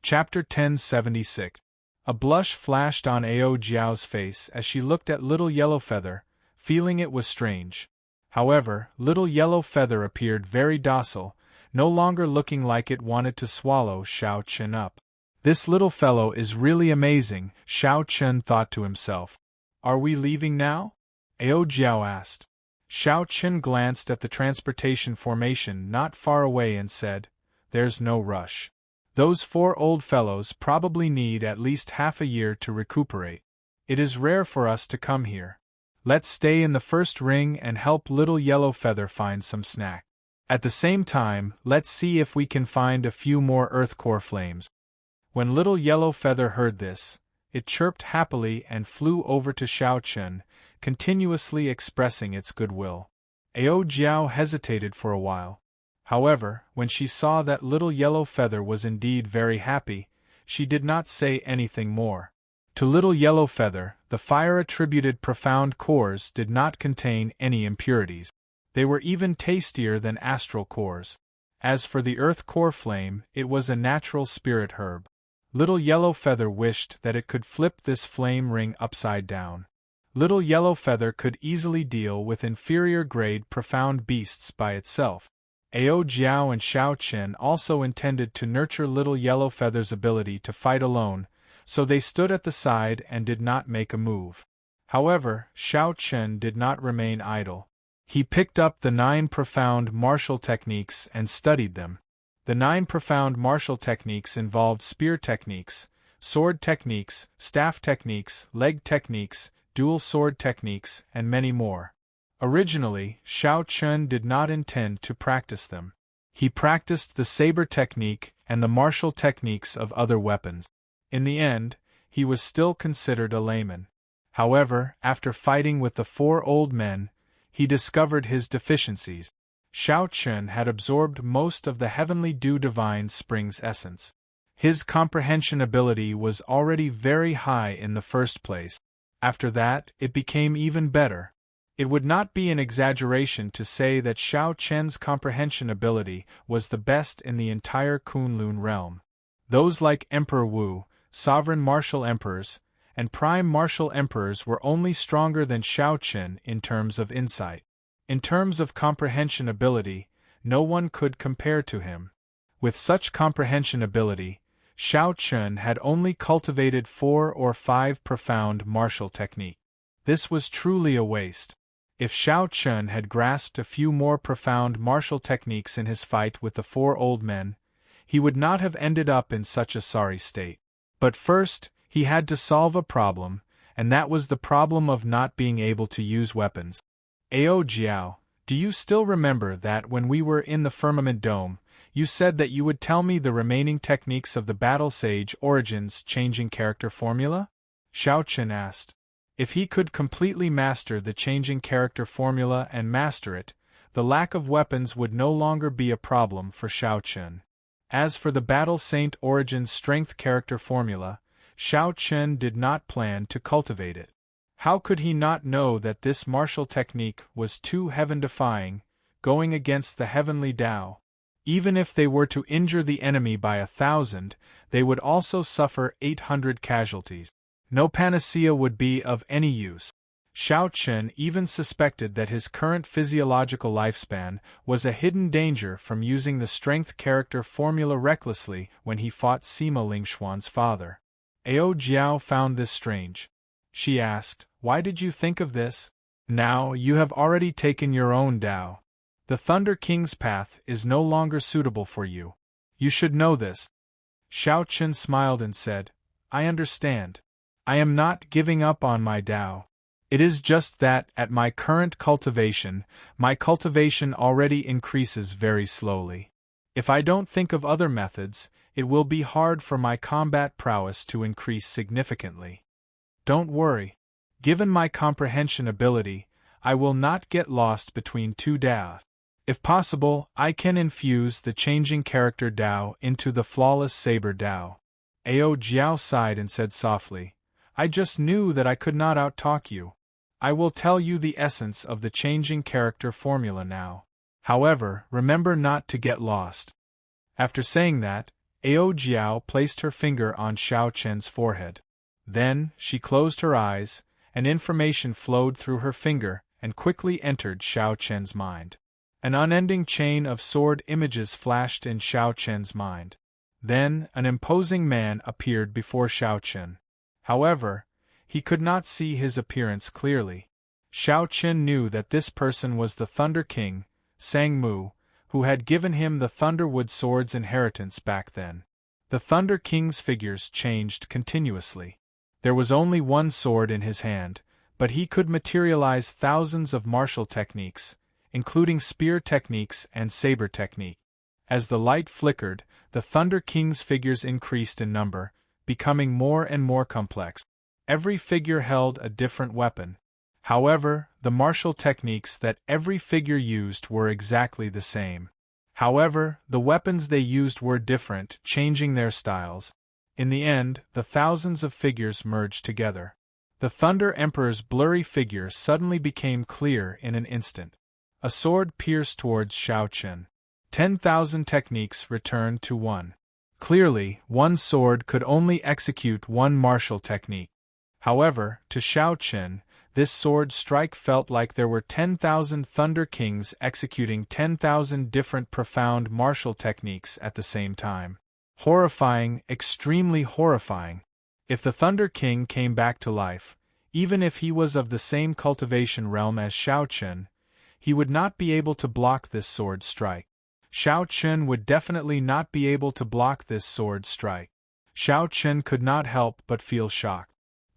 Chapter 1076. A blush flashed on Ao Jiao's face as she looked at Little Yellowfeather, feeling it was strange. However, Little Yellowfeather appeared very docile, no longer looking like it wanted to swallow Xiao Chen up. This little fellow is really amazing, Xiao Chen thought to himself. Are we leaving now? Ao Jiao asked. Xiao Chen glanced at the transportation formation not far away and said, "There's no rush. Those 4 old fellows probably need at least half a year to recuperate. It is rare for us to come here. Let's stay in the first ring and help Little Yellowfeather find some snack. At the same time, let's see if we can find a few more earth core flames." When Little Yellowfeather heard this, it chirped happily and flew over to Xiao Chen, continuously expressing its goodwill. Ao Jiao hesitated for a while. However, when she saw that Little Yellowfeather was indeed very happy, she did not say anything more. To Little Yellowfeather, the fire-attributed profound cores did not contain any impurities. They were even tastier than astral cores. As for the earth core flame, it was a natural spirit herb. Little Yellowfeather wished that it could flip this flame ring upside down. Little Yellowfeather could easily deal with inferior-grade profound beasts by itself. Ao Jiao and Xiao Chen also intended to nurture Little Yellowfeather's ability to fight alone, so they stood at the side and did not make a move. However, Xiao Chen did not remain idle. He picked up the 9 profound martial techniques and studied them. The 9 profound martial techniques involved spear techniques, sword techniques, staff techniques, leg techniques, dual sword techniques, and many more. Originally, Xiao Chen did not intend to practice them. He practiced the saber technique and the martial techniques of other weapons. In the end, he was still considered a layman. However, after fighting with the 4 old men, he discovered his deficiencies. Xiao Chen had absorbed most of the heavenly dew divine spring's essence. His comprehension ability was already very high in the first place. After that, it became even better. It would not be an exaggeration to say that Xiao Chen's comprehension ability was the best in the entire Kunlun realm. Those like Emperor Wu, sovereign martial emperors, and prime martial emperors were only stronger than Xiao Chen in terms of insight. In terms of comprehension ability, no one could compare to him. With such comprehension ability, Xiao Chen had only cultivated 4 or 5 profound martial techniques. This was truly a waste. If Xiao Chen had grasped a few more profound martial techniques in his fight with the 4 old men, he would not have ended up in such a sorry state. But first, he had to solve a problem, and that was the problem of not being able to use weapons. Ao Jiao, do you still remember that when we were in the Firmament Dome, you said that you would tell me the remaining techniques of the Battle Sage Origins changing character formula? Xiao Chen asked. If he could completely master the changing character formula and master it, the lack of weapons would no longer be a problem for Xiao Chen. As for the Battle Saint Origins strength character formula, Xiao Chen did not plan to cultivate it. How could he not know that this martial technique was too heaven-defying, going against the heavenly Tao? Even if they were to injure the enemy by 1,000, they would also suffer 800 casualties. No panacea would be of any use. Xiao Chen even suspected that his current physiological lifespan was a hidden danger from using the strength character formula recklessly when he fought Sima Lingxuan's father. Ao Jiao found this strange. She asked, "Why did you think of this? Now you have already taken your own Tao. The Thunder King's path is no longer suitable for you. You should know this." Xiao Chen smiled and said, "I understand. I am not giving up on my Tao. It is just that, at my current cultivation, my cultivation already increases very slowly. If I don't think of other methods, it will be hard for my combat prowess to increase significantly. Don't worry. Given my comprehension ability, I will not get lost between 2 Taos. If possible, I can infuse the changing character Tao into the flawless saber Tao." Ao Jiao sighed and said softly, "I just knew that I could not outtalk you. I will tell you the essence of the changing character formula now. However, remember not to get lost." After saying that, Ao Jiao placed her finger on Xiao Chen's forehead. Then, she closed her eyes, and information flowed through her finger and quickly entered Xiao Chen's mind. An unending chain of sword images flashed in Xiao Chen's mind. Then, an imposing man appeared before Xiao Chen. However, he could not see his appearance clearly. Xiao Chen knew that this person was the Thunder King, Sang Mu, who had given him the Thunderwood Sword's inheritance back then. The Thunder King's figures changed continuously. There was only one sword in his hand, but he could materialize thousands of martial techniques, including spear techniques and saber technique. As the light flickered, the Thunder King's figures increased in number, becoming more and more complex. Every figure held a different weapon. However, the martial techniques that every figure used were exactly the same. However, the weapons they used were different, changing their styles. In the end, the thousands of figures merged together. The Thunder Emperor's blurry figure suddenly became clear in an instant. A sword pierced towards Xiao Chen. 10,000 techniques returned to one. Clearly, one sword could only execute one martial technique. However, to Xiao Chen, this sword strike felt like there were 10,000 Thunder Kings executing 10,000 different profound martial techniques at the same time. Horrifying, extremely horrifying. If the Thunder King came back to life, even if he was of the same cultivation realm as Xiao Chen, he would not be able to block this sword strike. Xiao Chen would definitely not be able to block this sword strike. Xiao Chen could not help but feel shocked.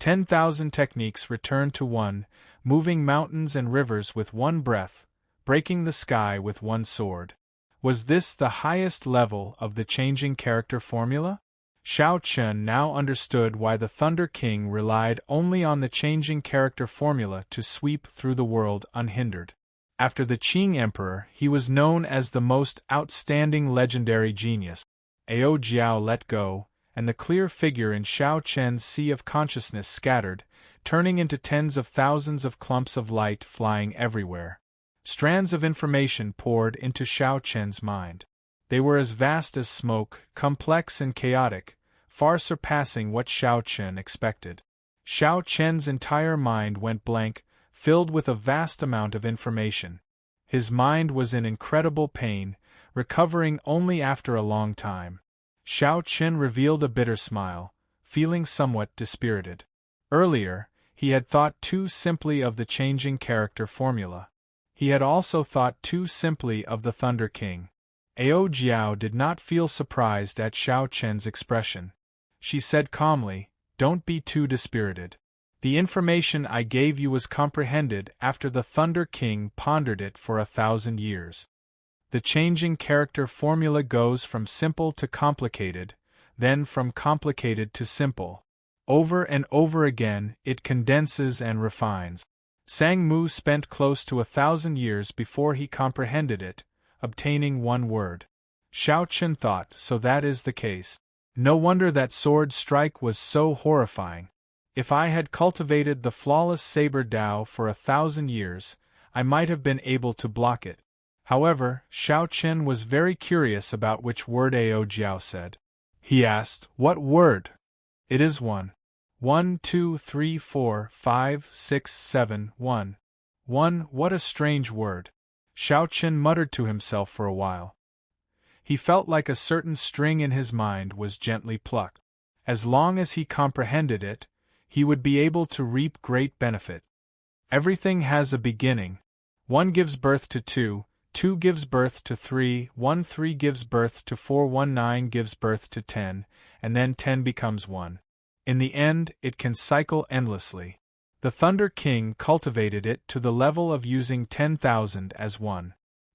10,000 techniques returned to one, moving mountains and rivers with one breath, breaking the sky with one sword. Was this the highest level of the changing character formula? Xiao Chen now understood why the Thunder King relied only on the changing character formula to sweep through the world unhindered. After the Qing Emperor, he was known as the most outstanding legendary genius. Ao Jiao let go, and the clear figure in Xiao Chen's sea of consciousness scattered, turning into tens of thousands of clumps of light flying everywhere. Strands of information poured into Xiao Chen's mind. They were as vast as smoke, complex and chaotic, far surpassing what Xiao Chen expected. Xiao Chen's entire mind went blank, filled with a vast amount of information. His mind was in incredible pain, recovering only after a long time. Xiao Chen revealed a bitter smile, feeling somewhat dispirited. Earlier, he had thought too simply of the changing character formula. He had also thought too simply of the Thunder King. Ao Jiao did not feel surprised at Xiao Chen's expression. She said calmly, "Don't be too dispirited. The information I gave you was comprehended after the Thunder King pondered it for 1,000 years. The changing character formula goes from simple to complicated, then from complicated to simple. Over and over again, it condenses and refines. Sang Mu spent close to 1,000 years before he comprehended it, obtaining one word." Xiao Chen thought, so that is the case. No wonder that sword strike was so horrifying. If I had cultivated the flawless saber Dao for 1,000 years, I might have been able to block it. However, Xiao Chen was very curious about which word Ao Jiao said. He asked, "What word?" "It is one. 1, 2, 3, 4, 5, 6, 7, 1. 1, what a strange word." Xiao Chen muttered to himself for a while. He felt like a certain string in his mind was gently plucked. As long as he comprehended it, he would be able to reap great benefit. Everything has a beginning. 1 gives birth to 2, 2 gives birth to 3, 1 3 gives birth to 4, 1 9 gives birth to 10, and then 10 becomes 1. In the end, it can cycle endlessly. The Thunder King cultivated it to the level of using 10,000 as 1.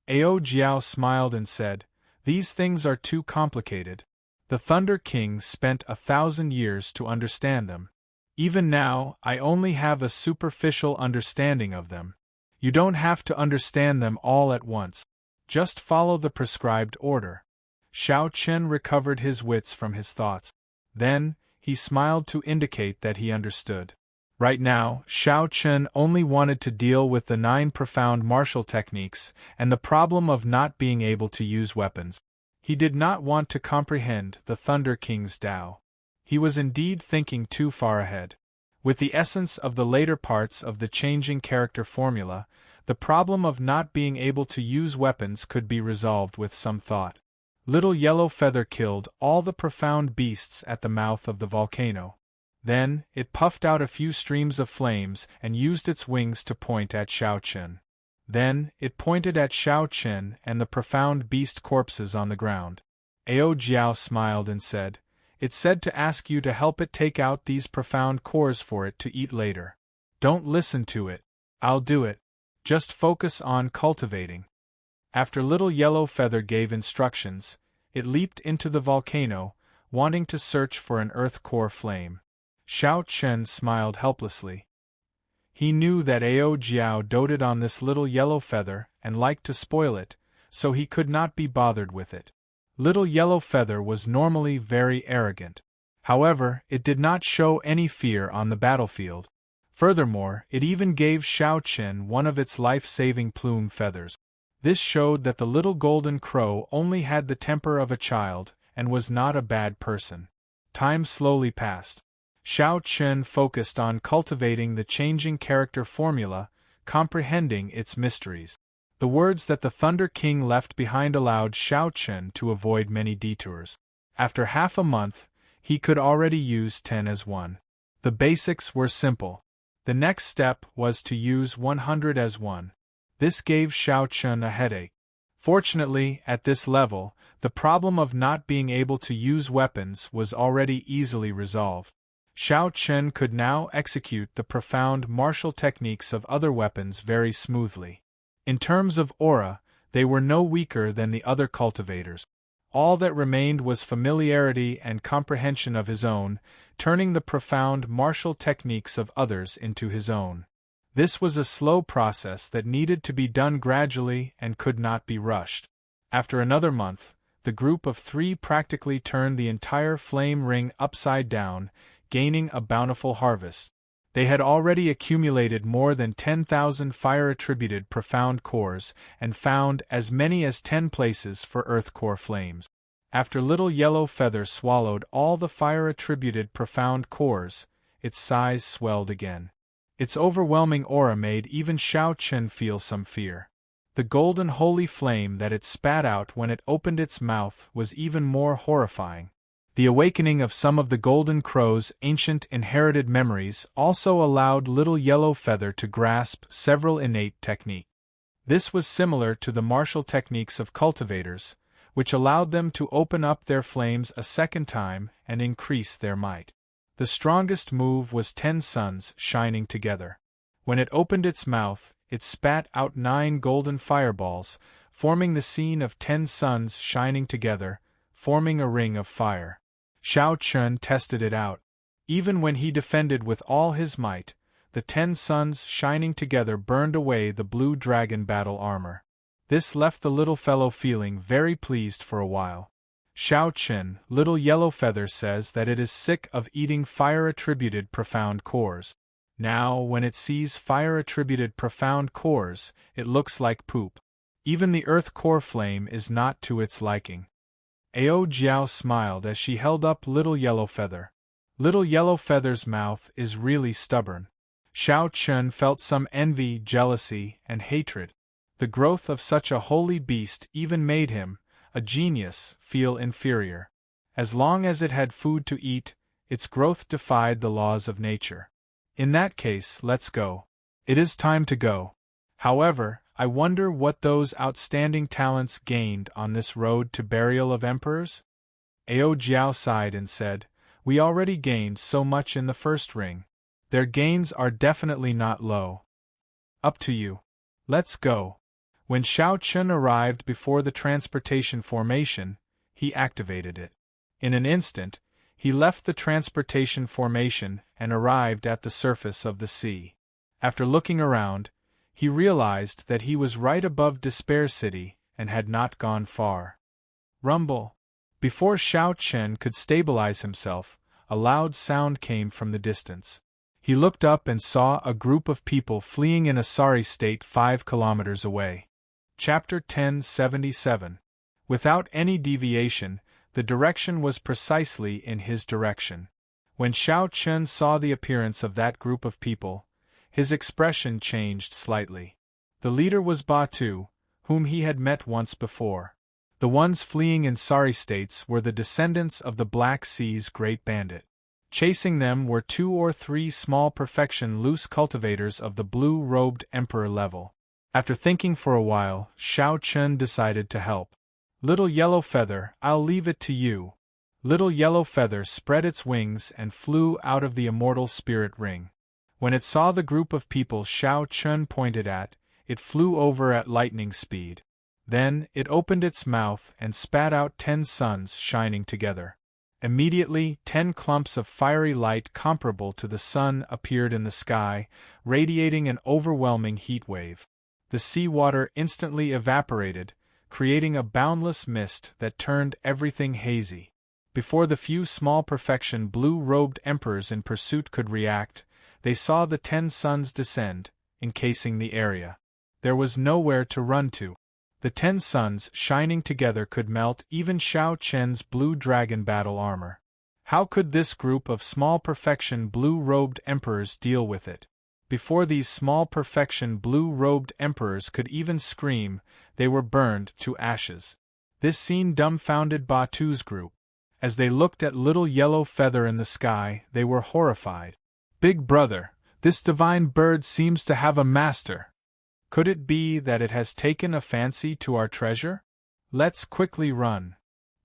Ao Jiao smiled and said, "These things are too complicated. The Thunder King spent 1,000 years to understand them. Even now, I only have a superficial understanding of them. You don't have to understand them all at once. Just follow the prescribed order." Xiao Chen recovered his wits from his thoughts. Then, he smiled to indicate that he understood. Right now, Xiao Chen only wanted to deal with the 9 profound martial techniques and the problem of not being able to use weapons. He did not want to comprehend the Thunder King's Tao. He was indeed thinking too far ahead. With the essence of the later parts of the changing character formula, the problem of not being able to use weapons could be resolved with some thought. Little Yellow Feather killed all the profound beasts at the mouth of the volcano. Then, it puffed out a few streams of flames and used its wings to point at Xiao Chen. Then, it pointed at Xiao Chen and the profound beast corpses on the ground. Ao Jiao smiled and said, "It said to ask you to help it take out these profound cores for it to eat later. Don't listen to it. I'll do it. Just focus on cultivating." After Little Yellow Feather gave instructions, it leaped into the volcano, wanting to search for an earth core flame. Xiao Chen smiled helplessly. He knew that Ao Jiao doted on this Little Yellow Feather and liked to spoil it, so he could not be bothered with it. Little Yellow Feather was normally very arrogant. However, it did not show any fear on the battlefield. Furthermore, it even gave Xiao Chen one of its life-saving plume feathers. This showed that the little golden crow only had the temper of a child and was not a bad person. Time slowly passed. Xiao Chen focused on cultivating the changing character formula, comprehending its mysteries. The words that the Thunder King left behind allowed Xiao Chen to avoid many detours. After half a month, he could already use 10 as 1. The basics were simple. The next step was to use 100 as 1. This gave Xiao Chen a headache. Fortunately, at this level, the problem of not being able to use weapons was already easily resolved. Xiao Chen could now execute the profound martial techniques of other weapons very smoothly. In terms of aura, they were no weaker than the other cultivators. All that remained was familiarity and comprehension of his own, turning the profound martial techniques of others into his own. This was a slow process that needed to be done gradually and could not be rushed. After another month, the group of 3 practically turned the entire flame ring upside down, gaining a bountiful harvest. They had already accumulated more than 10,000 fire-attributed profound cores and found as many as 10 places for earth core flames. After Little Yellow Feather swallowed all the fire-attributed profound cores, its size swelled again. Its overwhelming aura made even Xiao Chen feel some fear. The golden holy flame that it spat out when it opened its mouth was even more horrifying. The awakening of some of the Golden Crow's ancient inherited memories also allowed Little Yellow Feather to grasp several innate techniques. This was similar to the martial techniques of cultivators, which allowed them to open up their flames a second time and increase their might. The strongest move was 10 suns shining together. When it opened its mouth, it spat out 9 golden fireballs, forming the scene of 10 suns shining together, forming a ring of fire. Xiao Chen tested it out. Even when he defended with all his might, the 10 suns shining together burned away the blue dragon battle armor. This left the little fellow feeling very pleased for a while. Xiao Chen, Little Yellow Feather says that it is sick of eating fire-attributed profound cores. Now, when it sees fire-attributed profound cores, it looks like poop. Even the earth core flame is not to its liking. Ao Jiao smiled as she held up Little Yellow Feather. Little Yellow Feather's mouth is really stubborn. Xiao Chen felt some envy, jealousy, and hatred. The growth of such a holy beast even made him, a genius, feel inferior. As long as it had food to eat, its growth defied the laws of nature. In that case, let's go. It is time to go. However, I wonder what those outstanding talents gained on this road to burial of emperors? Ao Jiao sighed and said, "We already gained so much in the first ring. Their gains are definitely not low. Up to you. Let's go." When Xiao Chen arrived before the transportation formation, he activated it. In an instant, he left the transportation formation and arrived at the surface of the sea. After looking around, he realized that he was right above Despair City and had not gone far. Rumble! Before Xiao Chen could stabilize himself, a loud sound came from the distance. He looked up and saw a group of people fleeing in a sorry state 5 kilometers away. Chapter 1077. Without any deviation, the direction was precisely in his direction. When Xiao Chun saw the appearance of that group of people, his expression changed slightly. The leader was Batu, whom he had met once before. The ones fleeing in sorry states were the descendants of the Black Sea's great bandit. Chasing them were 2 or 3 small perfection loose cultivators of the blue-robed emperor level. After thinking for a while, Xiao Chun decided to help. Little Yellow Feather, I'll leave it to you. Little Yellow Feather spread its wings and flew out of the immortal spirit ring. When it saw the group of people Xiao Chun pointed at, it flew over at lightning speed. Then, it opened its mouth and spat out 10 suns shining together. Immediately, 10 clumps of fiery light comparable to the sun appeared in the sky, radiating an overwhelming heat wave. The seawater instantly evaporated, creating a boundless mist that turned everything hazy. Before the few small perfection blue-robed emperors in pursuit could react, they saw the 10 suns descend, encasing the area. There was nowhere to run to. The 10 suns shining together could melt even Xiao Chen's blue dragon battle armor. How could this group of small perfection blue-robed emperors deal with it? Before these small perfection blue-robed emperors could even scream, they were burned to ashes. This scene dumbfounded Batu's group. As they looked at Little Yellow Feather in the sky, they were horrified. Big brother, this divine bird seems to have a master. Could it be that it has taken a fancy to our treasure? Let's quickly run.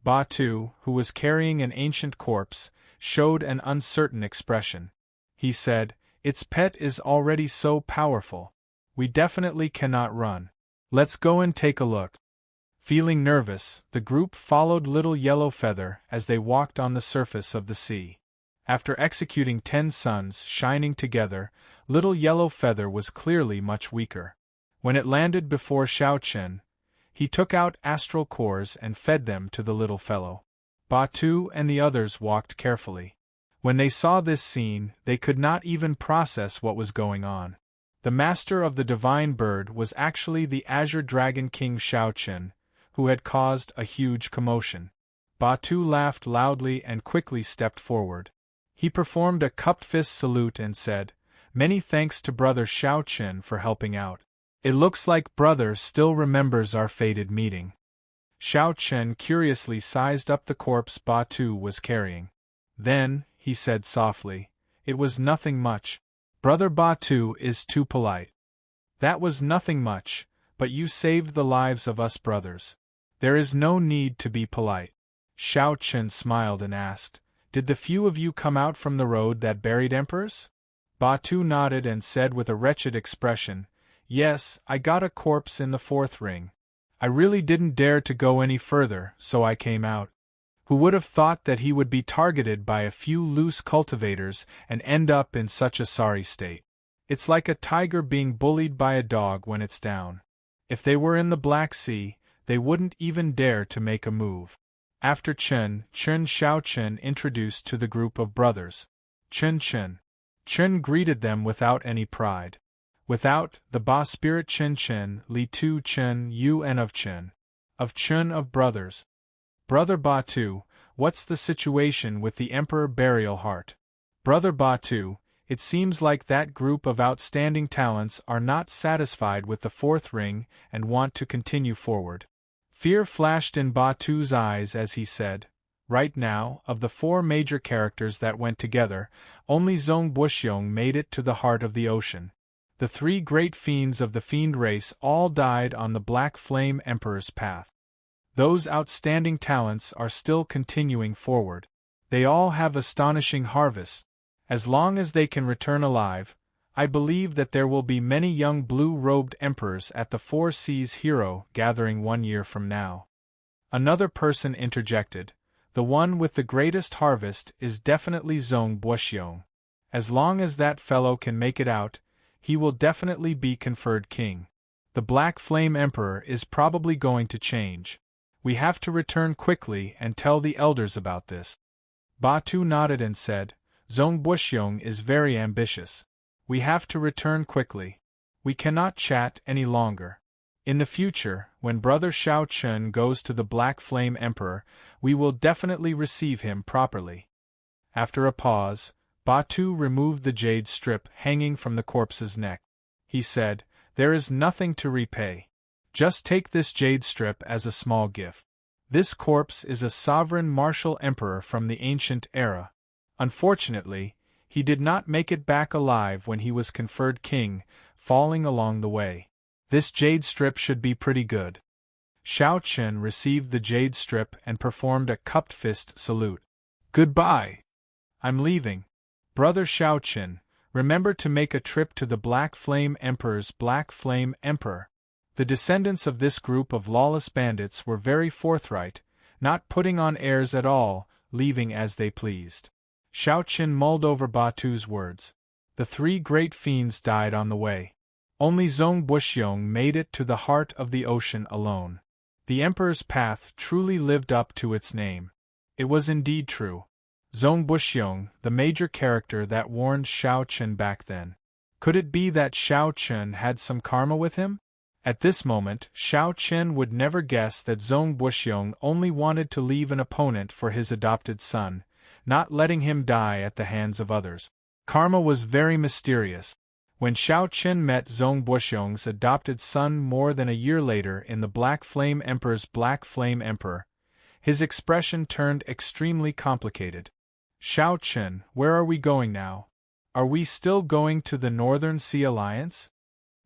Batu, who was carrying an ancient corpse, showed an uncertain expression. He said, "Its pet is already so powerful. We definitely cannot run. Let's go and take a look." Feeling nervous, the group followed Little Yellow Feather as they walked on the surface of the sea. After executing 10 suns shining together, Little Yellow Feather was clearly much weaker. When it landed before Xiao Chen, he took out astral cores and fed them to the little fellow. Batu and the others walked carefully. When they saw this scene, they could not even process what was going on. The master of the divine bird was actually the Azure Dragon King Xiao Chen, who had caused a huge commotion. Batu laughed loudly and quickly stepped forward. He performed a cupped fist salute and said, "Many thanks to Brother Xiao Chen for helping out. It looks like Brother still remembers our fated meeting." Xiao Chen curiously sized up the corpse Batu was carrying. Then, he said softly, "It was nothing much. Brother Batu is too polite." "That was nothing much, but you saved the lives of us brothers. There is no need to be polite." Xiao Chen smiled and asked, "Did the few of you come out from the road that buried emperors?" Batu nodded and said with a wretched expression, "Yes, I got a corpse in the 4th ring. I really didn't dare to go any further, so I came out." Who would have thought that he would be targeted by a few loose cultivators and end up in such a sorry state? It's like a tiger being bullied by a dog when it's down. If they were in the Black Sea, they wouldn't even dare to make a move. After Chen Xiao Chen introduced to the group of brothers. Chen. Chen greeted them without any pride. Without, the Ba Spirit Chen, Li Tu Chen Yun of Chen of brothers. "Brother Batu, what's the situation with the Emperor Burial Heart?" "Brother Batu, it seems like that group of outstanding talents are not satisfied with the 4th ring and want to continue forward." Fear flashed in Batu's eyes as he said, "Right now, of the 4 major characters that went together, only Zhong Buxiong made it to the heart of the ocean. The 3 great fiends of the fiend race all died on the Black Flame Emperor's path. Those outstanding talents are still continuing forward. They all have astonishing harvests. As long as they can return alive, I believe that there will be many young blue-robed emperors at the 4 Seas Hero gathering 1 year from now." Another person interjected, "The one with the greatest harvest is definitely Zhong Buxiong. As long as that fellow can make it out, he will definitely be conferred king. The Black Flame Emperor is probably going to change. We have to return quickly and tell the elders about this." Batu nodded and said, "Zhong Buxiong is very ambitious. We have to return quickly. We cannot chat any longer." In the future, when Brother Shao Chun goes to the Black Flame Emperor, we will definitely receive him properly. After a pause, Batu removed the jade strip hanging from the corpse's neck. He said, "There is nothing to repay. Just take this jade strip as a small gift. This corpse is a sovereign martial emperor from the ancient era. Unfortunately, he did not make it back alive when he was conferred king, falling along the way. This jade strip should be pretty good." Shao Chun received the jade strip and performed a cupped fist salute. "Goodbye. I'm leaving. Brother Shao Chun, remember to make a trip to the Black Flame Emperor's Black Flame Emperor." The descendants of this group of lawless bandits were very forthright, not putting on airs at all, leaving as they pleased. Shao Chun mulled over Batu's words. The three great fiends died on the way. Only Zhong Buxiong made it to the heart of the ocean alone. The Emperor's path truly lived up to its name. It was indeed true. Zhong Buxiong, the major character that warned Shao Chun back then. Could it be that Shao Chun had some karma with him? At this moment, Shao Chun would never guess that Zhong Buxiong only wanted to leave an opponent for his adopted son, not letting him die at the hands of others. Karma was very mysterious. When Shao Chun met Zhong Buxiong's adopted son more than a year later in the Black Flame Emperor's Black Flame Emperor, his expression turned extremely complicated. "Shao Chun, where are we going now? Are we still going to the Northern Sea Alliance?"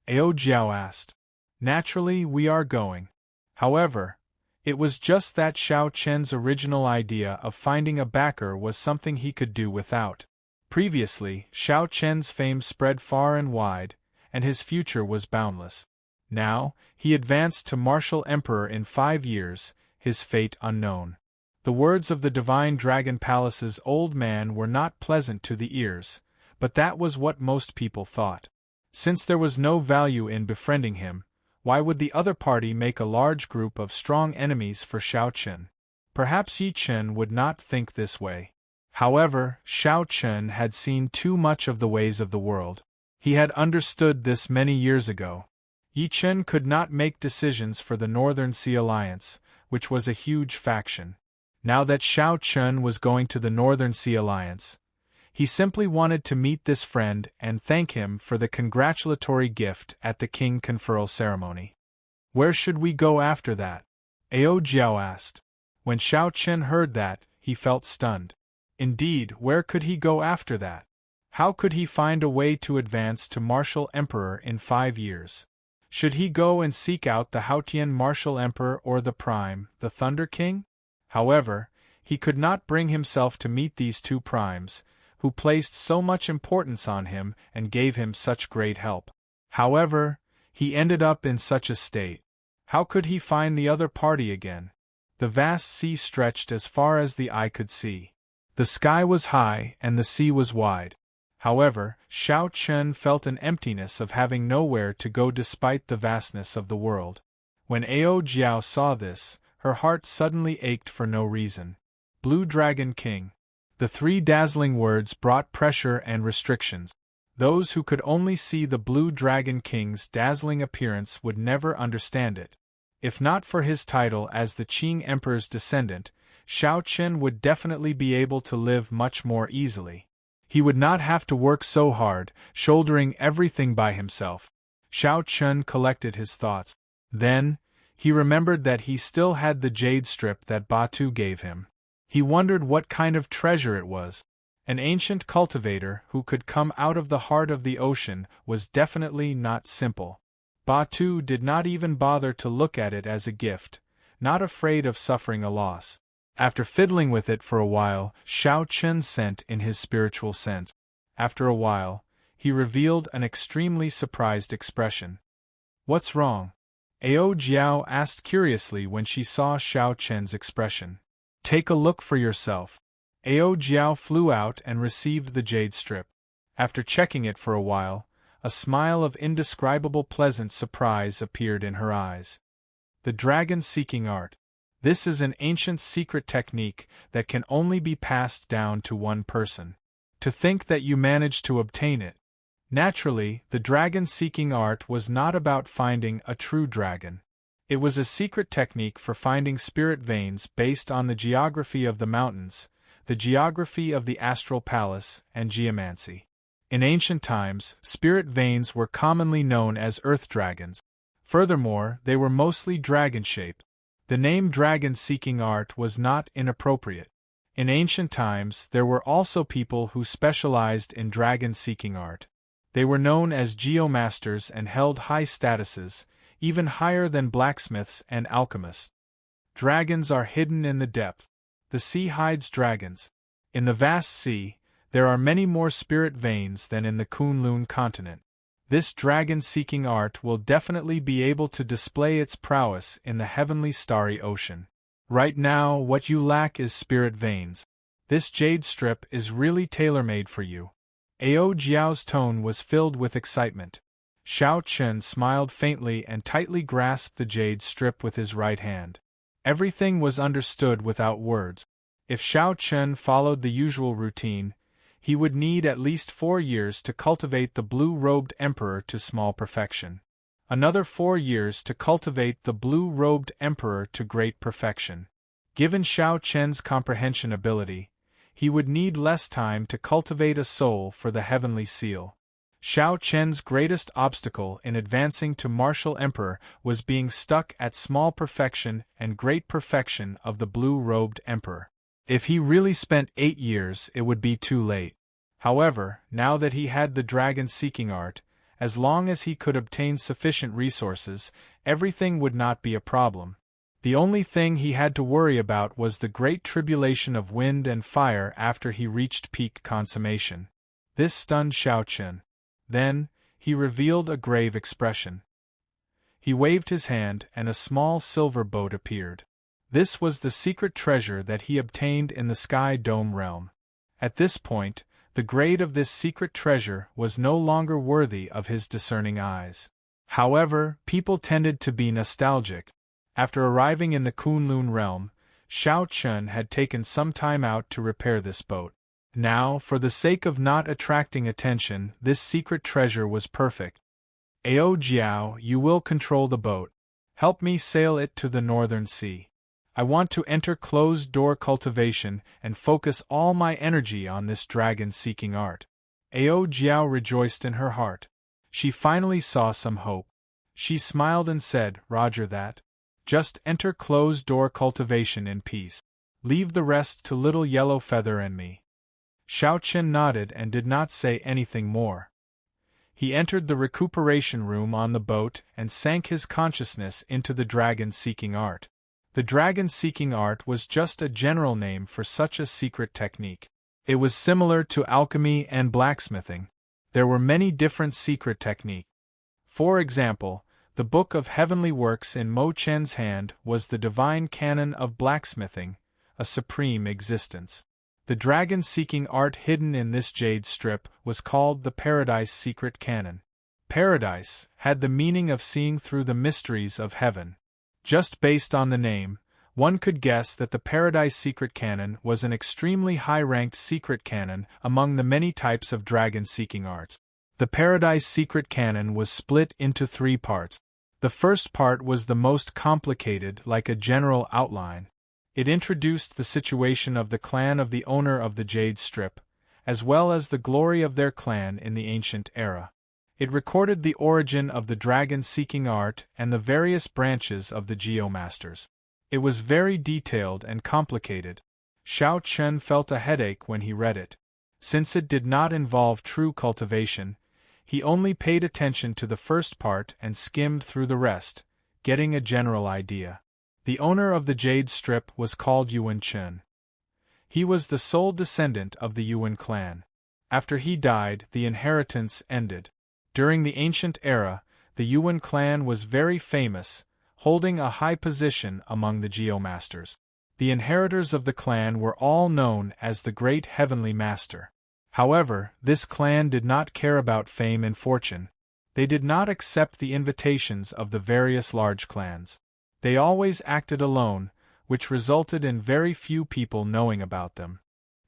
Ao Jiao asked. "Naturally we are going." However, it was just that Shao Chun's original idea of finding a backer was something he could do without. Previously, Shao Chun's fame spread far and wide, and his future was boundless. Now, he advanced to Martial Emperor in 5 years, his fate unknown. The words of the Divine Dragon Palace's old man were not pleasant to the ears, but that was what most people thought. Since there was no value in befriending him, why would the other party make a large group of strong enemies for Shao Chun? Perhaps Yi Chen would not think this way. However, Shao Chun had seen too much of the ways of the world. He had understood this many years ago. Yi Chen could not make decisions for the Northern Sea Alliance, which was a huge faction. Now that Shao Chun was going to the Northern Sea Alliance, he simply wanted to meet this friend and thank him for the congratulatory gift at the king conferral ceremony. "Where should we go after that?" Ao Jiao asked. When Shao Chun heard that, he felt stunned. Indeed, where could he go after that? How could he find a way to advance to Martial Emperor in 5 years? Should he go and seek out the Haotian Martial Emperor or the Prime, the Thunder King? However, he could not bring himself to meet these two primes, who placed so much importance on him and gave him such great help. However, he ended up in such a state. How could he find the other party again? The vast sea stretched as far as the eye could see. The sky was high and the sea was wide. However, Shao Chun felt an emptiness of having nowhere to go despite the vastness of the world. When Ao Jiao saw this, her heart suddenly ached for no reason. Blue Dragon King. The 3 dazzling words brought pressure and restrictions. Those who could only see the Blue Dragon King's dazzling appearance would never understand it. If not for his title as the Qing Emperor's descendant, Shao Chun would definitely be able to live much more easily. He would not have to work so hard, shouldering everything by himself. Shao Chun collected his thoughts. Then, he remembered that he still had the jade strip that Batu gave him. He wondered what kind of treasure it was. An ancient cultivator who could come out of the heart of the ocean was definitely not simple. Batu did not even bother to look at it as a gift, not afraid of suffering a loss. After fiddling with it for a while, Shao Chun sent in his spiritual sense. After a while, he revealed an extremely surprised expression. "What's wrong?" Ao Jiao asked curiously when she saw Shao Chun's expression. "Take a look for yourself." Ao Jiao flew out and received the jade strip. After checking it for a while, a smile of indescribable pleasant surprise appeared in her eyes. The dragon-seeking art. This is an ancient secret technique that can only be passed down to one person. To think that you managed to obtain it. Naturally, the dragon-seeking art was not about finding a true dragon. It was a secret technique for finding spirit veins based on the geography of the mountains, the geography of the astral palace, and geomancy. In ancient times, spirit veins were commonly known as earth dragons. Furthermore, they were mostly dragon-shaped. The name dragon-seeking art was not inappropriate. In ancient times, there were also people who specialized in dragon-seeking art. They were known as geomasters and held high statuses, even higher than blacksmiths and alchemists. Dragons are hidden in the depth. The sea hides dragons. In the vast sea, there are many more spirit veins than in the Kunlun continent. This dragon-seeking art will definitely be able to display its prowess in the heavenly starry ocean. Right now, what you lack is spirit veins. This jade strip is really tailor-made for you. Ao Jiao's tone was filled with excitement. Xiao Chen smiled faintly and tightly grasped the jade strip with his right hand. Everything was understood without words. If Xiao Chen followed the usual routine, he would need at least 4 years to cultivate the blue-robed emperor to small perfection. Another 4 years to cultivate the blue-robed emperor to great perfection. Given Xiao Chen's comprehension ability, he would need less time to cultivate a soul for the heavenly seal. Xiao Chen's greatest obstacle in advancing to martial emperor was being stuck at small perfection and great perfection of the blue-robed emperor. If he really spent 8 years, it would be too late. However, now that he had the dragon-seeking art, as long as he could obtain sufficient resources, everything would not be a problem. The only thing he had to worry about was the great tribulation of wind and fire after he reached peak consummation. This stunned Xiao Chen. Then, he revealed a grave expression. He waved his hand and a small silver boat appeared. This was the secret treasure that he obtained in the Sky Dome realm. At this point, the grade of this secret treasure was no longer worthy of his discerning eyes. However, people tended to be nostalgic. After arriving in the Kunlun realm, Xiao Chen had taken some time out to repair this boat. Now, for the sake of not attracting attention, this secret treasure was perfect. Ao Jiao, you will control the boat. Help me sail it to the northern sea. I want to enter closed-door cultivation and focus all my energy on this dragon-seeking art. Ao Jiao rejoiced in her heart. She finally saw some hope. She smiled and said, "Roger that. Just enter closed-door cultivation in peace. Leave the rest to Little Yellow Feather and me." Xiao Chen nodded and did not say anything more. He entered the recuperation room on the boat and sank his consciousness into the dragon-seeking art. The dragon-seeking art was just a general name for such a secret technique. It was similar to alchemy and blacksmithing. There were many different secret techniques. For example, the Book of Heavenly Works in Mo Chen's hand was the divine canon of blacksmithing, a supreme existence. The dragon-seeking art hidden in this jade strip was called the Paradise Secret Canon. Paradise had the meaning of seeing through the mysteries of heaven. Just based on the name, one could guess that the Paradise Secret Canon was an extremely high-ranked secret canon among the many types of dragon-seeking arts. The Paradise Secret Canon was split into 3 parts. The first part was the most complicated, like a general outline. It introduced the situation of the clan of the owner of the Jade Strip, as well as the glory of their clan in the ancient era. It recorded the origin of the dragon-seeking art and the various branches of the Geomasters. It was very detailed and complicated. Xiao Chen felt a headache when he read it. Since it did not involve true cultivation, he only paid attention to the first part and skimmed through the rest, getting a general idea. The owner of the Jade Strip was called Yuan Chen. He was the sole descendant of the Yuan clan. After he died, the inheritance ended. During the ancient era, the Yuan clan was very famous, holding a high position among the Geomasters. The inheritors of the clan were all known as the Great Heavenly Master. However, this clan did not care about fame and fortune. They did not accept the invitations of the various large clans. They always acted alone, which resulted in very few people knowing about them.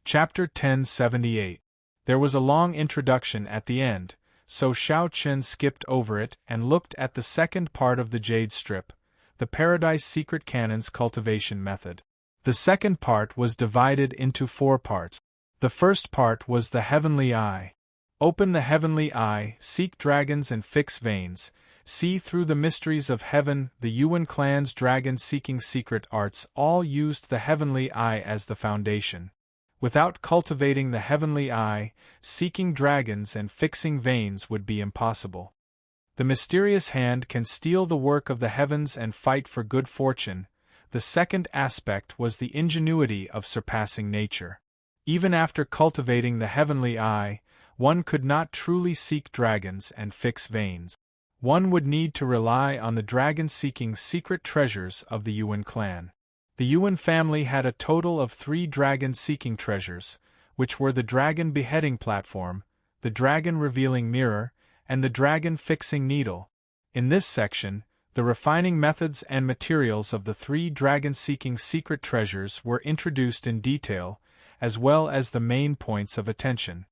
Chapter 1078. There was a long introduction at the end, so Xiao Chen skipped over it and looked at the second part of the jade strip, the Paradise Secret Cannon's cultivation method. The second part was divided into 4 parts. The first part was the Heavenly Eye. Open the Heavenly Eye, seek dragons and fix veins, see through the mysteries of heaven. The Yuan clan's dragon-seeking secret arts all used the Heavenly Eye as the foundation. Without cultivating the Heavenly Eye, seeking dragons and fixing veins would be impossible. The mysterious hand can steal the work of the heavens and fight for good fortune. The second aspect was the ingenuity of surpassing nature. Even after cultivating the Heavenly Eye, one could not truly seek dragons and fix veins. One would need to rely on the dragon-seeking secret treasures of the Yuan clan. The Yuan family had a total of 3 dragon-seeking treasures, which were the dragon beheading platform, the dragon revealing mirror, and the dragon fixing needle. In this section, the refining methods and materials of the 3 dragon-seeking secret treasures were introduced in detail, as well as the main points of attention.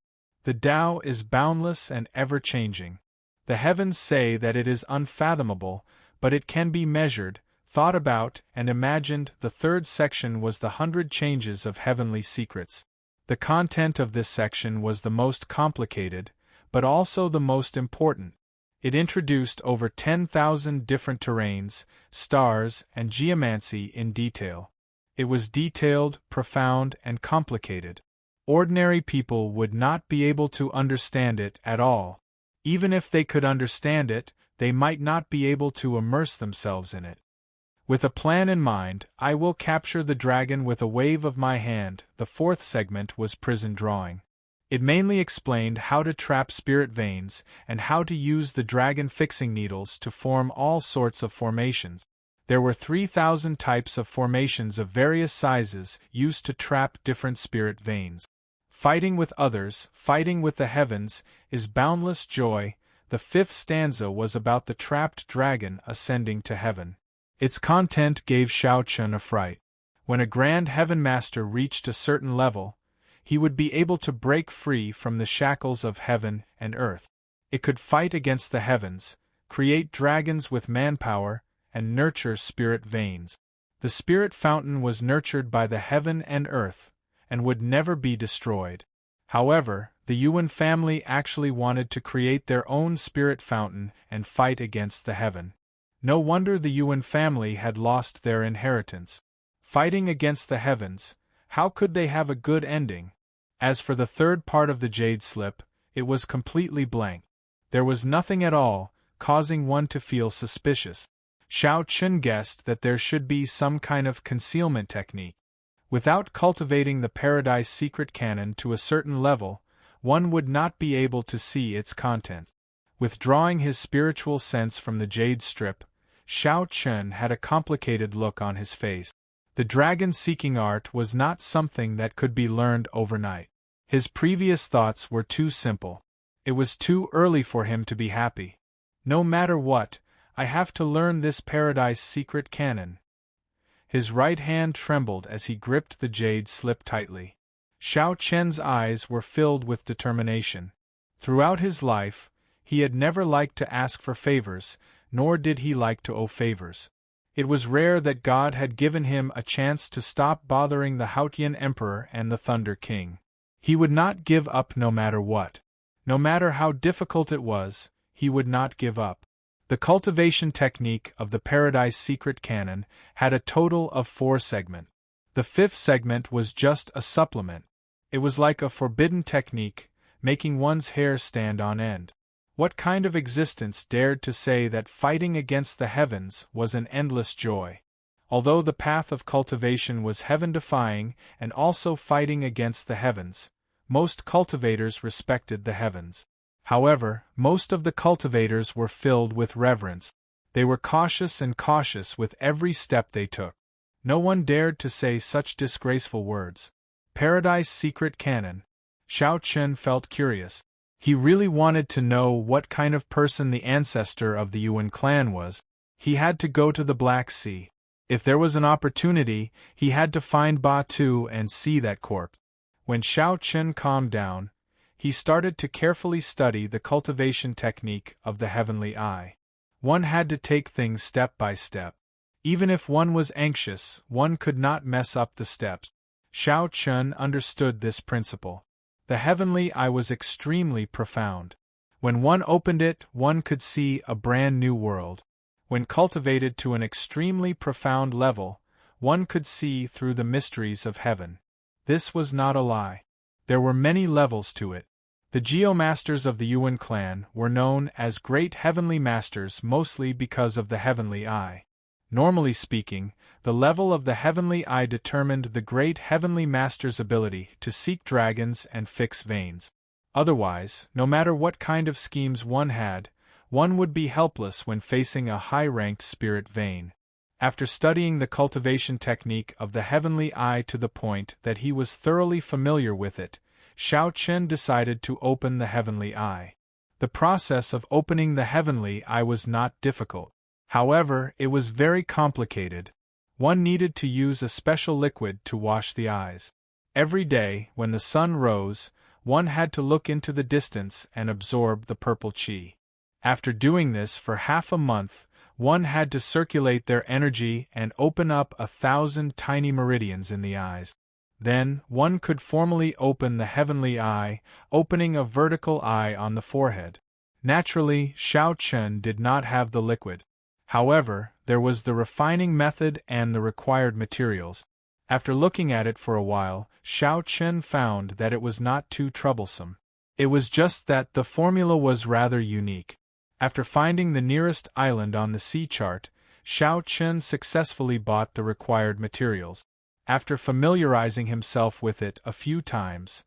The Tao is boundless and ever-changing. The heavens say that it is unfathomable, but it can be measured, thought about, and imagined. The third section was the 100 changes of heavenly secrets. The content of this section was the most complicated, but also the most important. It introduced over 10,000 different terrains, stars, and geomancy in detail. It was detailed, profound, and complicated. Ordinary people would not be able to understand it at all. Even if they could understand it, they might not be able to immerse themselves in it. With a plan in mind, I will capture the dragon with a wave of my hand. The fourth segment was prison drawing. It mainly explained how to trap spirit veins and how to use the dragon fixing needles to form all sorts of formations. There were 3,000 types of formations of various sizes used to trap different spirit veins. Fighting with others, fighting with the heavens, is boundless joy. The fifth stanza was about the trapped dragon ascending to heaven. Its content gave Xiao Chen a fright. When a grand heaven master reached a certain level, he would be able to break free from the shackles of heaven and earth. It could fight against the heavens, create dragons with manpower, and nurture spirit veins. The spirit fountain was nurtured by the heaven and earth, and would never be destroyed. However, the Yuan family actually wanted to create their own spirit fountain and fight against the heaven. No wonder the Yuan family had lost their inheritance. Fighting against the heavens, how could they have a good ending? As for the third part of the jade slip, it was completely blank. There was nothing at all, causing one to feel suspicious. Xiao Chen guessed that there should be some kind of concealment technique. Without cultivating the Paradise Secret Canon to a certain level, one would not be able to see its content. Withdrawing his spiritual sense from the jade strip, Xiao Chen had a complicated look on his face. The dragon-seeking art was not something that could be learned overnight. His previous thoughts were too simple. It was too early for him to be happy. No matter what, I have to learn this Paradise Secret Canon. His right hand trembled as he gripped the jade slip tightly. Xiao Chen's eyes were filled with determination. Throughout his life, he had never liked to ask for favors, nor did he like to owe favors. It was rare that God had given him a chance to stop bothering the Haotian Emperor and the Thunder King. He would not give up no matter what. No matter how difficult it was, he would not give up. The cultivation technique of the Paradise Secret Canon had a total of 4 segments. The 5th segment was just a supplement. It was like a forbidden technique, making one's hair stand on end. What kind of existence dared to say that fighting against the heavens was an endless joy? Although the path of cultivation was heaven-defying and also fighting against the heavens, most cultivators respected the heavens. However, most of the cultivators were filled with reverence. They were cautious with every step they took. No one dared to say such disgraceful words. Paradise Secret Canon. Xiao Chen felt curious. He really wanted to know what kind of person the ancestor of the Yuan clan was. He had to go to the Black Sea. If there was an opportunity, he had to find Ba Tu and see that corpse. When Xiao Chen calmed down, he started to carefully study the cultivation technique of the heavenly eye. One had to take things step by step. Even if one was anxious, one could not mess up the steps. Xiao Chun understood this principle. The heavenly eye was extremely profound. When one opened it, one could see a brand new world. When cultivated to an extremely profound level, one could see through the mysteries of heaven. This was not a lie. There were many levels to it. The Geomasters of the Yuan clan were known as Great Heavenly Masters mostly because of the heavenly eye. Normally speaking, the level of the heavenly eye determined the Great Heavenly Master's ability to seek dragons and fix veins. Otherwise, no matter what kind of schemes one had, one would be helpless when facing a high-ranked spirit vein. After studying the cultivation technique of the heavenly eye to the point that he was thoroughly familiar with it, Xiao Chen decided to open the heavenly eye. The process of opening the heavenly eye was not difficult. However, it was very complicated. One needed to use a special liquid to wash the eyes. Every day, when the sun rose, one had to look into the distance and absorb the purple qi. After doing this for half a month, one had to circulate their energy and open up 1,000 tiny meridians in the eyes. Then, one could formally open the heavenly eye, opening a vertical eye on the forehead. Naturally, Xiao Chen did not have the liquid. However, there was the refining method and the required materials. After looking at it for a while, Xiao Chen found that it was not too troublesome. It was just that the formula was rather unique. After finding the nearest island on the sea chart, Xiao Chen successfully bought the required materials. After familiarizing himself with it a few times,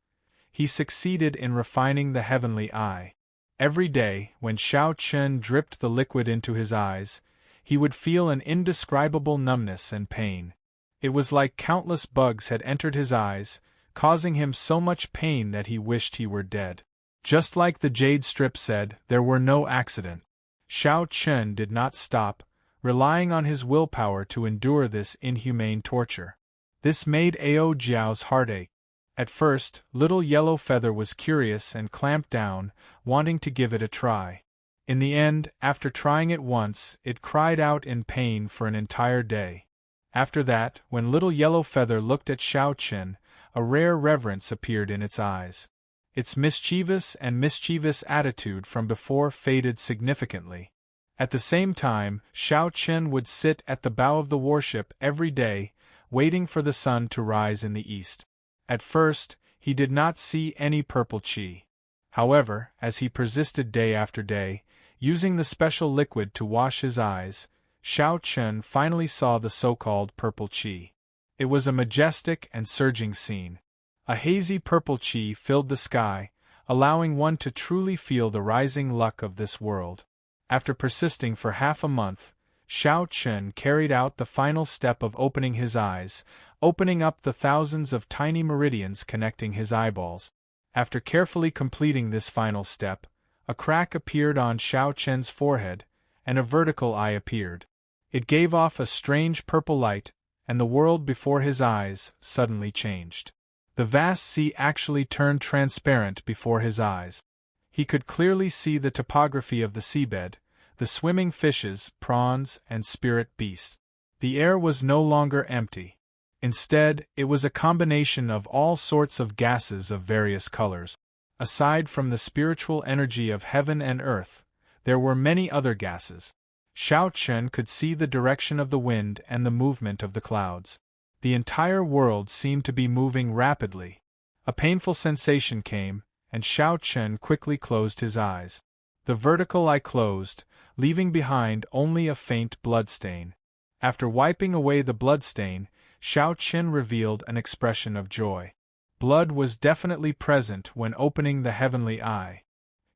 he succeeded in refining the heavenly eye. Every day, when Xiao Chen dripped the liquid into his eyes, he would feel an indescribable numbness and pain. It was like countless bugs had entered his eyes, causing him so much pain that he wished he were dead. Just like the jade strip said, there were no accidents. Xiao Chen did not stop, relying on his willpower to endure this inhumane torture. This made Ao Jiao's heart ache. At first, little Yellow Feather was curious and clamped down, wanting to give it a try. In the end, after trying it once, it cried out in pain for an entire day. After that, when little Yellow Feather looked at Xiao Chen, a rare reverence appeared in its eyes. Its mischievous attitude from before faded significantly. At the same time, Xiao Chen would sit at the bow of the warship every day, waiting for the sun to rise in the east. At first, he did not see any purple qi. However, as he persisted day after day, using the special liquid to wash his eyes, Xiao Chen finally saw the so-called purple qi. It was a majestic and surging scene. A hazy purple qi filled the sky, allowing one to truly feel the rising luck of this world. After persisting for half a month, Xiao Chen carried out the final step of opening his eyes, opening up the thousands of tiny meridians connecting his eyeballs. After carefully completing this final step, a crack appeared on Xiao Chen's forehead, and a vertical eye appeared. It gave off a strange purple light, and the world before his eyes suddenly changed. The vast sea actually turned transparent before his eyes. He could clearly see the topography of the seabed, the swimming fishes, prawns, and spirit beasts. The air was no longer empty. Instead, it was a combination of all sorts of gases of various colors. Aside from the spiritual energy of heaven and earth, there were many other gases. Xiao Chen could see the direction of the wind and the movement of the clouds. The entire world seemed to be moving rapidly. A painful sensation came, and Xiao Chen quickly closed his eyes. The vertical eye closed, leaving behind only a faint bloodstain. After wiping away the bloodstain, Xiao Chen revealed an expression of joy. Blood was definitely present when opening the heavenly eye.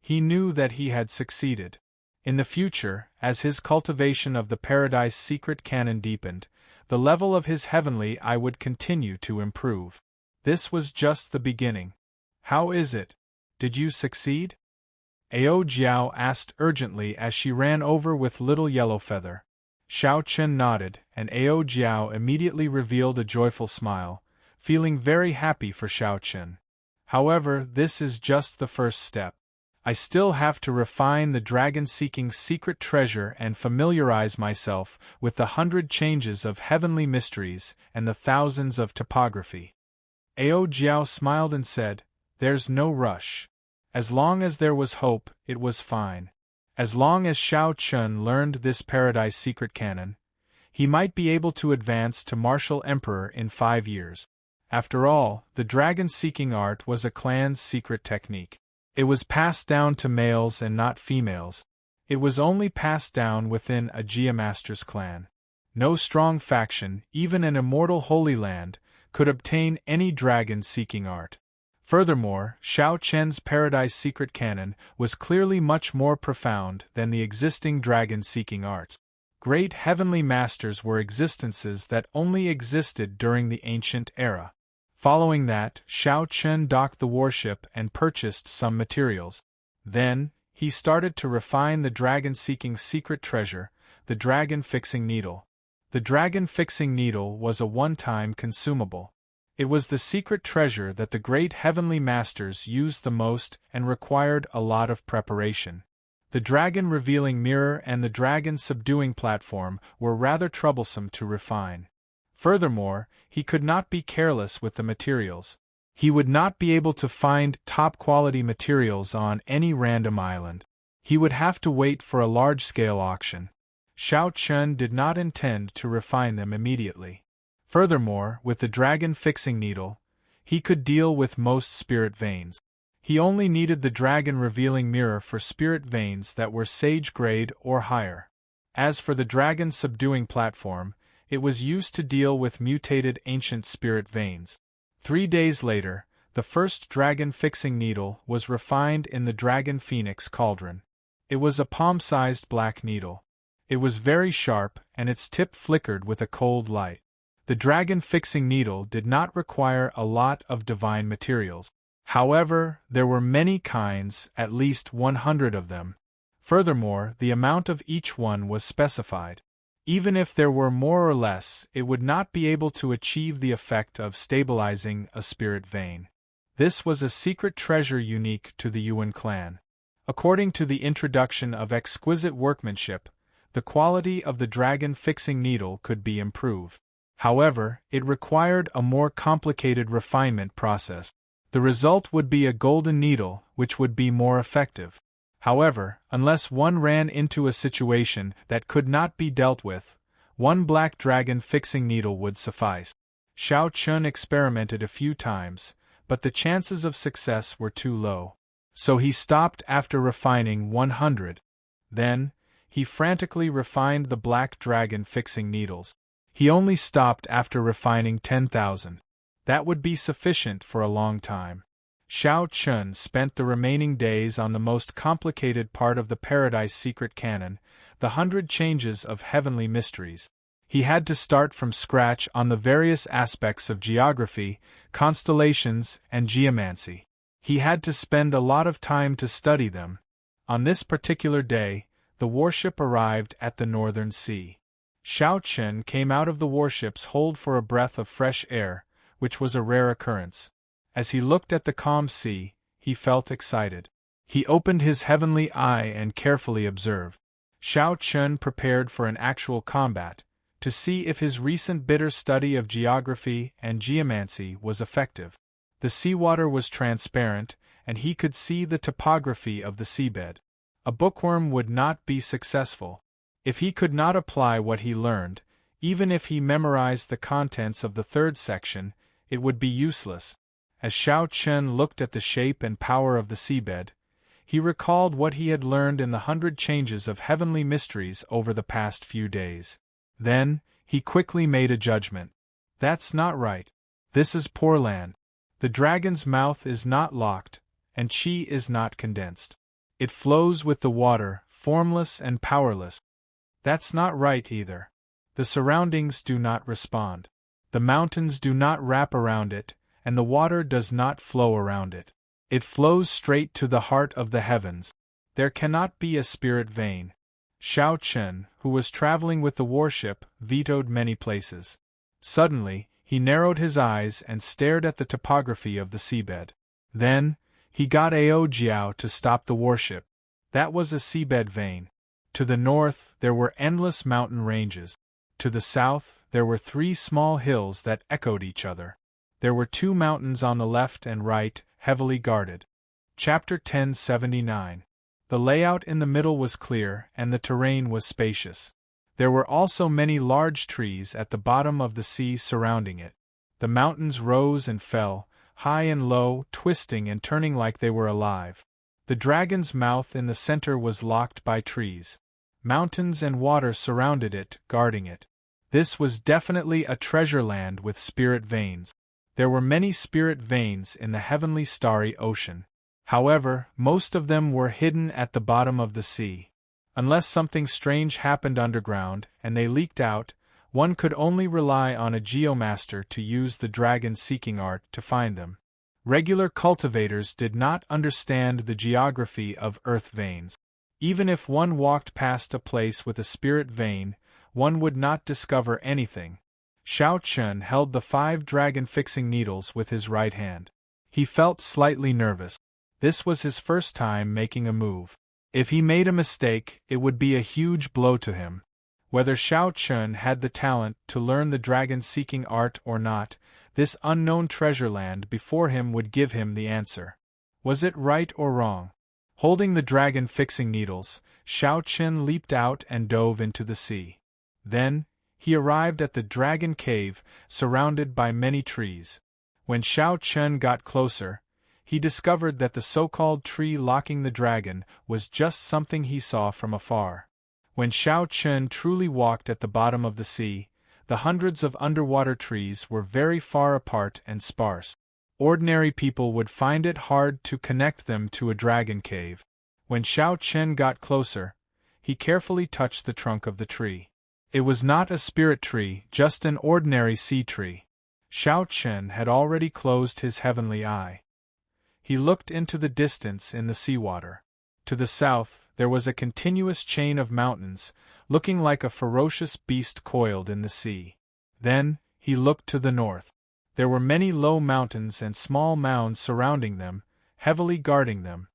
He knew that he had succeeded. In the future, as his cultivation of the Paradise Secret Canon deepened, the level of his heavenly eye would continue to improve. This was just the beginning. How is it? Did you succeed? Ao Jiao asked urgently as she ran over with little Yellow Feather. Xiao Chen nodded, and Ao Jiao immediately revealed a joyful smile, feeling very happy for Xiao Chen. However, this is just the first step. I still have to refine the dragon-seeking secret treasure and familiarize myself with the 100 changes of heavenly mysteries and the thousands of topography. Ao Jiao smiled and said, "There's no rush. As long as there was hope, it was fine. As long as Shao Chun learned this paradise secret canon, he might be able to advance to martial emperor in 5 years. After all, the dragon-seeking art was a clan's secret technique. It was passed down to males and not females. It was only passed down within a Geomaster's clan. No strong faction, even an immortal Holy Land, could obtain any dragon-seeking art. Furthermore, Shao Chen's paradise secret canon was clearly much more profound than the existing dragon-seeking arts. Great heavenly masters were existences that only existed during the ancient era. Following that, Shao Chen docked the warship and purchased some materials. Then, he started to refine the dragon-seeking secret treasure, the dragon-fixing needle. The dragon-fixing needle was a one-time consumable. It was the secret treasure that the great heavenly masters used the most and required a lot of preparation. The dragon-revealing mirror and the dragon-subduing platform were rather troublesome to refine. Furthermore, he could not be careless with the materials. He would not be able to find top-quality materials on any random island. He would have to wait for a large-scale auction. Shao Chun did not intend to refine them immediately. Furthermore, with the dragon-fixing needle, he could deal with most spirit veins. He only needed the dragon-revealing mirror for spirit veins that were sage-grade or higher. As for the dragon-subduing platform, it was used to deal with mutated ancient spirit veins. 3 days later, the first dragon-fixing needle was refined in the Dragon Phoenix cauldron. It was a palm-sized black needle. It was very sharp, and its tip flickered with a cold light. The dragon-fixing needle did not require a lot of divine materials. However, there were many kinds, at least 100 of them. Furthermore, the amount of each one was specified. Even if there were more or less, it would not be able to achieve the effect of stabilizing a spirit vein. This was a secret treasure unique to the Yuan clan. According to the introduction of exquisite workmanship, the quality of the dragon-fixing needle could be improved. However, it required a more complicated refinement process. The result would be a golden needle, which would be more effective. However, unless one ran into a situation that could not be dealt with, one black dragon-fixing needle would suffice. Shao Chun experimented a few times, but the chances of success were too low. So he stopped after refining 100. Then, he frantically refined the black dragon-fixing needles. He only stopped after refining 10,000. That would be sufficient for a long time. Shao Chun spent the remaining days on the most complicated part of the Paradise Secret Canon, the 100 changes of heavenly mysteries. He had to start from scratch on the various aspects of geography, constellations, and geomancy. He had to spend a lot of time to study them. On this particular day, the warship arrived at the Northern Sea. Shao Chun came out of the warship's hold for a breath of fresh air, which was a rare occurrence. As he looked at the calm sea, he felt excited. He opened his heavenly eye and carefully observed. Shao Chun prepared for an actual combat, to see if his recent bitter study of geography and geomancy was effective. The seawater was transparent, and he could see the topography of the seabed. A bookworm would not be successful. If he could not apply what he learned, even if he memorized the contents of the third section, it would be useless. As Shao Chun looked at the shape and power of the seabed, he recalled what he had learned in the 100 changes of heavenly mysteries over the past few days. Then, he quickly made a judgment. That's not right. This is poor land. The dragon's mouth is not locked, and qi is not condensed. It flows with the water, formless and powerless. That's not right either. The surroundings do not respond. The mountains do not wrap around it, and the water does not flow around it. It flows straight to the heart of the heavens. There cannot be a spirit vein. Shao Chun, who was traveling with the warship, vetoed many places. Suddenly, he narrowed his eyes and stared at the topography of the seabed. Then, he got Ao Jiao to stop the warship. That was a seabed vein. To the north, there were endless mountain ranges. To the south, there were 3 small hills that echoed each other. There were 2 mountains on the left and right, heavily guarded. Chapter 1079. The layout in the middle was clear, and the terrain was spacious. There were also many large trees at the bottom of the sea surrounding it. The mountains rose and fell, high and low, twisting and turning like they were alive. The dragon's mouth in the center was locked by trees. Mountains and water surrounded it, guarding it. This was definitely a treasure land with spirit veins. There were many spirit veins in the heavenly starry ocean. However, most of them were hidden at the bottom of the sea. Unless something strange happened underground and they leaked out, one could only rely on a geomaster to use the dragon-seeking art to find them. Regular cultivators did not understand the geography of earth veins. Even if one walked past a place with a spirit vein, one would not discover anything. Xiao Chun held the 5 dragon-fixing needles with his right hand. He felt slightly nervous. This was his first time making a move. If he made a mistake, it would be a huge blow to him. Whether Xiao Chun had the talent to learn the dragon-seeking art or not, this unknown treasure land before him would give him the answer. Was it right or wrong? Holding the dragon-fixing needles, Xiao Chun leaped out and dove into the sea. Then, he arrived at the dragon cave, surrounded by many trees. When Xiao Chun got closer, he discovered that the so-called tree locking the dragon was just something he saw from afar. When Xiao Chun truly walked at the bottom of the sea, the hundreds of underwater trees were very far apart and sparse. Ordinary people would find it hard to connect them to a dragon cave. When Xiao Chun got closer, he carefully touched the trunk of the tree. It was not a spirit tree, just an ordinary sea tree. Xiao Chun had already closed his heavenly eye. He looked into the distance in the seawater. To the south, there was a continuous chain of mountains, looking like a ferocious beast coiled in the sea. Then, he looked to the north. There were many low mountains and small mounds surrounding them, heavily guarding them.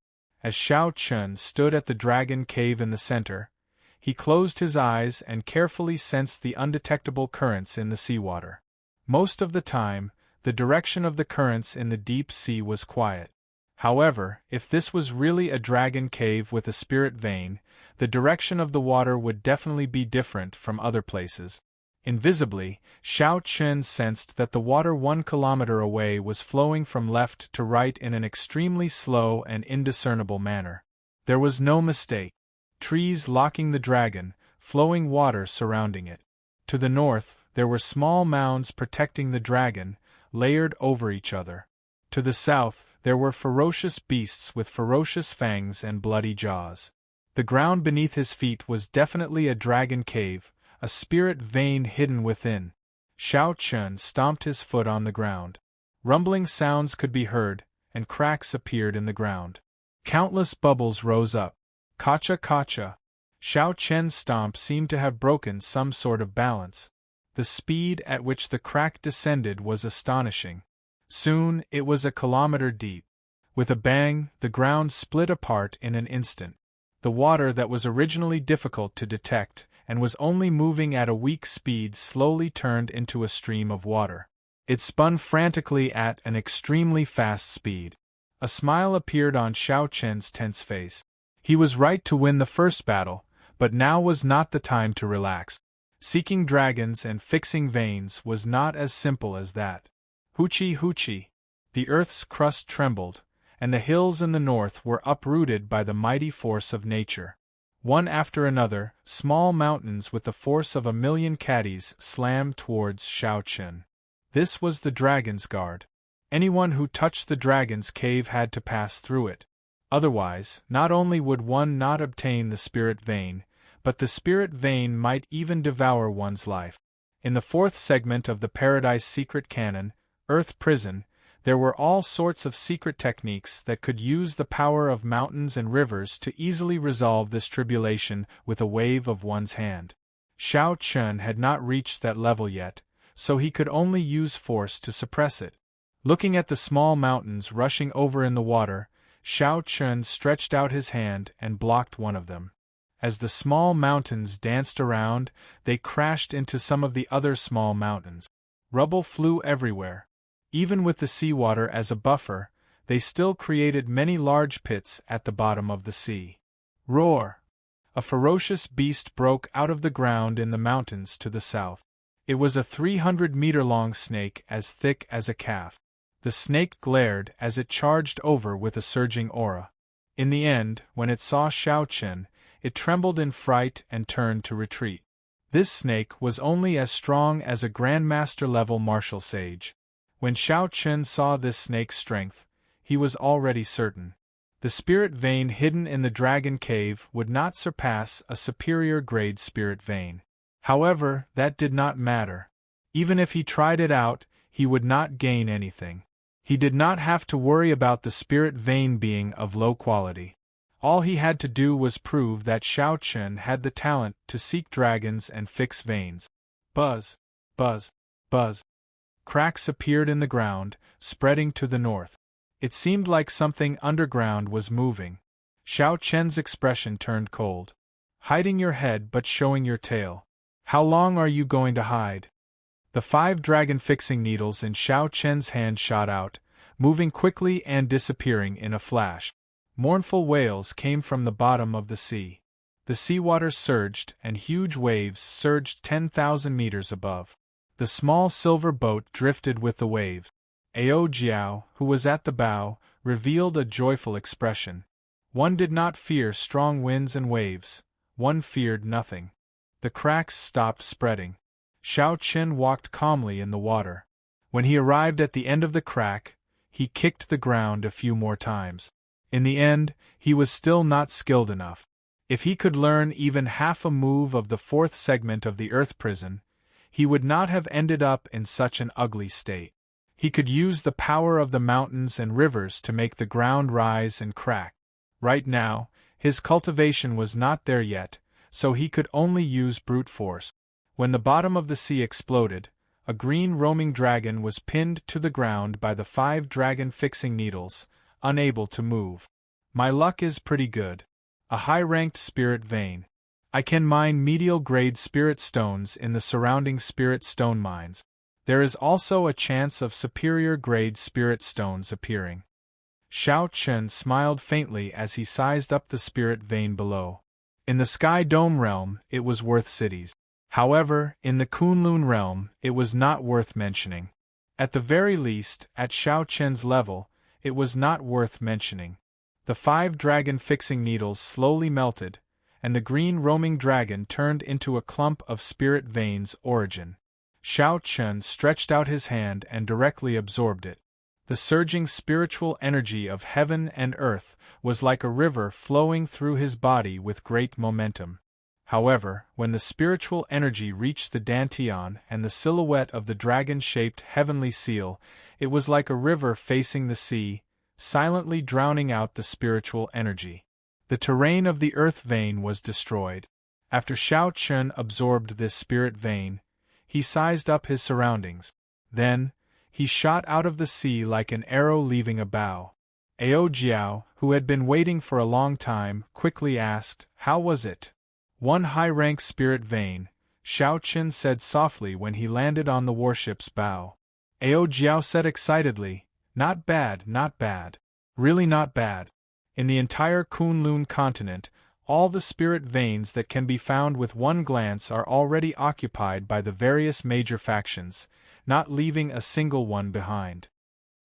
As Xiao Chun stood at the dragon cave in the center, he closed his eyes and carefully sensed the undetectable currents in the seawater. Most of the time, the direction of the currents in the deep sea was quiet. However, if this was really a dragon cave with a spirit vein, the direction of the water would definitely be different from other places. Invisibly, Xiao Chun sensed that the water 1 kilometer away was flowing from left to right in an extremely slow and indiscernible manner. There was no mistake. Trees locking the dragon, flowing water surrounding it. To the north, there were small mounds protecting the dragon, layered over each other. To the south, there were ferocious beasts with ferocious fangs and bloody jaws. The ground beneath his feet was definitely a dragon cave, a spirit vein hidden within. Xiao Chun stomped his foot on the ground. Rumbling sounds could be heard, and cracks appeared in the ground. Countless bubbles rose up. Kacha kacha. Xiao Chun's stomp seemed to have broken some sort of balance. The speed at which the crack descended was astonishing. Soon, it was a kilometer deep. With a bang, the ground split apart in an instant. The water that was originally difficult to detect, and was only moving at a weak speed, slowly turned into a stream of water. It spun frantically at an extremely fast speed. A smile appeared on Xiao Chun's tense face. He was right to win the first battle, but now was not the time to relax. Seeking dragons and fixing veins was not as simple as that. Hoochie hoochie! The earth's crust trembled, and the hills in the north were uprooted by the mighty force of nature. One after another, small mountains with the force of 1,000,000 caddies slammed towards Xiao Chun. This was the dragon's guard. Anyone who touched the dragon's cave had to pass through it. Otherwise, not only would one not obtain the spirit vein, but the spirit vein might even devour one's life. In the 4th segment of the Paradise Secret Canon, Earth Prison, there were all sorts of secret techniques that could use the power of mountains and rivers to easily resolve this tribulation with a wave of one's hand. Xiao Chun had not reached that level yet, so he could only use force to suppress it. Looking at the small mountains rushing over in the water, Xiao Chun stretched out his hand and blocked one of them. As the small mountains danced around, they crashed into some of the other small mountains. Rubble flew everywhere. Even with the seawater as a buffer, they still created many large pits at the bottom of the sea. Roar! A ferocious beast broke out of the ground in the mountains to the south. It was a 300-meter-long snake as thick as a calf. The snake glared as it charged over with a surging aura. In the end, when it saw Xiao Chen, it trembled in fright and turned to retreat. This snake was only as strong as a Grandmaster-level martial sage. When Xiao Chen saw this snake's strength, he was already certain. The spirit vein hidden in the dragon cave would not surpass a superior-grade spirit vein. However, that did not matter. Even if he tried it out, he would not gain anything. He did not have to worry about the spirit vein being of low quality. All he had to do was prove that Xiao Chen had the talent to seek dragons and fix veins. Buzz, buzz, buzz. Cracks appeared in the ground, spreading to the north. It seemed like something underground was moving. Xiao Chen's expression turned cold. Hiding your head but showing your tail. How long are you going to hide? The 5 dragon fixing needles in Xiao Chen's hand shot out, moving quickly and disappearing in a flash. Mournful wails came from the bottom of the sea. The seawater surged and huge waves surged 10,000 meters above. The small silver boat drifted with the waves. Ao Jiao, who was at the bow, revealed a joyful expression. One did not fear strong winds and waves. One feared nothing. The cracks stopped spreading. Xiao Chen walked calmly in the water. When he arrived at the end of the crack, he kicked the ground a few more times. In the end, he was still not skilled enough. If he could learn even half a move of the 4th segment of the Earth Prison, he would not have ended up in such an ugly state. He could use the power of the mountains and rivers to make the ground rise and crack. Right now, his cultivation was not there yet, so he could only use brute force. When the bottom of the sea exploded, a green roaming dragon was pinned to the ground by the 5 dragon fixing needles, unable to move. My luck is pretty good. A high-ranked spirit vein. I can mine medial-grade spirit stones in the surrounding spirit stone mines. There is also a chance of superior-grade spirit stones appearing. Xiao Chen smiled faintly as he sized up the spirit vein below. In the Sky Dome realm, it was worth cities. However, in the Kunlun realm, it was not worth mentioning. At the very least, at Xiao Chen's level, it was not worth mentioning. The 5 dragon fixing needles slowly melted, and the green roaming dragon turned into a clump of spirit veins origin. Xiao Chen stretched out his hand and directly absorbed it. The surging spiritual energy of heaven and earth was like a river flowing through his body with great momentum. However, when the spiritual energy reached the dantian and the silhouette of the dragon-shaped heavenly seal, it was like a river facing the sea, silently drowning out the spiritual energy. The terrain of the earth vein was destroyed. After Xiao Chen absorbed this spirit vein, he sized up his surroundings. Then, he shot out of the sea like an arrow leaving a bow. Ao Jiao, who had been waiting for a long time, quickly asked, "How was it?" "One high-rank spirit vein," Xiao Chen said softly when he landed on the warship's bow. Ao Jiao said excitedly, "Not bad, not bad. Really not bad. In the entire Kunlun continent, all the spirit veins that can be found with one glance are already occupied by the various major factions, not leaving a single one behind.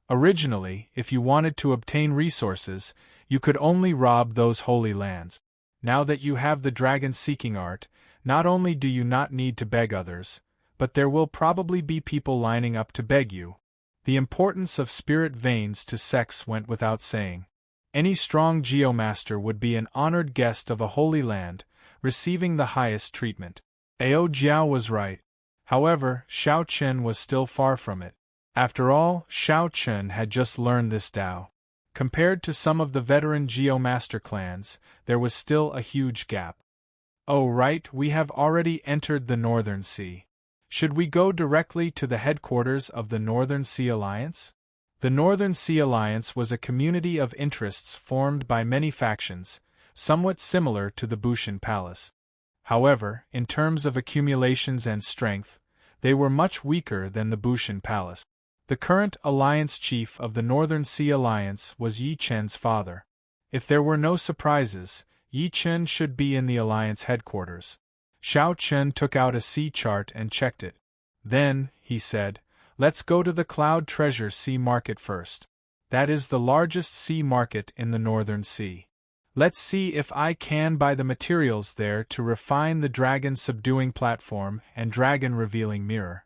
Originally, if you wanted to obtain resources, you could only rob those holy lands. Now that you have the dragon-seeking art, not only do you not need to beg others, but there will probably be people lining up to beg you." The importance of spirit veins to sex went without saying. Any strong geomaster would be an honored guest of a holy land, receiving the highest treatment. Ao Jiao was right. However, Xiao Chen was still far from it. After all, Xiao Chen had just learned this Tao. Compared to some of the veteran geomaster clans, there was still a huge gap. "Oh right, we have already entered the Northern Sea. Should we go directly to the headquarters of the Northern Sea Alliance?" The Northern Sea Alliance was a community of interests formed by many factions, somewhat similar to the Bushan Palace. However, in terms of accumulations and strength, they were much weaker than the Bushan Palace. The current alliance chief of the Northern Sea Alliance was Yi Chen's father. If there were no surprises, Yi Chen should be in the alliance headquarters. Xiao Chen took out a sea chart and checked it. Then, he said, let's go to the Cloud Treasure Sea Market first. That is the largest sea market in the Northern Sea. Let's see if I can buy the materials there to refine the dragon-subduing platform and dragon-revealing mirror.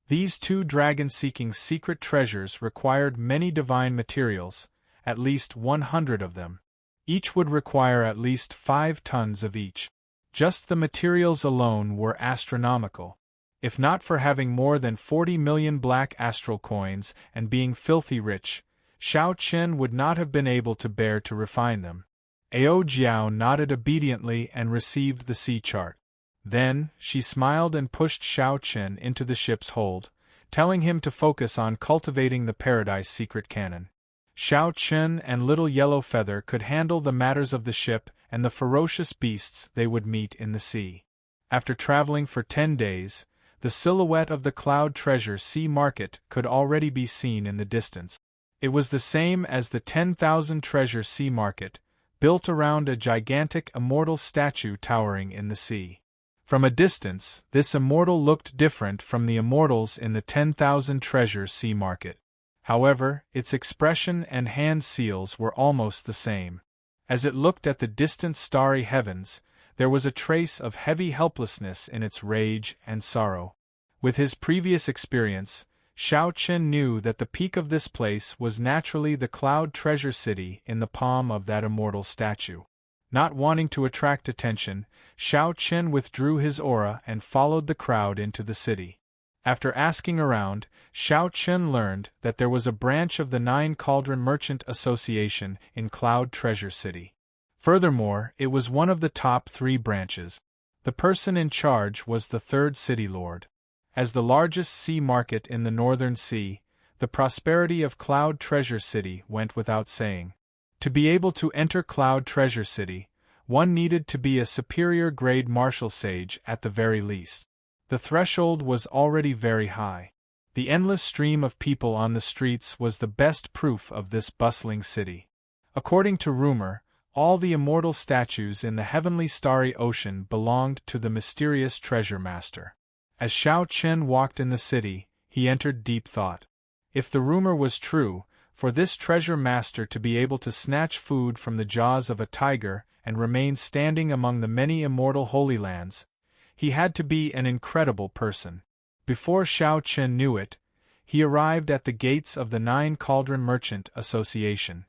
These two dragon-seeking secret treasures required many divine materials, at least 100 of them. Each would require at least 5 tons of each. Just the materials alone were astronomical. If not for having more than 40 million black astral coins and being filthy rich, Xiao Chen would not have been able to bear to refine them. Ao Jiao nodded obediently and received the sea chart. Then, she smiled and pushed Xiao Chen into the ship's hold, telling him to focus on cultivating the Paradise secret cannon. Xiao Chen and Little Yellow Feather could handle the matters of the ship and the ferocious beasts they would meet in the sea. After traveling for 10 days, the silhouette of the Cloud Treasure Sea Market could already be seen in the distance. It was the same as the 10,000 Treasure Sea Market, built around a gigantic immortal statue towering in the sea. From a distance, this immortal looked different from the immortals in the 10,000 Treasure Sea Market. However, its expression and hand seals were almost the same. As it looked at the distant starry heavens, there was a trace of heavy helplessness in its rage and sorrow. With his previous experience, Xiao Chen knew that the peak of this place was naturally the Cloud Treasure City in the palm of that immortal statue. Not wanting to attract attention, Xiao Chen withdrew his aura and followed the crowd into the city. After asking around, Xiao Chen learned that there was a branch of the Nine Cauldron Merchant Association in Cloud Treasure City. Furthermore, it was one of the top 3 branches. The person in charge was the 3rd City Lord. As the largest sea market in the Northern Sea, the prosperity of Cloud Treasure City went without saying. To be able to enter Cloud Treasure City, one needed to be a superior grade martial sage at the very least. The threshold was already very high. The endless stream of people on the streets was the best proof of this bustling city. According to rumor, all the immortal statues in the heavenly starry ocean belonged to the mysterious treasure master. As Xiao Chen walked in the city, he entered deep thought. If the rumor was true, for this treasure master to be able to snatch food from the jaws of a tiger and remain standing among the many immortal holy lands, he had to be an incredible person. Before Xiao Chen knew it, he arrived at the gates of the Nine Cauldron Merchant Association.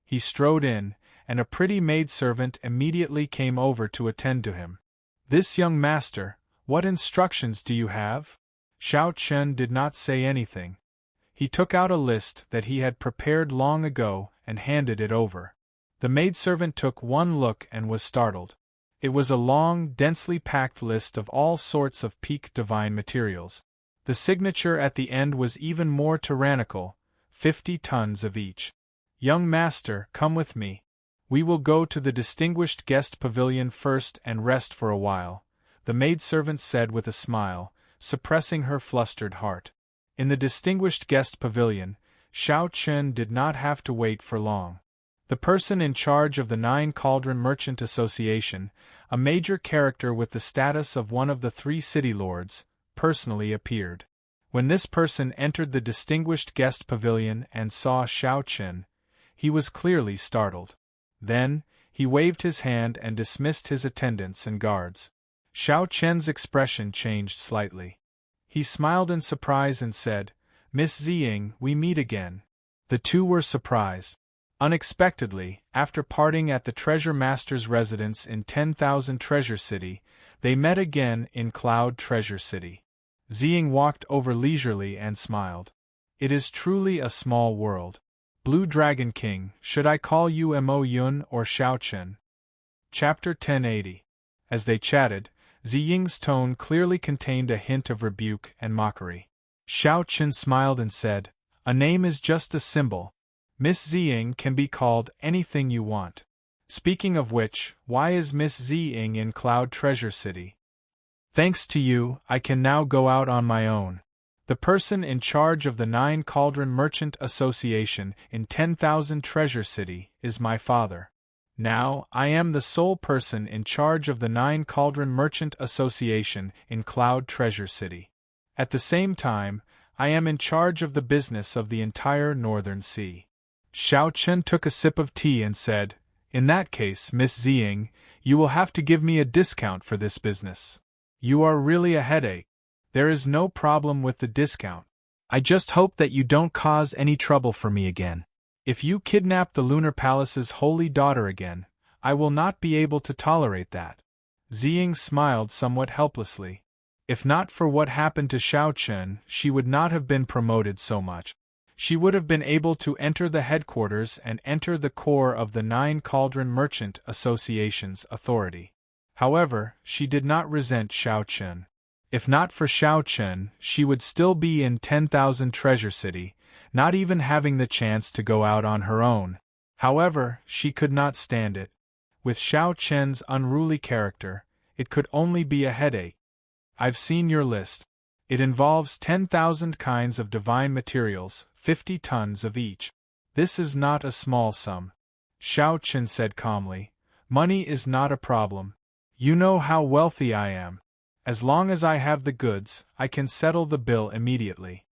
He strode in, and a pretty maidservant immediately came over to attend to him. "This young master, what instructions do you have?" Xiao Chen did not say anything. He took out a list that he had prepared long ago and handed it over. The maidservant took one look and was startled. It was a long, densely packed list of all sorts of peak divine materials. The signature at the end was even more tyrannical, 50 tons of each. "Young master, come with me. We will go to the distinguished guest pavilion first and rest for a while," the maidservant said with a smile, suppressing her flustered heart. In the distinguished guest pavilion, Xiao Chen did not have to wait for long. The person in charge of the Nine Cauldron Merchant Association, a major character with the status of one of the 3 city lords, personally appeared. When this person entered the distinguished guest pavilion and saw Xiao Chen, he was clearly startled. Then, he waved his hand and dismissed his attendants and guards. Xiao Chen's expression changed slightly. He smiled in surprise and said, "Miss Ziying, we meet again." The two were surprised. Unexpectedly, after parting at the Treasure Master's residence in 10,000 Treasure City, they met again in Cloud Treasure City. Ziying walked over leisurely and smiled. "It is truly a small world. Blue Dragon King, should I call you Mo Yun or Xiao Chen?" Chapter 1080. As they chatted, Ziying's tone clearly contained a hint of rebuke and mockery. Xiao Chen smiled and said, A name is just a symbol. Miss Ziying can be called anything you want. Speaking of which, why is Miss Ziying in Cloud Treasure City? Thanks to you, I can now go out on my own. The person in charge of the 9 Cauldron Merchant Association in 10,000 Treasure City is my father. Now, I am the sole person in charge of the 9 Cauldron Merchant Association in Cloud Treasure City. At the same time, I am in charge of the business of the entire Northern Sea. Xiao Chen took a sip of tea and said, "In that case, Miss Ziying, you will have to give me a discount for this business. You are really a headache." "There is no problem with the discount. I just hope that you don't cause any trouble for me again. If you kidnap the Lunar Palace's holy daughter again, I will not be able to tolerate that." Ziying smiled somewhat helplessly. If not for what happened to Xiao Chen, she would not have been promoted so much. She would have been able to enter the headquarters and enter the core of the 9 Cauldron Merchant Association's authority. However, she did not resent Xiao Chen. If not for Xiao Chen, she would still be in 10,000 Treasure City, not even having the chance to go out on her own. However, she could not stand it. With Xiao Chen's unruly character, it could only be a headache. "I've seen your list. It involves 10,000 kinds of divine materials, 50 tons of each. This is not a small sum," Xiao Chen said calmly. "Money is not a problem. You know how wealthy I am. As long as I have the goods, I can settle the bill immediately."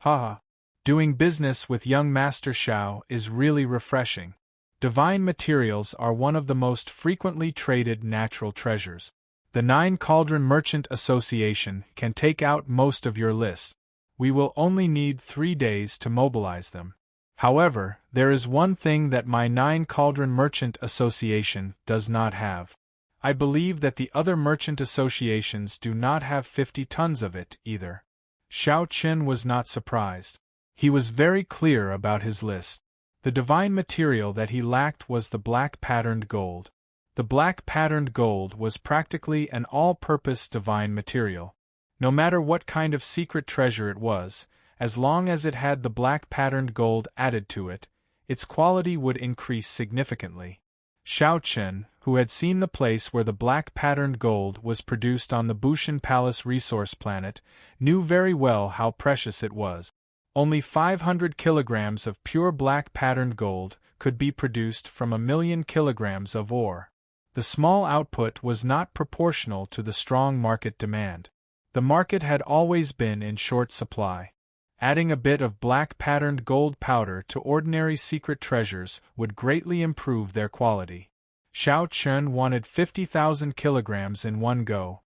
Haha. Doing business with young Master Xiao is really refreshing. Divine materials are one of the most frequently traded natural treasures. The 9 Cauldron Merchant Association can take out most of your list. We will only need 3 days to mobilize them. However, there is one thing that my 9 Cauldron Merchant Association does not have. I believe that the other merchant associations do not have 50 tons of it either. Xiao Chen was not surprised. He was very clear about his list. The divine material that he lacked was the black patterned gold. The black patterned gold was practically an all-purpose divine material. No matter what kind of secret treasure it was, as long as it had the black patterned gold added to it, its quality would increase significantly. Xiao Chen, who had seen the place where the black patterned gold was produced on the Bushan Palace resource planet, knew very well how precious it was. Only 500 kilograms of pure black patterned gold could be produced from 1,000,000 kilograms of ore. The small output was not proportional to the strong market demand. The market had always been in short supply. Adding a bit of black patterned gold powder to ordinary secret treasures would greatly improve their quality. Xiao Chen wanted 50,000 kilograms in one go.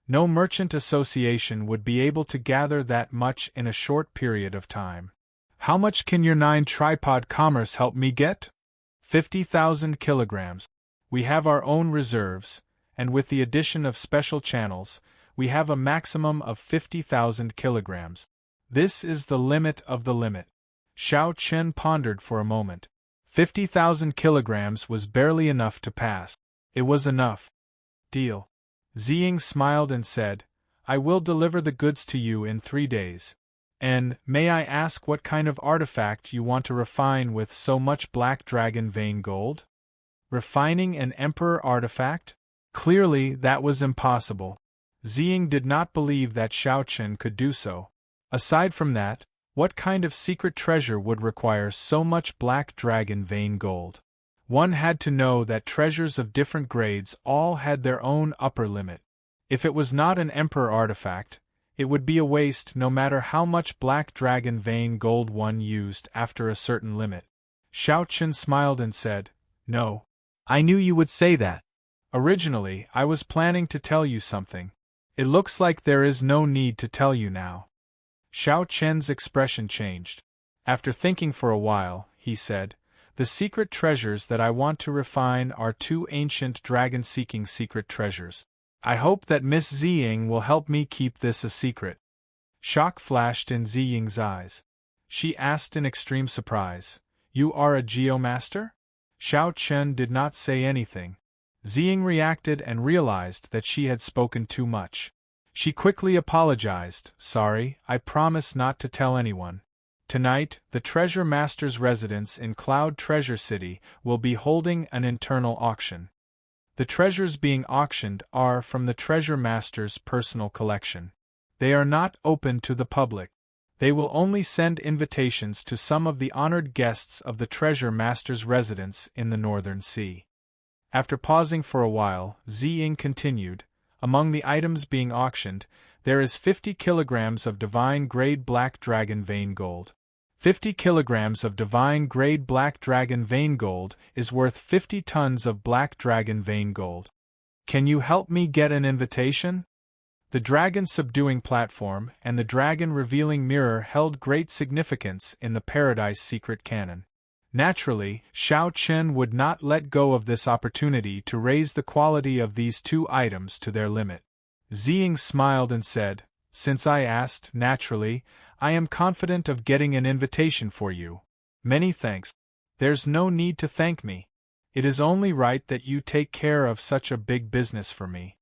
No merchant association would be able to gather that much in a short period of time. "How much can your 9 tripod commerce help me get?" 50,000 kilograms. We have our own reserves, and with the addition of special channels, we have a maximum of 50,000 kilograms. This is the limit of the limit. Xiao Chen pondered for a moment. 50,000 kilograms was barely enough to pass. It was enough. Deal. Ziying smiled and said, "I will deliver the goods to you in 3 days. And, may I ask what kind of artifact you want to refine with so much black dragon vein gold?" Refining an emperor artifact? Clearly, that was impossible. Ziying did not believe that Xiao Chen could do so. Aside from that, what kind of secret treasure would require so much black dragon vein gold? One had to know that treasures of different grades all had their own upper limit. If it was not an emperor artifact, it would be a waste no matter how much black dragon vein gold one used after a certain limit. Xiao Chen smiled and said, "No. I knew you would say that. Originally, I was planning to tell you something. It looks like there is no need to tell you now." Xiao Chen's expression changed. After thinking for a while, he said, "The secret treasures that I want to refine are 2 ancient dragon-seeking secret treasures. I hope that Miss Ziying will help me keep this a secret." Shock flashed in Ziying's eyes. She asked in extreme surprise, "You are a geomaster?" Xiao Chen did not say anything. Ziying reacted and realized that she had spoken too much. She quickly apologized, "Sorry, I promise not to tell anyone." Tonight, the Treasure Master's residence in Cloud Treasure City will be holding an internal auction. The treasures being auctioned are from the Treasure Master's personal collection. They are not open to the public. They will only send invitations to some of the honored guests of the Treasure Master's residence in the Northern Sea. After pausing for a while, Ziying continued, among the items being auctioned, there is 50 kilograms of divine-grade black dragon vein gold. 50 kilograms of divine-grade black dragon vein gold is worth 50 tons of black dragon vein gold. Can you help me get an invitation? The dragon subduing platform and the dragon revealing mirror held great significance in the Paradise secret canon. Naturally, Xiao Chen would not let go of this opportunity to raise the quality of these two items to their limit. Ziying smiled and said, "Since I asked, naturally, I am confident of getting an invitation for you. Many thanks. There's no need to thank me. It is only right that you take care of such a big business for me."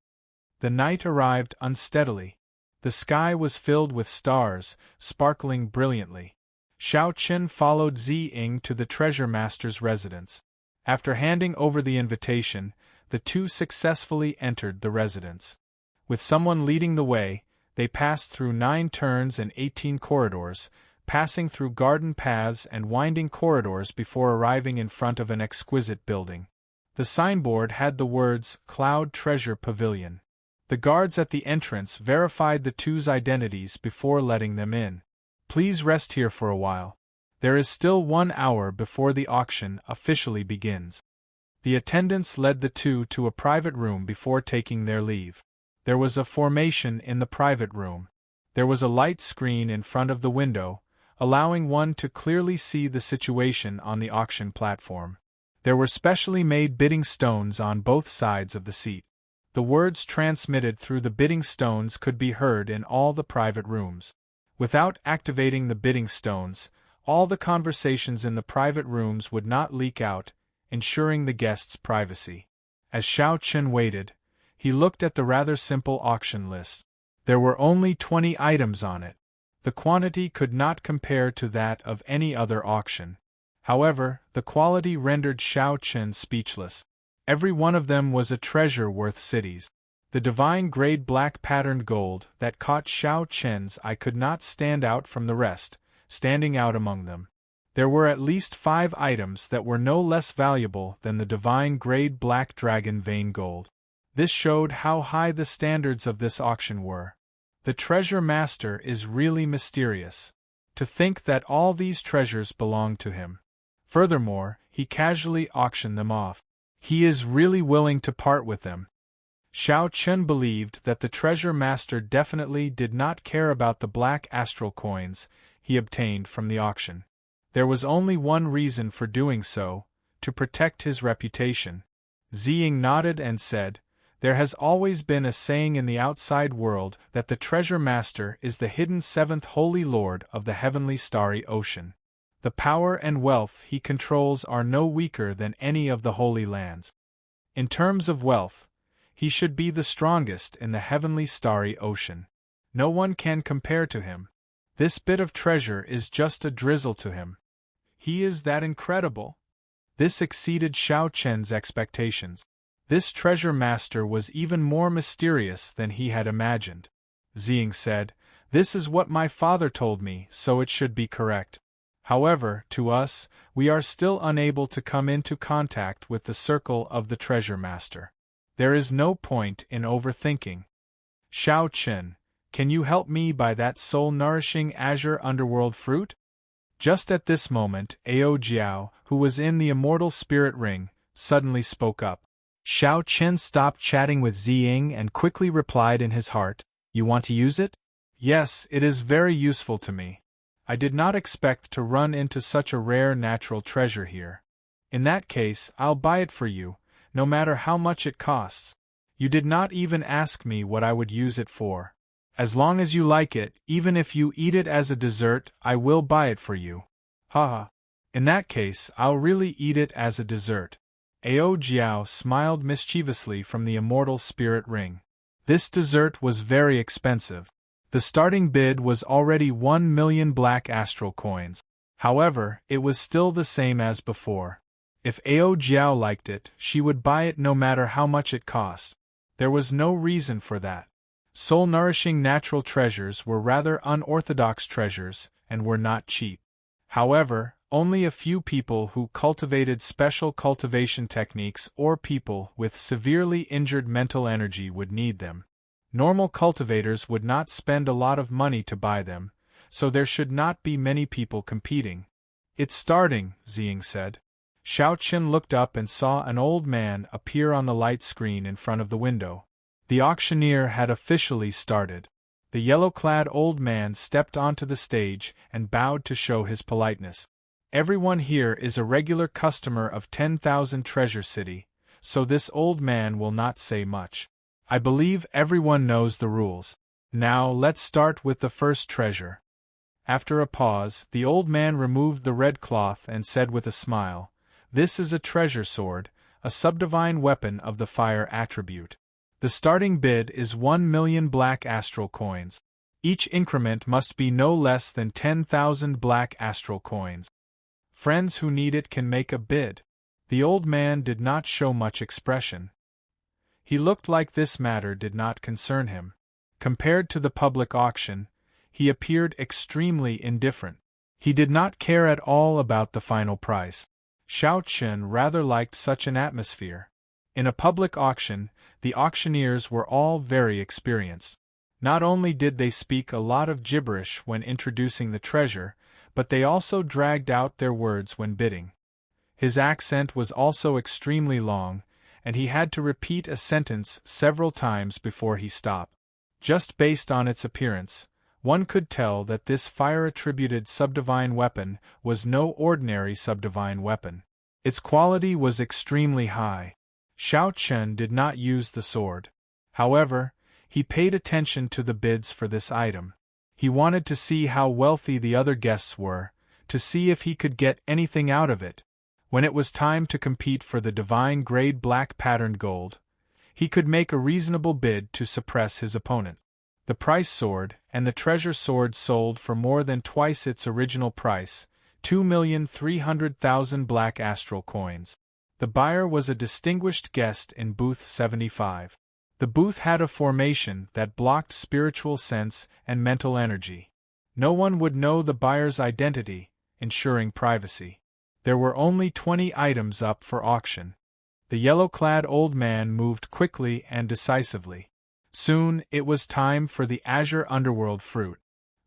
The night arrived unsteadily. The sky was filled with stars, sparkling brilliantly. Xiao Chen followed Ziying to the Treasure Master's residence. After handing over the invitation, the two successfully entered the residence. With someone leading the way, they passed through 9 turns and 18 corridors, passing through garden paths and winding corridors before arriving in front of an exquisite building. The signboard had the words Cloud Treasure Pavilion. The guards at the entrance verified the two's identities before letting them in. Please rest here for a while. There is still 1 hour before the auction officially begins. The attendants led the two to a private room before taking their leave. There was a formation in the private room. There was a light screen in front of the window, allowing one to clearly see the situation on the auction platform. There were specially made bidding stones on both sides of the seat. The words transmitted through the bidding stones could be heard in all the private rooms. Without activating the bidding stones, all the conversations in the private rooms would not leak out, ensuring the guests' privacy. As Xiao Chen waited, he looked at the rather simple auction list. There were only 20 items on it. The quantity could not compare to that of any other auction. However, the quality rendered Xiao Chen speechless. Every one of them was a treasure worth cities. The divine-grade black patterned gold that caught Xiao Chen's eye could not stand out from the rest, standing out among them. There were at least 5 items that were no less valuable than the divine-grade black dragon vein gold. This showed how high the standards of this auction were. The treasure master is really mysterious. To think that all these treasures belong to him. Furthermore, he casually auctioned them off. He is really willing to part with them. Xiao Chen believed that the treasure master definitely did not care about the black astral coins he obtained from the auction. There was only one reason for doing so, to protect his reputation. Ziying nodded and said, "There has always been a saying in the outside world that the treasure master is the hidden 7th holy lord of the heavenly starry ocean. The power and wealth he controls are no weaker than any of the holy lands. In terms of wealth, he should be the strongest in the heavenly starry ocean. No one can compare to him. This bit of treasure is just a drizzle to him. He is that incredible." This exceeded Xiao Chen's expectations. This treasure master was even more mysterious than he had imagined. Ziying said, "This is what my father told me, so it should be correct. However, to us, we are still unable to come into contact with the circle of the treasure master. There is no point in overthinking. Xiao Chen, can you help me buy that soul-nourishing azure underworld fruit?" Just at this moment, Ao Jiao, who was in the immortal spirit ring, suddenly spoke up. Xiao Chen stopped chatting with Ziying and quickly replied in his heart, "You want to use it?" "Yes, it is very useful to me. I did not expect to run into such a rare natural treasure here. In that case, I'll buy it for you, no matter how much it costs. You did not even ask me what I would use it for. As long as you like it, even if you eat it as a dessert, I will buy it for you." Haha. In that case, I'll really eat it as a dessert. Ao Jiao smiled mischievously from the immortal spirit ring. This dessert was very expensive. The starting bid was already 1,000,000 black astral coins. However, it was still the same as before. If Ao Jiao liked it, she would buy it no matter how much it cost. There was no reason for that. Soul-nourishing natural treasures were rather unorthodox treasures, and were not cheap. However, only a few people who cultivated special cultivation techniques or people with severely injured mental energy would need them. Normal cultivators would not spend a lot of money to buy them, so there should not be many people competing. "It's starting," Ziying said. Xiao Qin looked up and saw an old man appear on the light screen in front of the window. The auctioneer had officially started. The yellow-clad old man stepped onto the stage and bowed to show his politeness. "Everyone here is a regular customer of 10,000 Treasure City, so this old man will not say much. I believe everyone knows the rules. Now let's start with the first treasure." After a pause, the old man removed the red cloth and said with a smile, "This is a treasure sword, a subdivine weapon of the fire attribute. The starting bid is 1,000,000 black astral coins. Each increment must be no less than 10,000 black astral coins. Friends who need it can make a bid." The old man did not show much expression. He looked like this matter did not concern him. Compared to the public auction, he appeared extremely indifferent. He did not care at all about the final price. Xiao Qin rather liked such an atmosphere. In a public auction, the auctioneers were all very experienced. Not only did they speak a lot of gibberish when introducing the treasure, but they also dragged out their words when bidding. His accent was also extremely long, and he had to repeat a sentence several times before he stopped. Just based on its appearance, one could tell that this fire-attributed subdivine weapon was no ordinary subdivine weapon. Its quality was extremely high. Xiao Qin did not use the sword. However, he paid attention to the bids for this item. He wanted to see how wealthy the other guests were, to see if he could get anything out of it. When it was time to compete for the divine grade black patterned gold, he could make a reasonable bid to suppress his opponent. The price sword and the treasure sword sold for more than twice its original price, 2,300,000 black astral coins. The buyer was a distinguished guest in booth 75. The booth had a formation that blocked spiritual sense and mental energy. No one would know the buyer's identity, ensuring privacy. There were only 20 items up for auction. The yellow-clad old man moved quickly and decisively. Soon, it was time for the azure underworld fruit.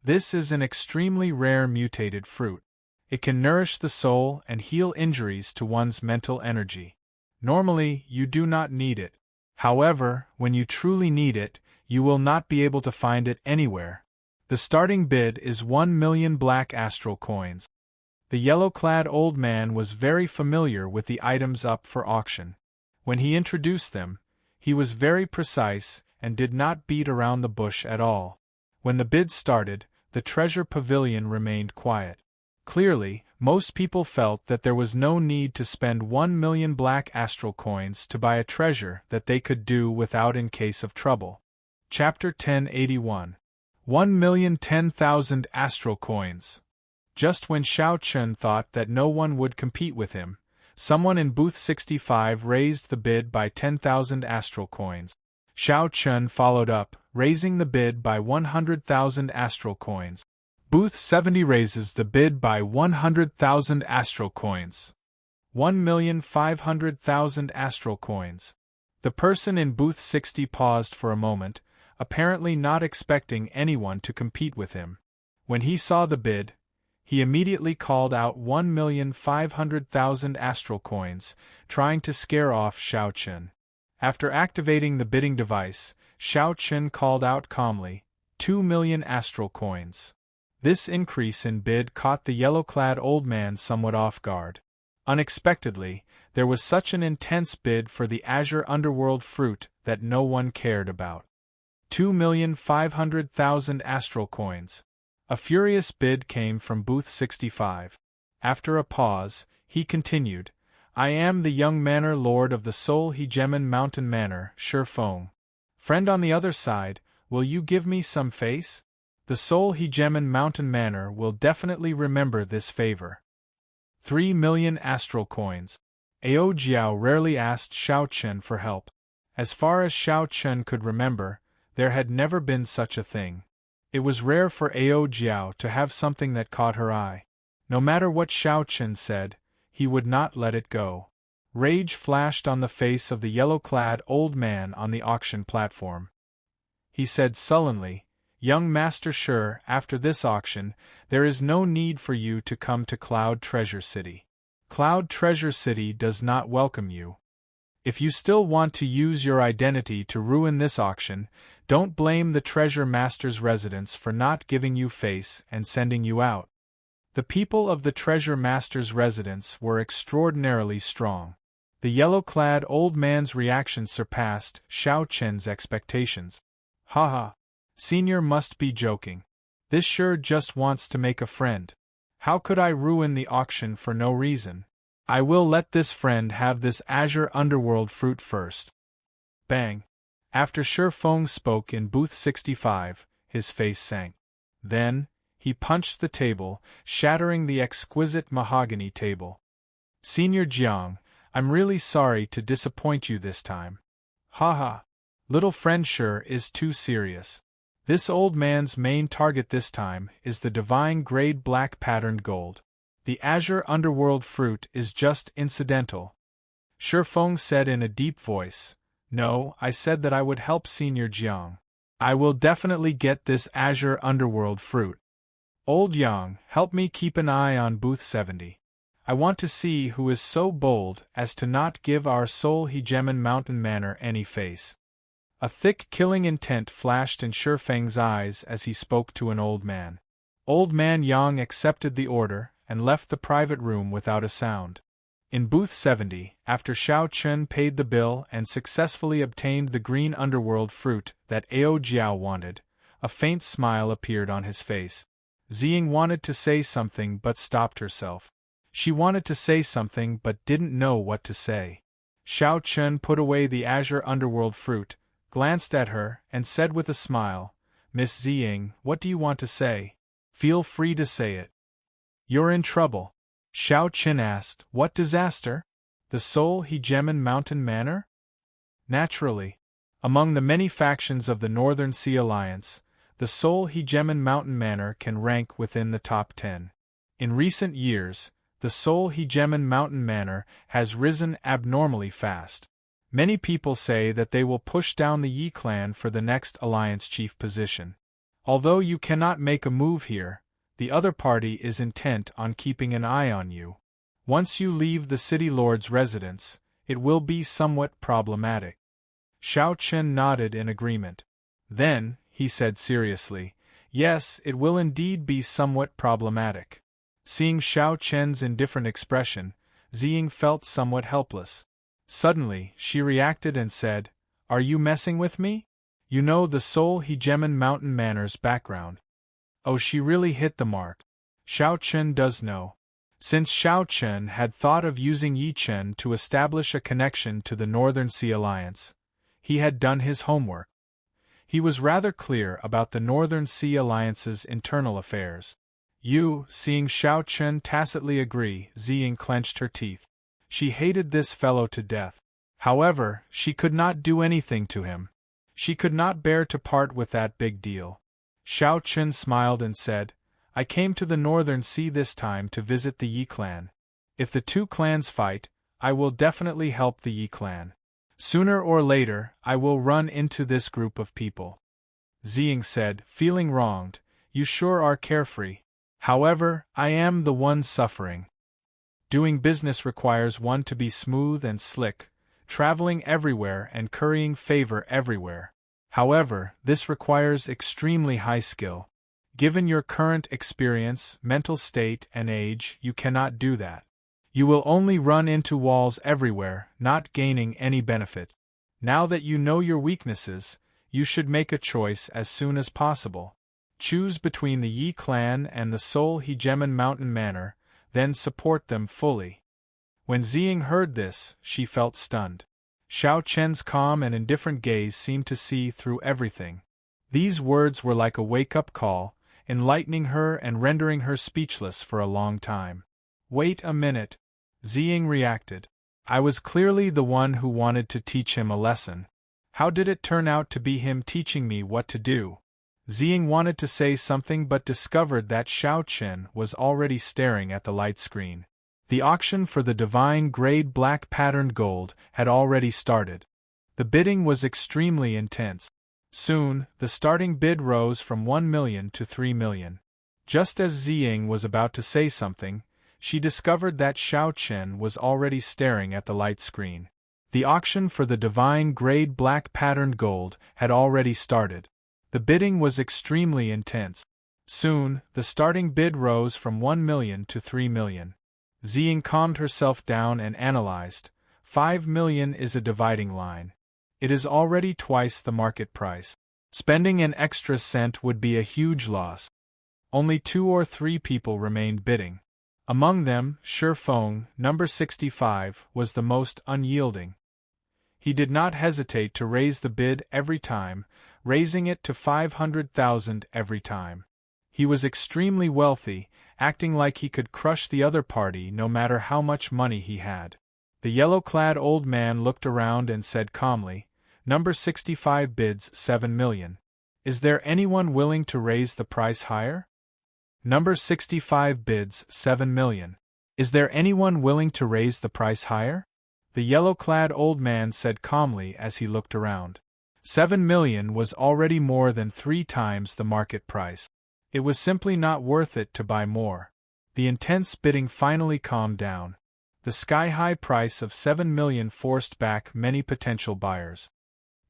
This is an extremely rare mutated fruit. It can nourish the soul and heal injuries to one's mental energy. Normally, you do not need it. However, when you truly need it, you will not be able to find it anywhere. The starting bid is 1,000,000 black astral coins. The yellow-clad old man was very familiar with the items up for auction. When he introduced them, he was very precise and did not beat around the bush at all. When the bid started, the treasure pavilion remained quiet. Clearly, most people felt that there was no need to spend 1,000,000 black astral coins to buy a treasure that they could do without in case of trouble. Chapter 1081. 1,010,000 astral coins. Just when Xiao Qin thought that no one would compete with him, someone in booth 65 raised the bid by 10,000 astral coins. Xiao Qin followed up, raising the bid by 100,000 astral coins. Booth 70 raises the bid by 100,000 astral coins. 1,500,000 astral coins. The person in booth 60 paused for a moment, apparently not expecting anyone to compete with him. When he saw the bid, he immediately called out 1,500,000 astral coins, trying to scare off Xiao Qin. After activating the bidding device, Xiao Qin called out calmly, 2,000,000 astral coins. This increase in bid caught the yellow-clad old man somewhat off guard. Unexpectedly, there was such an intense bid for the azure underworld fruit that no one cared about. 2,500,000 astral coins. A furious bid came from booth 65. After a pause, he continued, "I am the young manor lord of the Soul Hegemon Mountain Manor, Shifeng. Friend on the other side, will you give me some face?" The Seoul Hegemon Mountain Manor will definitely remember this favor. 3,000,000 astral coins. Ao Jiao rarely asked Xiao Chen for help. As far as Xiao Chen could remember, there had never been such a thing. It was rare for Ao Jiao to have something that caught her eye. No matter what Xiao Chen said, he would not let it go. Rage flashed on the face of the yellow-clad old man on the auction platform. He said sullenly, "Young Master Shi, after this auction, there is no need for you to come to Cloud Treasure City. Cloud Treasure City does not welcome you. If you still want to use your identity to ruin this auction, don't blame the Treasure Master's residence for not giving you face and sending you out." The people of the Treasure Master's residence were extraordinarily strong. The yellow-clad old man's reaction surpassed Xiao Chen's expectations. "Haha. Senior must be joking. This sure just wants to make a friend. How could I ruin the auction for no reason? I will let this friend have this azure underworld fruit first." Bang! After Shi Feng spoke in booth 65, his face sank. Then, he punched the table, shattering the exquisite mahogany table. "Senior Jiang, I'm really sorry to disappoint you this time. Haha. Little friend Shi is too serious. This old man's main target this time is the divine grade black patterned gold. The azure underworld fruit is just incidental." Shi Feng said in a deep voice, "No, I said that I would help Senior Jiang. I will definitely get this azure underworld fruit. Old Yang, help me keep an eye on booth 70. I want to see who is so bold as to not give our Seoul Hegemon Mountain Manor any face." A thick killing intent flashed in Shi Feng's eyes as he spoke to an old man. Old man Yang accepted the order and left the private room without a sound. In booth 70, after Xiao Chen paid the bill and successfully obtained the green underworld fruit that Ao Jiao wanted, a faint smile appeared on his face. Ziying wanted to say something but stopped herself. She wanted to say something but didn't know what to say. Xiao Chen put away the azure underworld fruit, glanced at her, and said with a smile, "Miss Ziying, what do you want to say? Feel free to say it." "You're in trouble." Xiao Chen asked, "What disaster? The Seoul Hegemon Mountain Manor?" "Naturally. Among the many factions of the Northern Sea Alliance, the Seoul Hegemon Mountain Manor can rank within the top 10. In recent years, the Seoul Hegemon Mountain Manor has risen abnormally fast. Many people say that they will push down the Yi clan for the next alliance chief position. Although you cannot make a move here, the other party is intent on keeping an eye on you. Once you leave the city lord's residence, it will be somewhat problematic." Xiao Chen nodded in agreement. Then, he said seriously, "Yes, it will indeed be somewhat problematic." Seeing Xiao Chen's indifferent expression, Ziying felt somewhat helpless. Suddenly, she reacted and said, "Are you messing with me? You know the Seoul Hegemon Mountain Manor's background." Oh, she really hit the mark. Xiao Chen does know. Since Xiao Chen had thought of using Yi Chen to establish a connection to the Northern Sea Alliance, he had done his homework. He was rather clear about the Northern Sea Alliance's internal affairs. Seeing Xiao Chen tacitly agree, Ziying clenched her teeth. She hated this fellow to death. However, she could not do anything to him. She could not bear to part with that big deal. Xiao Chen smiled and said, "I came to the Northern Sea this time to visit the Yi clan. If the two clans fight, I will definitely help the Yi clan. Sooner or later, I will run into this group of people." Ziying said, feeling wronged, "You sure are carefree. However, I am the one suffering. Doing business requires one to be smooth and slick, traveling everywhere and currying favor everywhere. However, this requires extremely high skill. Given your current experience, mental state, and age, you cannot do that. You will only run into walls everywhere, not gaining any benefit. Now that you know your weaknesses, you should make a choice as soon as possible. Choose between the Yi clan and the Seoul Hegemon Mountain Manor, then support them fully." When Ziying heard this, she felt stunned. Xiao Chen's calm and indifferent gaze seemed to see through everything. These words were like a wake-up call, enlightening her and rendering her speechless for a long time. Wait a minute. Ziying reacted. I was clearly the one who wanted to teach him a lesson. How did it turn out to be him teaching me what to do? Ziying wanted to say something but discovered that Xiao Chen was already staring at the light screen. The auction for the divine grade black patterned gold had already started. The bidding was extremely intense. Soon, the starting bid rose from 1 million to 3 million. Just as Ziying was about to say something, she discovered that Xiao Chen was already staring at the light screen. The auction for the divine grade black patterned gold had already started. The bidding was extremely intense. Soon, the starting bid rose from 1 million to 3 million. Ziying calmed herself down and analyzed. 5 million is a dividing line. It is already twice the market price. Spending an extra cent would be a huge loss. Only 2 or 3 people remained bidding. Among them, Shifeng, number 65, was the most unyielding. He did not hesitate to raise the bid every time, raising it to 500,000 every time. He was extremely wealthy, acting like he could crush the other party no matter how much money he had. The yellow-clad old man looked around and said calmly, Number 65 bids 7 million. Is there anyone willing to raise the price higher? Number 65 bids 7 million. Is there anyone willing to raise the price higher? The yellow-clad old man said calmly as he looked around. 7 million was already more than 3 times the market price. It was simply not worth it to buy more. The intense bidding finally calmed down. The sky-high price of 7 million forced back many potential buyers.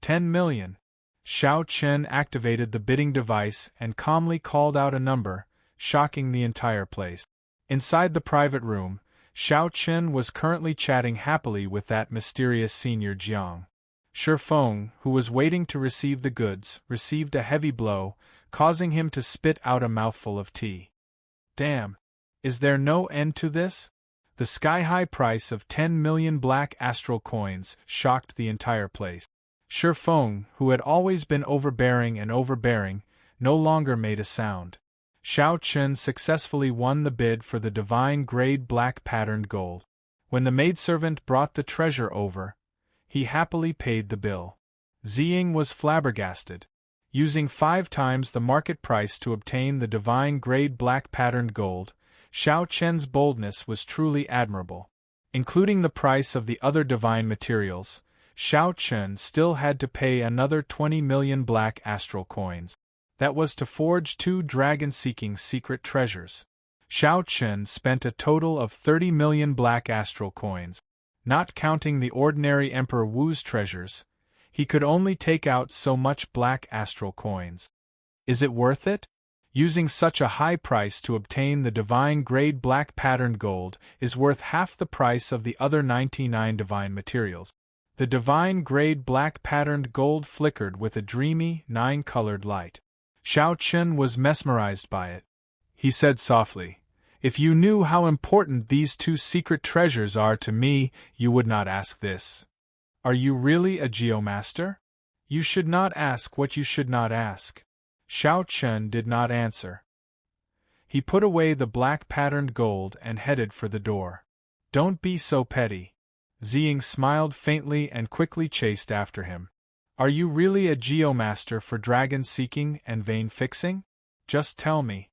10 million. Xiao Chen activated the bidding device and calmly called out a number, shocking the entire place. Inside the private room, Xiao Chen was currently chatting happily with that mysterious senior Jiang. Shifeng, who was waiting to receive the goods, received a heavy blow, causing him to spit out a mouthful of tea. Damn! Is there no end to this? The sky-high price of 10 million black astral coins shocked the entire place. Shifeng, who had always been overbearing, no longer made a sound. Xiao Chen successfully won the bid for the divine grade black patterned gold. When the maidservant brought the treasure over, he happily paid the bill. Ziying was flabbergasted. Using 5 times the market price to obtain the divine grade black patterned gold, Xiao Chen's boldness was truly admirable. Including the price of the other divine materials, Xiao Chen still had to pay another 20 million black astral coins. That was to forge 2 dragon-seeking secret treasures. Xiao Chen spent a total of 30 million black astral coins. Not counting the ordinary Emperor Wu's treasures, he could only take out so much black astral coins. Is it worth it? Using such a high price to obtain the divine grade black patterned gold is worth half the price of the other 99 divine materials. The divine grade black patterned gold flickered with a dreamy, 9-colored light. Xiao Chen was mesmerized by it. He said softly, If you knew how important these 2 secret treasures are to me, you would not ask this. Are you really a geomaster? You should not ask what you should not ask. Xiao Chen did not answer. He put away the black patterned gold and headed for the door. Don't be so petty. Ziying smiled faintly and quickly chased after him. Are you really a geomaster for dragon seeking and vein fixing? Just tell me.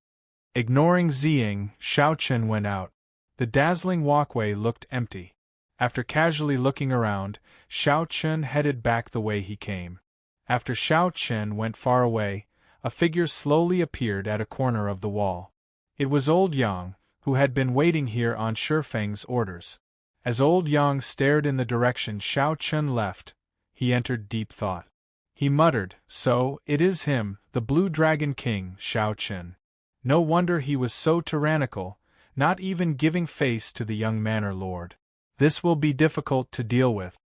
Ignoring Ziying, Xiao Chen went out. The dazzling walkway looked empty. After casually looking around, Xiao Chen headed back the way he came. After Xiao Chen went far away, a figure slowly appeared at a corner of the wall. It was Old Yang, who had been waiting here on Shifeng's orders. As Old Yang stared in the direction Xiao Chen left, he entered deep thought. He muttered, So, it is him, the Blue Dragon King, Xiao Chen. No wonder he was so tyrannical, not even giving face to the young manor lord. This will be difficult to deal with.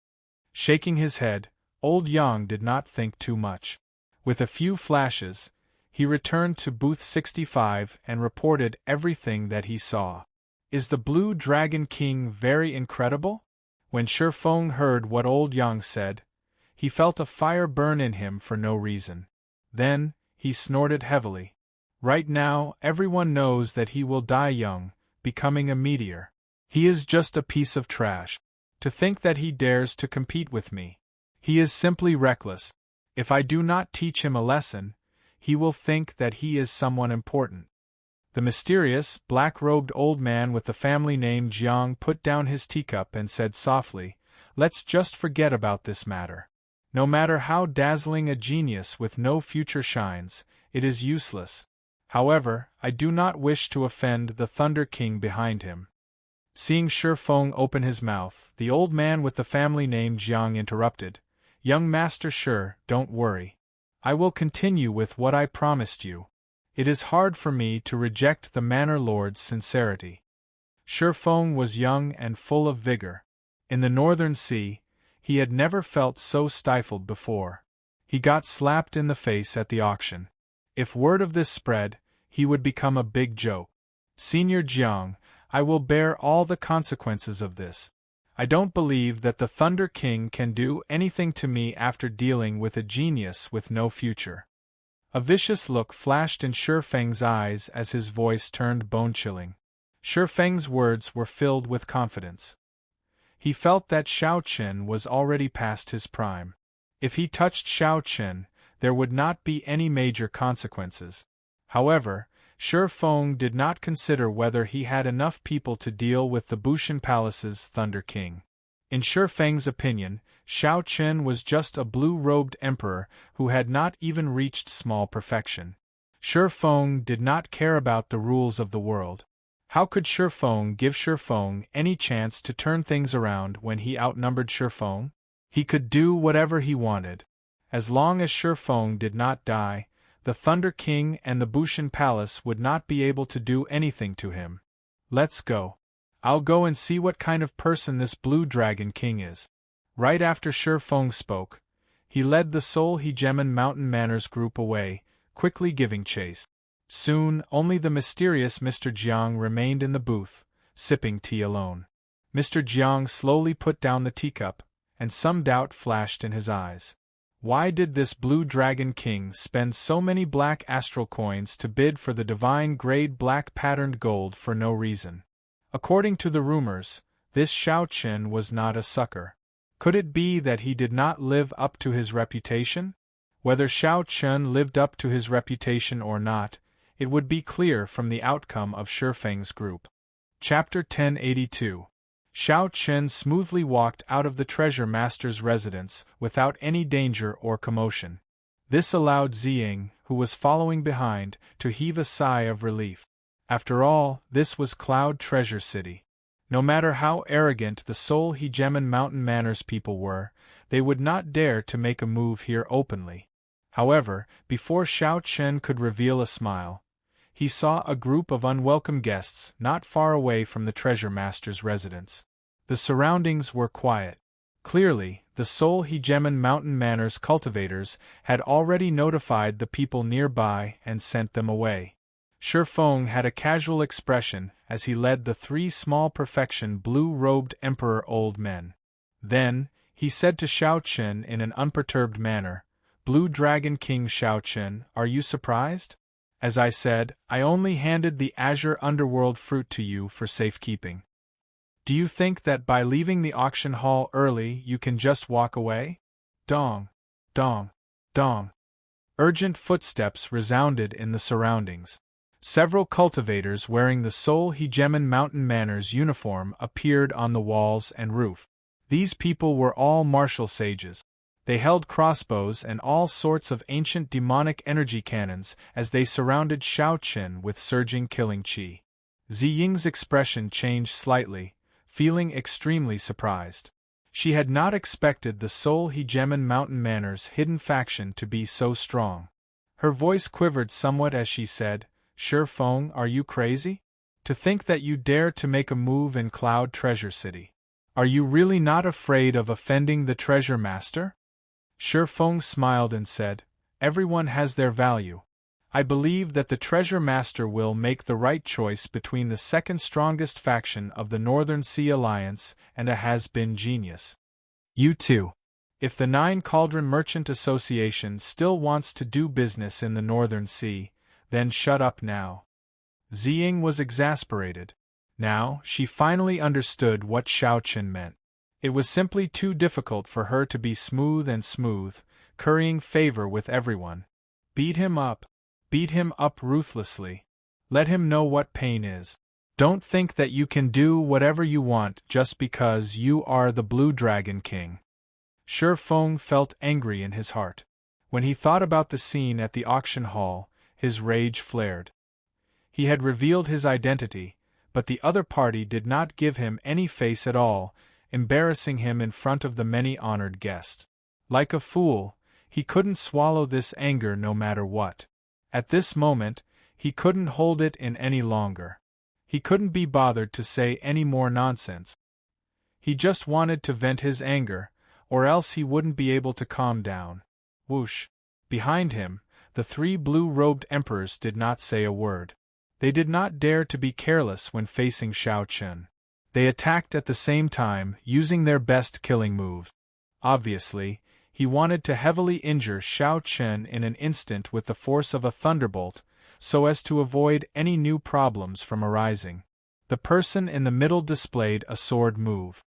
Shaking his head, Old Yang did not think too much. With a few flashes, he returned to booth 65 and reported everything that he saw. Is the Blue Dragon King very incredible? When Shifeng heard what Old Yang said, he felt a fire burn in him for no reason. Then, he snorted heavily. Right now, everyone knows that he will die young, becoming a meteor. He is just a piece of trash. To think that he dares to compete with me. He is simply reckless. If I do not teach him a lesson, he will think that he is someone important. The mysterious, black-robed old man with the family name Jiang put down his teacup and said softly, "Let's just forget about this matter. No matter how dazzling a genius with no future shines, it is useless. However, I do not wish to offend the Thunder King behind him." Seeing Shi Feng open his mouth, the old man with the family name Jiang interrupted, "Young Master Shi, don't worry. I will continue with what I promised you. It is hard for me to reject the Manor Lord's sincerity." Shi Feng was young and full of vigor. In the Northern Sea, he had never felt so stifled before. He got slapped in the face at the auction. If word of this spread, he would become a big joke. "Senior Jiang, I will bear all the consequences of this. I don't believe that the Thunder King can do anything to me after dealing with a genius with no future." A vicious look flashed in Shi Feng's eyes as his voice turned bone-chilling. Shi Feng's words were filled with confidence. He felt that Xiao Qin was already past his prime. If he touched Xiao Qin, there would not be any major consequences. However, Shi Feng did not consider whether he had enough people to deal with the Bushan Palace's Thunder King. In Shi Feng's opinion, Xiao Qin was just a blue-robed emperor who had not even reached small perfection. Shi Feng did not care about the rules of the world. How could Shi Feng give Shi Feng any chance to turn things around when he outnumbered Shi Feng? He could do whatever he wanted. As long as Shi Feng did not die, the Thunder King and the Bushan Palace would not be able to do anything to him. "Let's go. I'll go and see what kind of person this Blue Dragon King is." Right after Shi Feng spoke, he led the Seoul Hegemon Mountain Manors group away, quickly giving chase. Soon, only the mysterious Mr. Jiang remained in the booth, sipping tea alone. Mr. Jiang slowly put down the teacup, and some doubt flashed in his eyes. Why did this Blue Dragon King spend so many black astral coins to bid for the divine grade black patterned gold for no reason? According to the rumors, this Xiao Qin was not a sucker. Could it be that he did not live up to his reputation? Whether Xiao Qin lived up to his reputation or not, it would be clear from the outcome of Shi Feng's group. Chapter 1082. Xiao Qin smoothly walked out of the treasure master's residence without any danger or commotion. This allowed Ziying, who was following behind, to heave a sigh of relief. After all, this was Cloud Treasure City. No matter how arrogant the Seoul Hegemon Mountain Manors people were, they would not dare to make a move here openly. However, before Xiao Qin could reveal a smile, he saw a group of unwelcome guests not far away from the treasure master's residence. The surroundings were quiet. Clearly, the Seoul Hegemon Mountain Manors cultivators had already notified the people nearby and sent them away. Shi Feng had a casual expression as he led the three small perfection blue-robed emperor old men. Then, he said to Xiao Qin in an unperturbed manner, "Blue Dragon King Xiao Qin, are you surprised? As I said, I only handed the Azure Underworld fruit to you for safekeeping. Do you think that by leaving the auction hall early you can just walk away?" Dong, dong, dong. Urgent footsteps resounded in the surroundings. Several cultivators wearing the Seoul Hegemon Mountain Manors uniform appeared on the walls and roof. These people were all martial sages. They held crossbows and all sorts of ancient demonic energy cannons as they surrounded Xiao Qin with surging killing chi. Ziying's expression changed slightly, feeling extremely surprised. She had not expected the Seoul Hegemon Mountain Manors hidden faction to be so strong. Her voice quivered somewhat as she said, "Shi Feng, are you crazy? To think that you dare to make a move in Cloud Treasure City. Are you really not afraid of offending the treasure master?" Shi Feng smiled and said, "Everyone has their value. I believe that the treasure master will make the right choice between the second strongest faction of the Northern Sea Alliance and a has-been genius. You too." If the Nine Cauldron Merchant Association still wants to do business in the Northern Sea, then shut up now. Ziying was exasperated. Now, she finally understood what Xiao Qin meant. It was simply too difficult for her to be smooth and smooth, currying favor with everyone. Beat him up ruthlessly. Let him know what pain is. Don't think that you can do whatever you want just because you are the Blue Dragon King. Shi Feng felt angry in his heart. When he thought about the scene at the auction hall, his rage flared. He had revealed his identity, but the other party did not give him any face at all, embarrassing him in front of the many honored guests. Like a fool, he couldn't swallow this anger no matter what. At this moment, he couldn't hold it in any longer. He couldn't be bothered to say any more nonsense. He just wanted to vent his anger, or else he wouldn't be able to calm down. Whoosh! Behind him, the three blue-robed emperors did not say a word. They did not dare to be careless when facing Xiao Qin. They attacked at the same time, using their best killing move. Obviously, he wanted to heavily injure Xiao Qin in an instant with the force of a thunderbolt, so as to avoid any new problems from arising. The person in the middle displayed a sword move.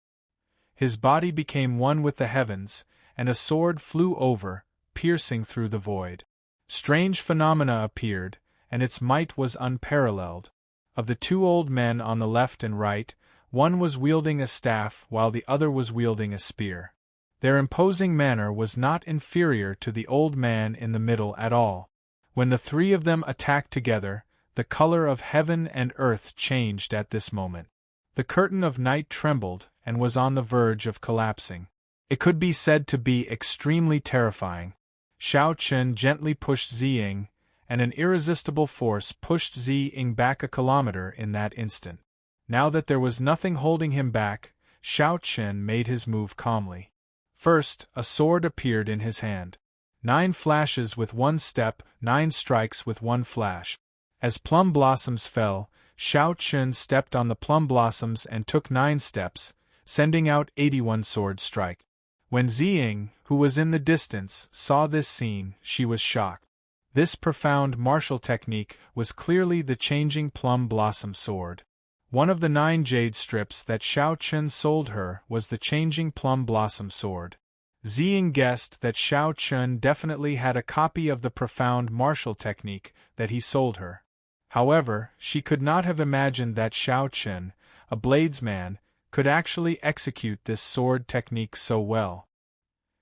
His body became one with the heavens, and a sword flew over, piercing through the void. Strange phenomena appeared, and its might was unparalleled. Of the two old men on the left and right, one was wielding a staff while the other was wielding a spear. Their imposing manner was not inferior to the old man in the middle at all. When the three of them attacked together, the color of heaven and earth changed at this moment. The curtain of night trembled and was on the verge of collapsing. It could be said to be extremely terrifying. Xiao Qin gently pushed Ziying, and an irresistible force pushed Ziying back a kilometer in that instant. Now that there was nothing holding him back, Xiao Qin made his move calmly. First, a sword appeared in his hand. 9 flashes with 1 step, 9 strikes with 1 flash. As plum blossoms fell, Xiao Qin stepped on the plum blossoms and took 9 steps, sending out 81 sword strike. When Ziying, who was in the distance, saw this scene, she was shocked. This profound martial technique was clearly the changing plum blossom sword. One of the 9 jade strips that Xiao Qin sold her was the changing plum blossom sword. Ziying guessed that Xiao Qin definitely had a copy of the profound martial technique that he sold her. However, she could not have imagined that Xiao Qin, a bladesman, could actually execute this sword technique so well.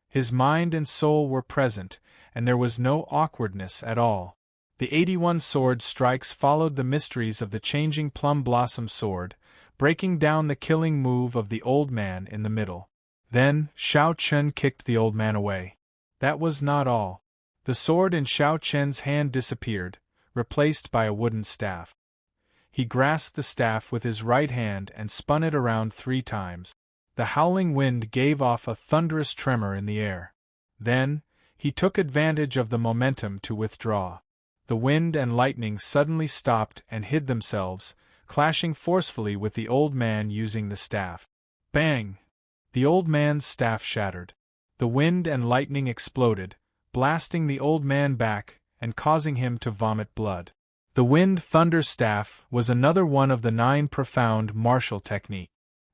His mind and soul were present, and there was no awkwardness at all. The 81 sword strikes followed the mysteries of the changing plum blossom sword, breaking down the killing move of the old man in the middle. Then, Xiao Qin kicked the old man away. That was not all. The sword in Xiao Qin's hand disappeared, replaced by a wooden staff. He grasped the staff with his right hand and spun it around 3 times. The howling wind gave off a thunderous tremor in the air. Then, he took advantage of the momentum to withdraw. The wind and lightning suddenly stopped and hid themselves, clashing forcefully with the old man using the staff. Bang! The old man's staff shattered. The wind and lightning exploded, blasting the old man back and causing him to vomit blood. The wind thunder staff was another one of the 9 profound martial technique.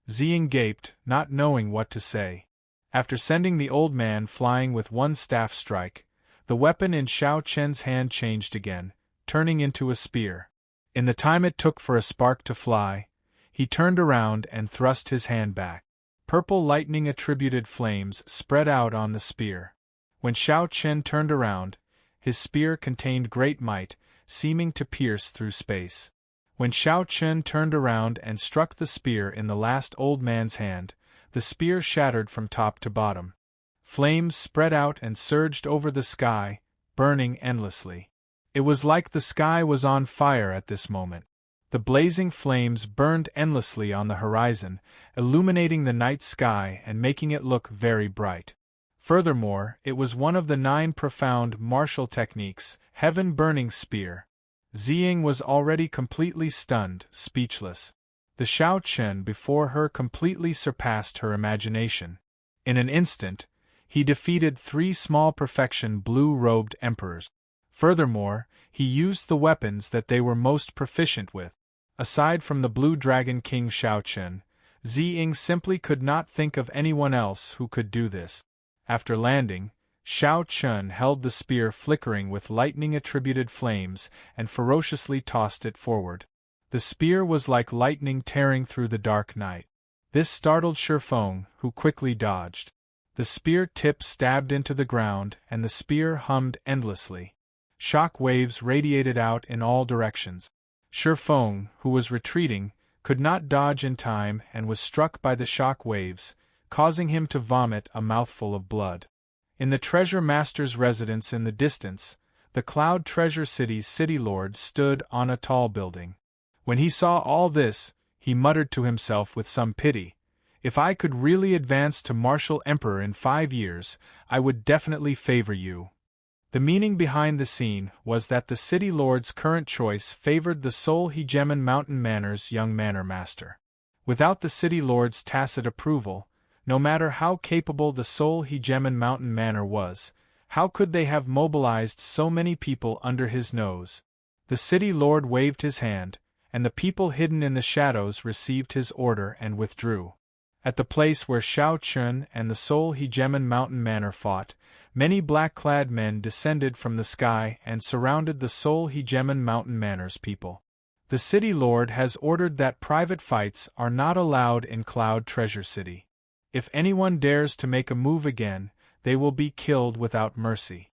Ziying gaped, not knowing what to say. After sending the old man flying with 1 staff strike, the weapon in Xiao Qin's hand changed again, turning into a spear. In the time it took for a spark to fly, he turned around and thrust his hand back. Purple lightning-attributed flames spread out on the spear. When Xiao Qin turned around, his spear contained great might, seeming to pierce through space. When Xiao Qin turned around and struck the spear in the last old man's hand, the spear shattered from top to bottom. Flames spread out and surged over the sky, burning endlessly. It was like the sky was on fire at this moment. The blazing flames burned endlessly on the horizon, illuminating the night sky and making it look very bright. Furthermore, it was one of the 9 profound martial techniques, heaven-burning spear. Ziying was already completely stunned, speechless. The Xiao Qin before her completely surpassed her imagination. In an instant, he defeated 3 small perfection blue-robed emperors. Furthermore, he used the weapons that they were most proficient with. Aside from the Blue Dragon King Shao Chun, Ziying simply could not think of anyone else who could do this. After landing, Shao Chun held the spear flickering with lightning-attributed flames and ferociously tossed it forward. The spear was like lightning tearing through the dark night. This startled Shifeng, who quickly dodged. The spear tip stabbed into the ground, and the spear hummed endlessly. Shock waves radiated out in all directions. Shifeng, who was retreating, could not dodge in time and was struck by the shock waves, causing him to vomit a mouthful of blood. In the Treasure Master's residence in the distance, the Cloud Treasure City's city lord stood on a tall building. When he saw all this, he muttered to himself with some pity, "If I could really advance to Martial Emperor in 5 years, I would definitely favor you." The meaning behind the scene was that the city lord's current choice favored the Soul Hegemon Mountain Manor's young manor master. Without the city lord's tacit approval, no matter how capable the Soul Hegemon Mountain Manor was, how could they have mobilized so many people under his nose? The city lord waved his hand, and the people hidden in the shadows received his order and withdrew. At the place where Shao Chun and the Soul Hegemon Mountain Manor fought, many black-clad men descended from the sky and surrounded the Soul Hegemon Mountain Manor's people. The city lord has ordered that private fights are not allowed in Cloud Treasure City. If anyone dares to make a move again, they will be killed without mercy.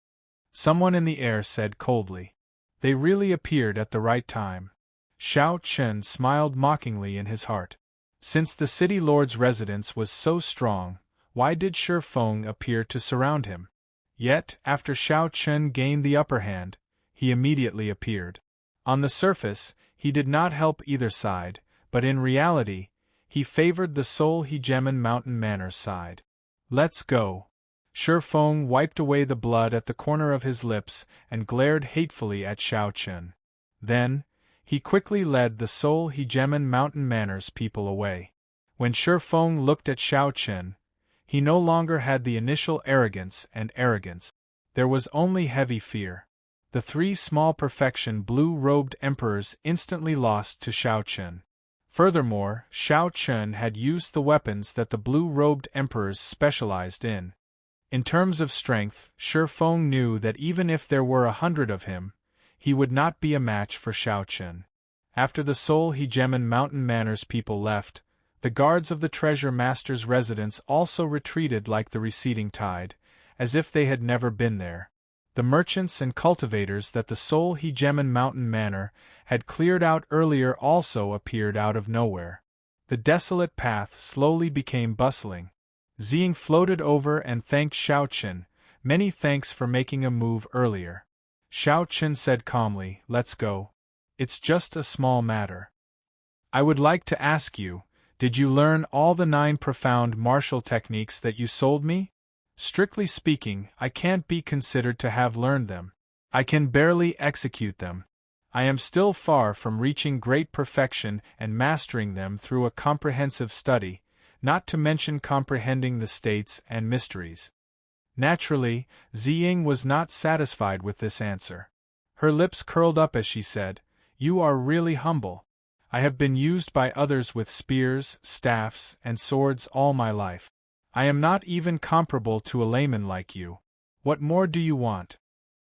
Someone in the air said coldly. They really appeared at the right time. Shao Chun smiled mockingly in his heart. Since the city lord's residence was so strong, why did Shifeng appear to surround him? Yet, after Shao Chun gained the upper hand, he immediately appeared. On the surface, he did not help either side, but in reality, he favored the Soul Hegemon Mountain Manor's side. "Let's go." Shifeng wiped away the blood at the corner of his lips and glared hatefully at Shao Chun. Then, he quickly led the Soul Hegemon Mountain Manor's people away. When Shifeng looked at Shao Chun, he no longer had the initial arrogance. There was only heavy fear. The 3 small perfection blue-robed emperors instantly lost to Shao Chun. Furthermore, Shao Chun had used the weapons that the blue-robed emperors specialized in. In terms of strength, Shifeng knew that even if there were 100 of him, he would not be a match for Shao Chun. After the Soul Hegemon Mountain Manor's people left, the guards of the Treasure Master's residence also retreated like the receding tide, as if they had never been there. The merchants and cultivators that the Soul Hegemon Mountain Manor had cleared out earlier also appeared out of nowhere. The desolate path slowly became bustling. Ziying floated over and thanked Shao Chun. "Many thanks for making a move earlier." Shao Chun said calmly, "Let's go. It's just a small matter. I would like to ask you, did you learn all the 9 profound martial techniques that you sold me? Strictly speaking, I can't be considered to have learned them. I can barely execute them. I am still far from reaching great perfection and mastering them through a comprehensive study, not to mention comprehending the states and mysteries." Naturally, Ziying was not satisfied with this answer. Her lips curled up as she said, "You are really humble. I have been used by others with spears, staffs, and swords all my life. I am not even comparable to a layman like you. What more do you want?"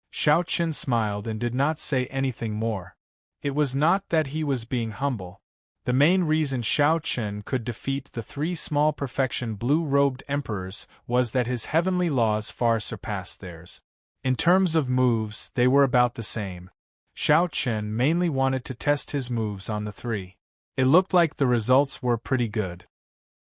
Shao Chun smiled and did not say anything more. It was not that he was being humble. The main reason Shao Chun could defeat the 3 small perfection blue-robed emperors was that his heavenly laws far surpassed theirs. In terms of moves, they were about the same. Shao Chun mainly wanted to test his moves on the 3. It looked like the results were pretty good.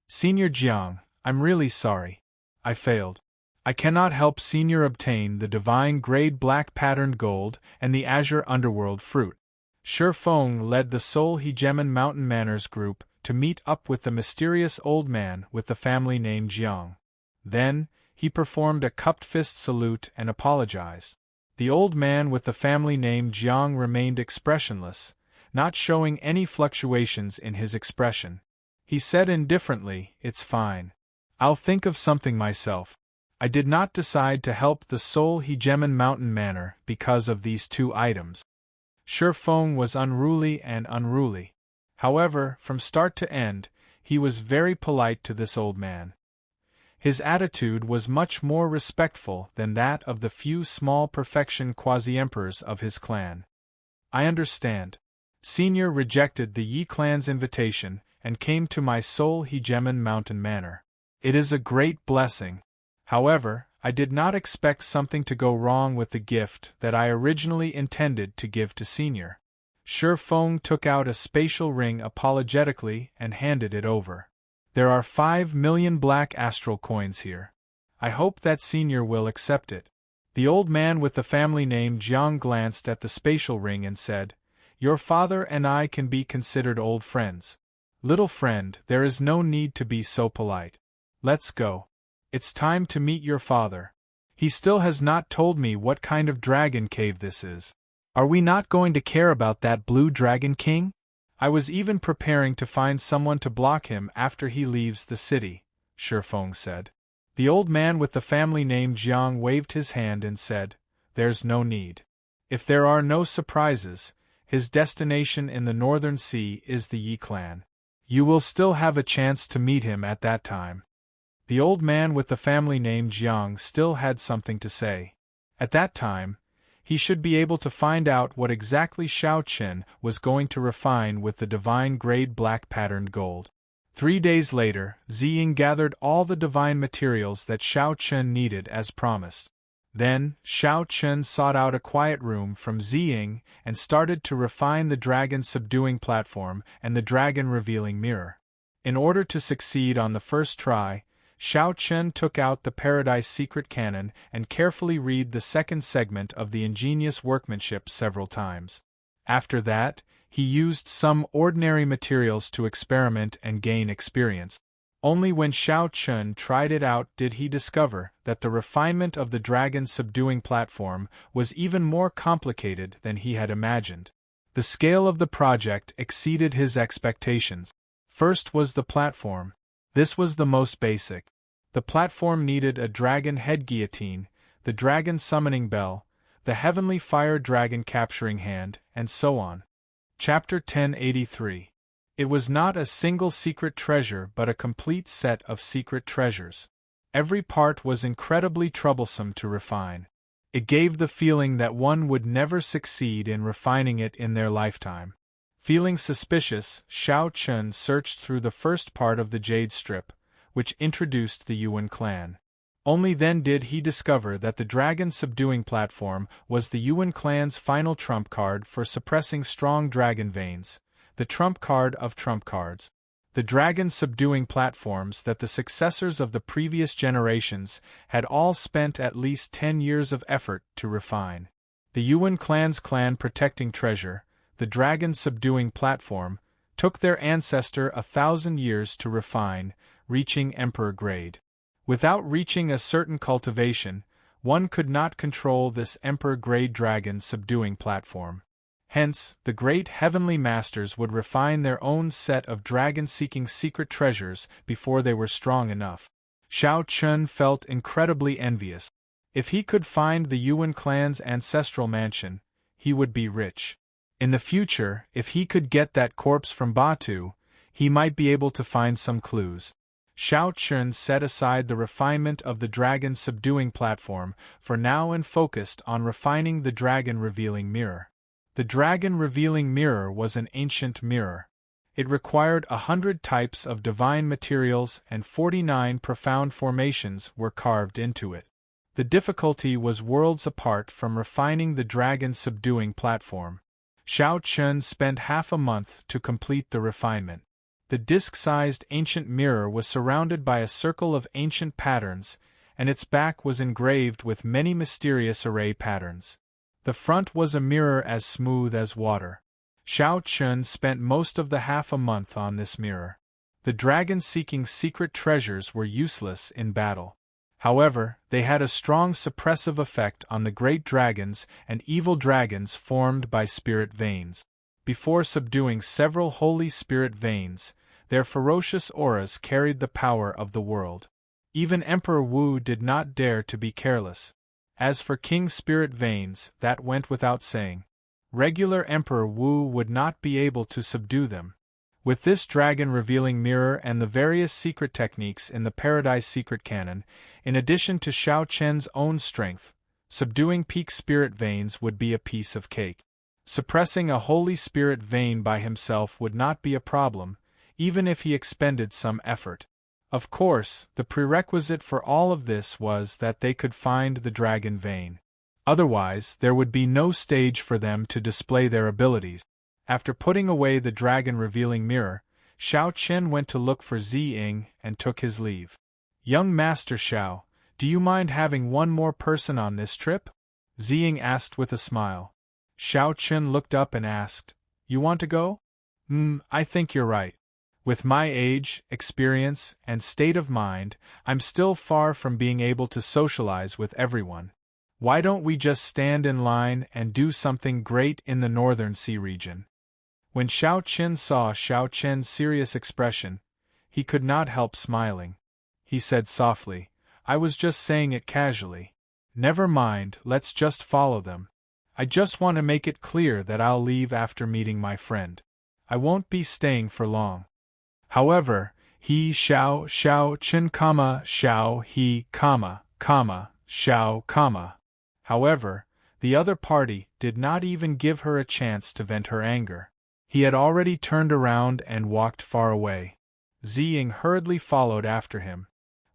"Senior Jiang, I'm really sorry. I failed. I cannot help Senior obtain the divine grade black patterned gold and the azure underworld fruit." Shifeng led the Soul Hegemon Mountain Manor's group to meet up with the mysterious old man with the family name Jiang. Then, he performed a cupped fist salute and apologized. The old man with the family name Jiang remained expressionless, not showing any fluctuations in his expression. He said indifferently, "It's fine. I'll think of something myself. I did not decide to help the Seoul Hegemon Mountain Manor because of these two items. Shi Feng was unruly and unruly. However, from start to end, he was very polite to this old man. His attitude was much more respectful than that of the few small perfection quasi-emperors of his clan. I understand. Senior rejected the Yi clan's invitation and came to my Seoul Hegemon Mountain Manor. It is a great blessing. However, I did not expect something to go wrong with the gift that I originally intended to give to Senior. Shi Feng took out a spatial ring apologetically and handed it over. There are 5 million black astral coins here. I hope that Senior will accept it. The old man with the family name Jiang glanced at the spatial ring and said, "Your father and I can be considered old friends. Little friend, there is no need to be so polite. Let's go. It's time to meet your father. He still has not told me what kind of dragon cave this is. Are we not going to care about that blue dragon king? I was even preparing to find someone to block him after he leaves the city," Shi Feng said. The old man with the family name Jiang waved his hand and said, "There's no need. If there are no surprises, his destination in the Northern Sea is the Yi clan. You will still have a chance to meet him at that time." The old man with the family name Jiang still had something to say. At that time, he should be able to find out what exactly Shao Chen was going to refine with the divine grade black patterned gold. 3 days later, Ziying gathered all the divine materials that Shao Chen needed as promised. Then, Shao Chen sought out a quiet room from Ziying and started to refine the dragon subduing platform and the dragon revealing mirror. In order to succeed on the first try, Shao Chen took out the Paradise Secret Cannon and carefully read the second segment of the ingenious workmanship several times. After that, he used some ordinary materials to experiment and gain experience. Only when Shao Chen tried it out did he discover that the refinement of the dragon subduing platform was even more complicated than he had imagined. The scale of the project exceeded his expectations. First was the platform. This was the most basic. The platform needed a dragon head guillotine, the dragon summoning bell, the heavenly fire dragon capturing hand, and so on. Chapter 1083. It was not a single secret treasure but a complete set of secret treasures. Every part was incredibly troublesome to refine. It gave the feeling that one would never succeed in refining it in their lifetime. Feeling suspicious, Shao Chen searched through the first part of the Jade Strip, which introduced the Yuan clan. Only then did he discover that the dragon subduing platform was the Yuan clan's final trump card for suppressing strong dragon veins, the trump card of trump cards. The dragon subduing platforms that the successors of the previous generations had all spent at least 10 years of effort to refine. The Yuan clan's clan protecting treasure, the dragon subduing platform, took their ancestor 1,000 years to refine, reaching emperor grade. Without reaching a certain cultivation, one could not control this emperor-grade dragon subduing platform. Hence, the great heavenly masters would refine their own set of dragon-seeking secret treasures before they were strong enough. Shao Chen felt incredibly envious. If he could find the Yuan clan's ancestral mansion, he would be rich. In the future, if he could get that corpse from Batu, he might be able to find some clues. Shao Chen set aside the refinement of the dragon subduing platform for now and focused on refining the dragon revealing mirror. The dragon revealing mirror was an ancient mirror. It required 100 types of divine materials and 49 profound formations were carved into it. The difficulty was worlds apart from refining the dragon subduing platform. Shao Chen spent half a month to complete the refinement. The disc-sized ancient mirror was surrounded by a circle of ancient patterns, and its back was engraved with many mysterious array patterns. The front was a mirror as smooth as water. Shao Chen spent most of the half a month on this mirror. The dragon-seeking secret treasures were useless in battle. However, they had a strong suppressive effect on the great dragons and evil dragons formed by spirit veins. Before subduing several holy spirit veins, their ferocious auras carried the power of the world. Even Emperor Wu did not dare to be careless. As for King Spirit Veins, that went without saying. Regular Emperor Wu would not be able to subdue them. With this dragon-revealing mirror and the various secret techniques in the Paradise Secret Canon, in addition to Xiao Chen's own strength, subduing peak spirit veins would be a piece of cake. Suppressing a holy spirit vein by himself would not be a problem, even if he expended some effort. Of course, the prerequisite for all of this was that they could find the dragon vein. Otherwise, there would be no stage for them to display their abilities. After putting away the dragon-revealing mirror, Xiao Chen went to look for Ziying and took his leave. "Young Master Xiao, do you mind having one more person on this trip?" Ziying asked with a smile. Xiao Chen looked up and asked, "You want to go?" I think you're right. With my age, experience, and state of mind, I'm still far from being able to socialize with everyone. Why don't we just stand in line and do something great in the Northern Sea region?" When Xiao Chen saw Xiao Chen's serious expression, he could not help smiling. He said softly, "I was just saying it casually. Never mind, let's just follow them. I just want to make it clear that I'll leave after meeting my friend. I won't be staying for long." However, Xiao Chen, Xiao, However, the other party did not even give her a chance to vent her anger. He had already turned around and walked far away. Ziying hurriedly followed after him.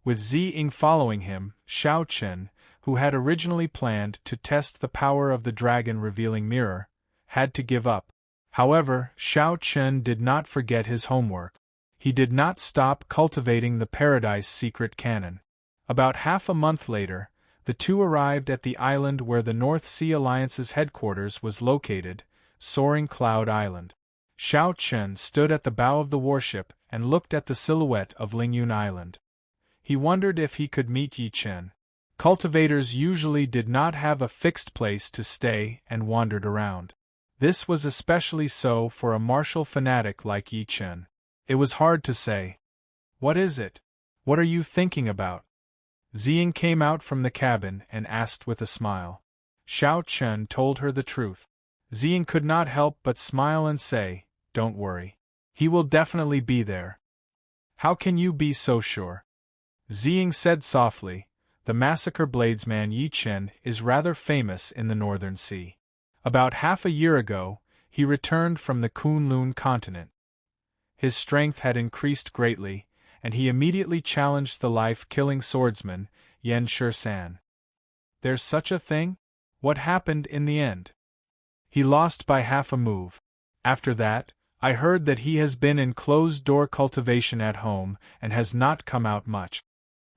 With Ziying following him, Xiao Chen, who had originally planned to test the power of the dragon-revealing mirror, had to give up. However, Xiao Chen did not forget his homework. He did not stop cultivating the Paradise Secret Canon. About half a month later, the two arrived at the island where the North Sea Alliance's headquarters was located, Soaring Cloud Island. Xiao Chen stood at the bow of the warship and looked at the silhouette of Lingyun Island. He wondered if he could meet Yi Chen. Cultivators usually did not have a fixed place to stay and wandered around. This was especially so for a martial fanatic like Yi Chen. It was hard to say. "What is it? What are you thinking about?" Ziying came out from the cabin and asked with a smile. Xiao Chen told her the truth. Ziying could not help but smile and say, "Don't worry. He will definitely be there." "How can you be so sure?" Ziying said softly, "The massacre bladesman Yi Chen is rather famous in the Northern Sea. About half a year ago, he returned from the Kunlun continent. His strength had increased greatly, and he immediately challenged the life-killing swordsman, Yan Shisan. There's such a thing? What happened in the end?" "He lost by half a move. After that, I heard that he has been in closed-door cultivation at home and has not come out much.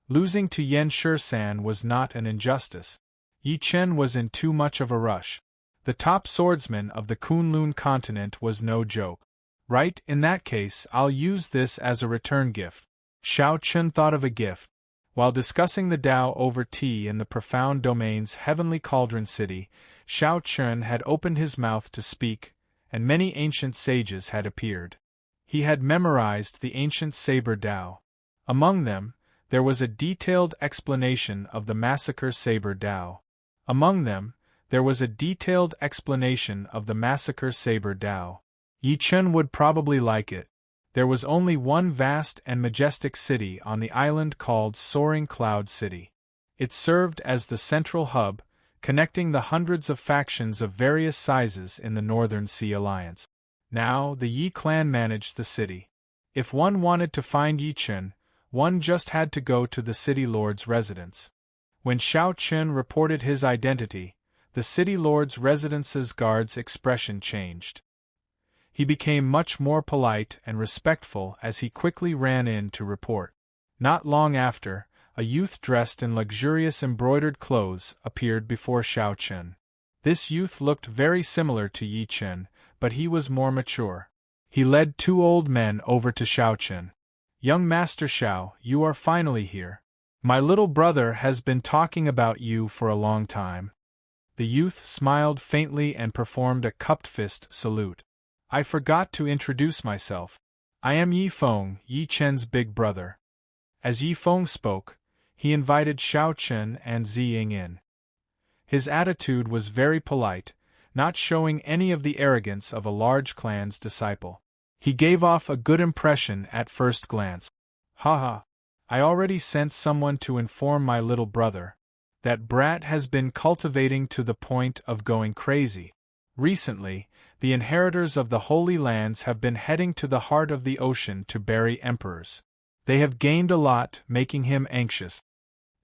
Losing to Yan Shisan was not an injustice. Yi Chen was in too much of a rush. The top swordsman of the Kunlun continent was no joke. Right, in that case, I'll use this as a return gift." Xiao Chen thought of a gift. While discussing the Tao over tea in the profound domain's heavenly cauldron city, Xiao Chen had opened his mouth to speak, and many ancient sages had appeared. He had memorized the ancient saber Tao. Among them, there was a detailed explanation of the massacre saber Tao. Yi Chen would probably like it. There was only one vast and majestic city on the island called Soaring Cloud City. It served as the central hub, connecting the hundreds of factions of various sizes in the Northern Sea Alliance. Now, the Yi clan managed the city. If one wanted to find Yi Chen, one just had to go to the city lord's residence. When Xiao Chen reported his identity, the city lord's residence's guard's expression changed. He became much more polite and respectful as he quickly ran in to report. Not long after, a youth dressed in luxurious embroidered clothes appeared before Xiao Chen. This youth looked very similar to Yi Chen, but he was more mature. He led two old men over to Xiao Chen. "Young Master Xiao, you are finally here. My little brother has been talking about you for a long time." The youth smiled faintly and performed a cupped fist salute. "I forgot to introduce myself. I am Yi Feng, Yi Chen's big brother." As Yi Feng spoke, he invited Xiao Chen and Ziying in. His attitude was very polite, not showing any of the arrogance of a large clan's disciple. He gave off a good impression at first glance. Haha. I already sent someone to inform my little brother. That brat has been cultivating to the point of going crazy. Recently, the inheritors of the Holy Lands have been heading to the heart of the ocean to bury emperors. They have gained a lot, making him anxious.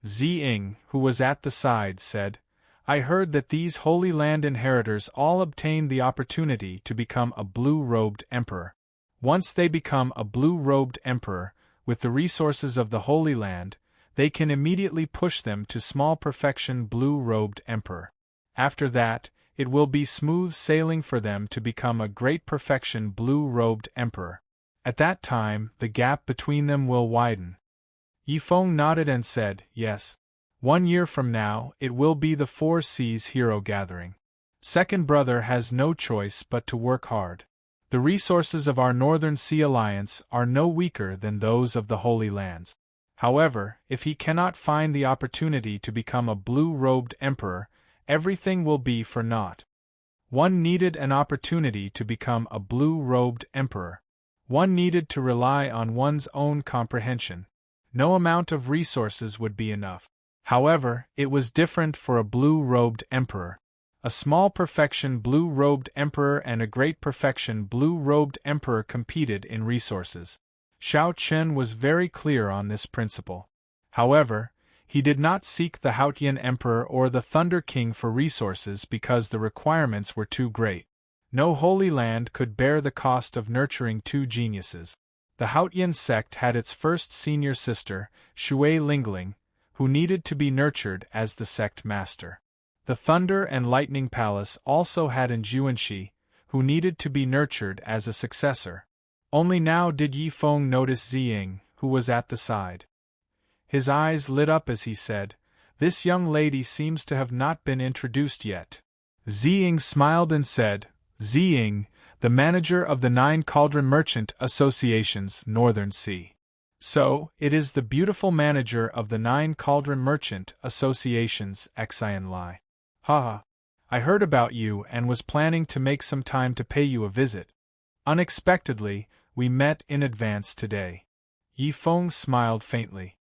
Ziying, who was at the side, said, I heard that these Holy Land inheritors all obtained the opportunity to become a blue-robed emperor. Once they become a blue-robed emperor, with the resources of the Holy Land, they can immediately push them to small perfection blue-robed emperor. After that, it will be smooth sailing for them to become a great perfection blue-robed emperor. At that time, the gap between them will widen. Yifeng nodded and said, yes. 1 year from now, it will be the 4 Seas hero gathering. Second brother has no choice but to work hard. The resources of our Northern Sea Alliance are no weaker than those of the Holy Lands. However, if he cannot find the opportunity to become a blue-robed emperor, everything will be for naught. One needed an opportunity to become a blue-robed emperor. One needed to rely on one's own comprehension. No amount of resources would be enough. However, it was different for a blue-robed emperor. A small perfection blue-robed emperor and a great perfection blue-robed emperor competed in resources. Xiao Chen was very clear on this principle. However, he did not seek the Haotian Emperor or the Thunder King for resources because the requirements were too great. No Holy Land could bear the cost of nurturing 2 geniuses. The Haotian sect had its first senior sister, Shui Lingling, who needed to be nurtured as the sect master. The Thunder and Lightning Palace also had an Juanxi, who needed to be nurtured as a successor. Only now did Yifeng notice Ziying, who was at the side. His eyes lit up as he said, this young lady seems to have not been introduced yet. Ziying smiled and said, Ziying, the manager of the 9 Cauldron Merchant Associations, Northern Sea. So, it is the beautiful manager of the 9 Cauldron Merchant Associations, Xian Lai. Haha. I heard about you and was planning to make some time to pay you a visit. Unexpectedly, we met in advance today. Yifeng smiled faintly.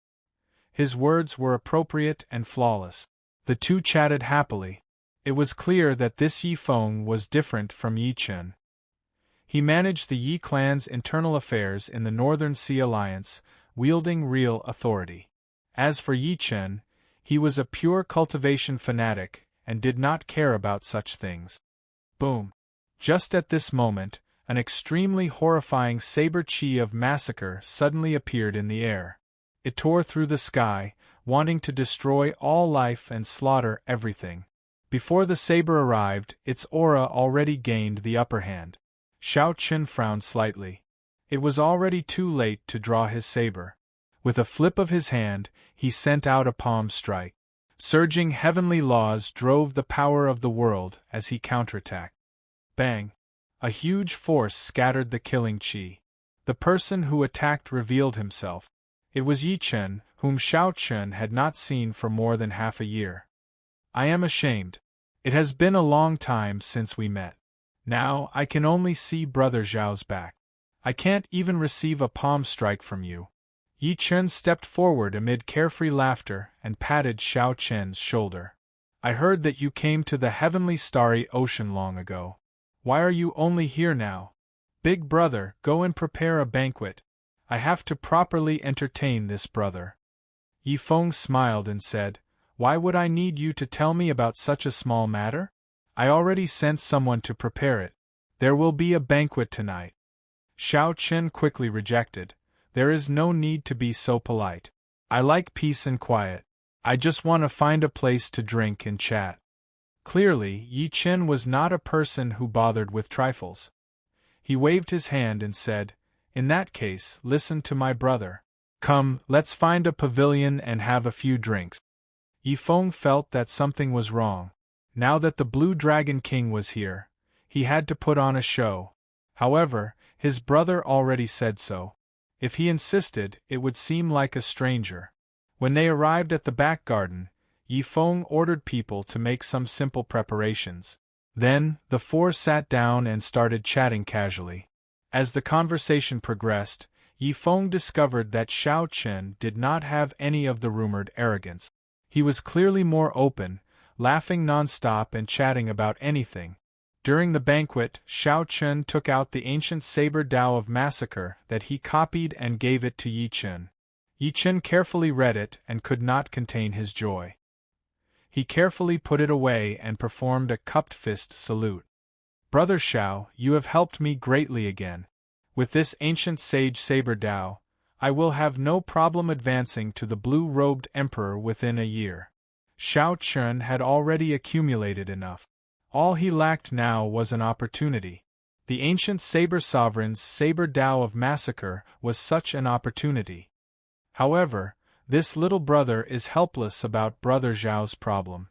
His words were appropriate and flawless. The two chatted happily. It was clear that this Yifeng was different from Yi Chen. He managed the Yi clan's internal affairs in the Northern Sea Alliance, wielding real authority. As for Yi Chen, he was a pure cultivation fanatic and did not care about such things. Boom! Just at this moment, an extremely horrifying saber chi of massacre suddenly appeared in the air. It tore through the sky, wanting to destroy all life and slaughter everything. Before the saber arrived, its aura already gained the upper hand. Xiao Chen frowned slightly. It was already too late to draw his saber. With a flip of his hand, he sent out a palm strike. Surging heavenly laws drove the power of the world as he counterattacked. Bang! A huge force scattered the killing chi. The person who attacked revealed himself. It was Yi Chen, whom Xiao Chen had not seen for more than half a year. I am ashamed. It has been a long time since we met. Now I can only see Brother Zhao's back. I can't even receive a palm strike from you. Yi Chen stepped forward amid carefree laughter and patted Xiao Chen's shoulder. I heard that you came to the heavenly starry ocean long ago. Why are you only here now? Big brother, go and prepare a banquet. I have to properly entertain this brother. Yifeng smiled and said, Why would I need you to tell me about such a small matter? I already sent someone to prepare it. There will be a banquet tonight. Xiao Chen quickly rejected. There is no need to be so polite. I like peace and quiet. I just want to find a place to drink and chat. Clearly, Yi Chen was not a person who bothered with trifles. He waved his hand and said, In that case, listen to my brother. Come, let's find a pavilion and have a few drinks. Yifeng felt that something was wrong. Now that the Blue Dragon King was here, he had to put on a show. However, his brother already said so. If he insisted, it would seem like a stranger. When they arrived at the back garden, Yi Feng ordered people to make some simple preparations. Then, the four sat down and started chatting casually. As the conversation progressed, Yi Feng discovered that Xiao Chen did not have any of the rumored arrogance. He was clearly more open, laughing non-stop and chatting about anything. During the banquet, Xiao Chen took out the ancient saber Tao of Massacre that he copied and gave it to Yi Chen. Yi Chen carefully read it and could not contain his joy. He carefully put it away and performed a cupped fist salute. "Brother Xiao, you have helped me greatly again. With this ancient sage saber Tao, I will have no problem advancing to the blue-robed emperor within a year." Xiao Chen had already accumulated enough. All he lacked now was an opportunity. The ancient saber sovereign's saber Tao of Massacre was such an opportunity. However, this little brother is helpless about Brother Zhao's problem.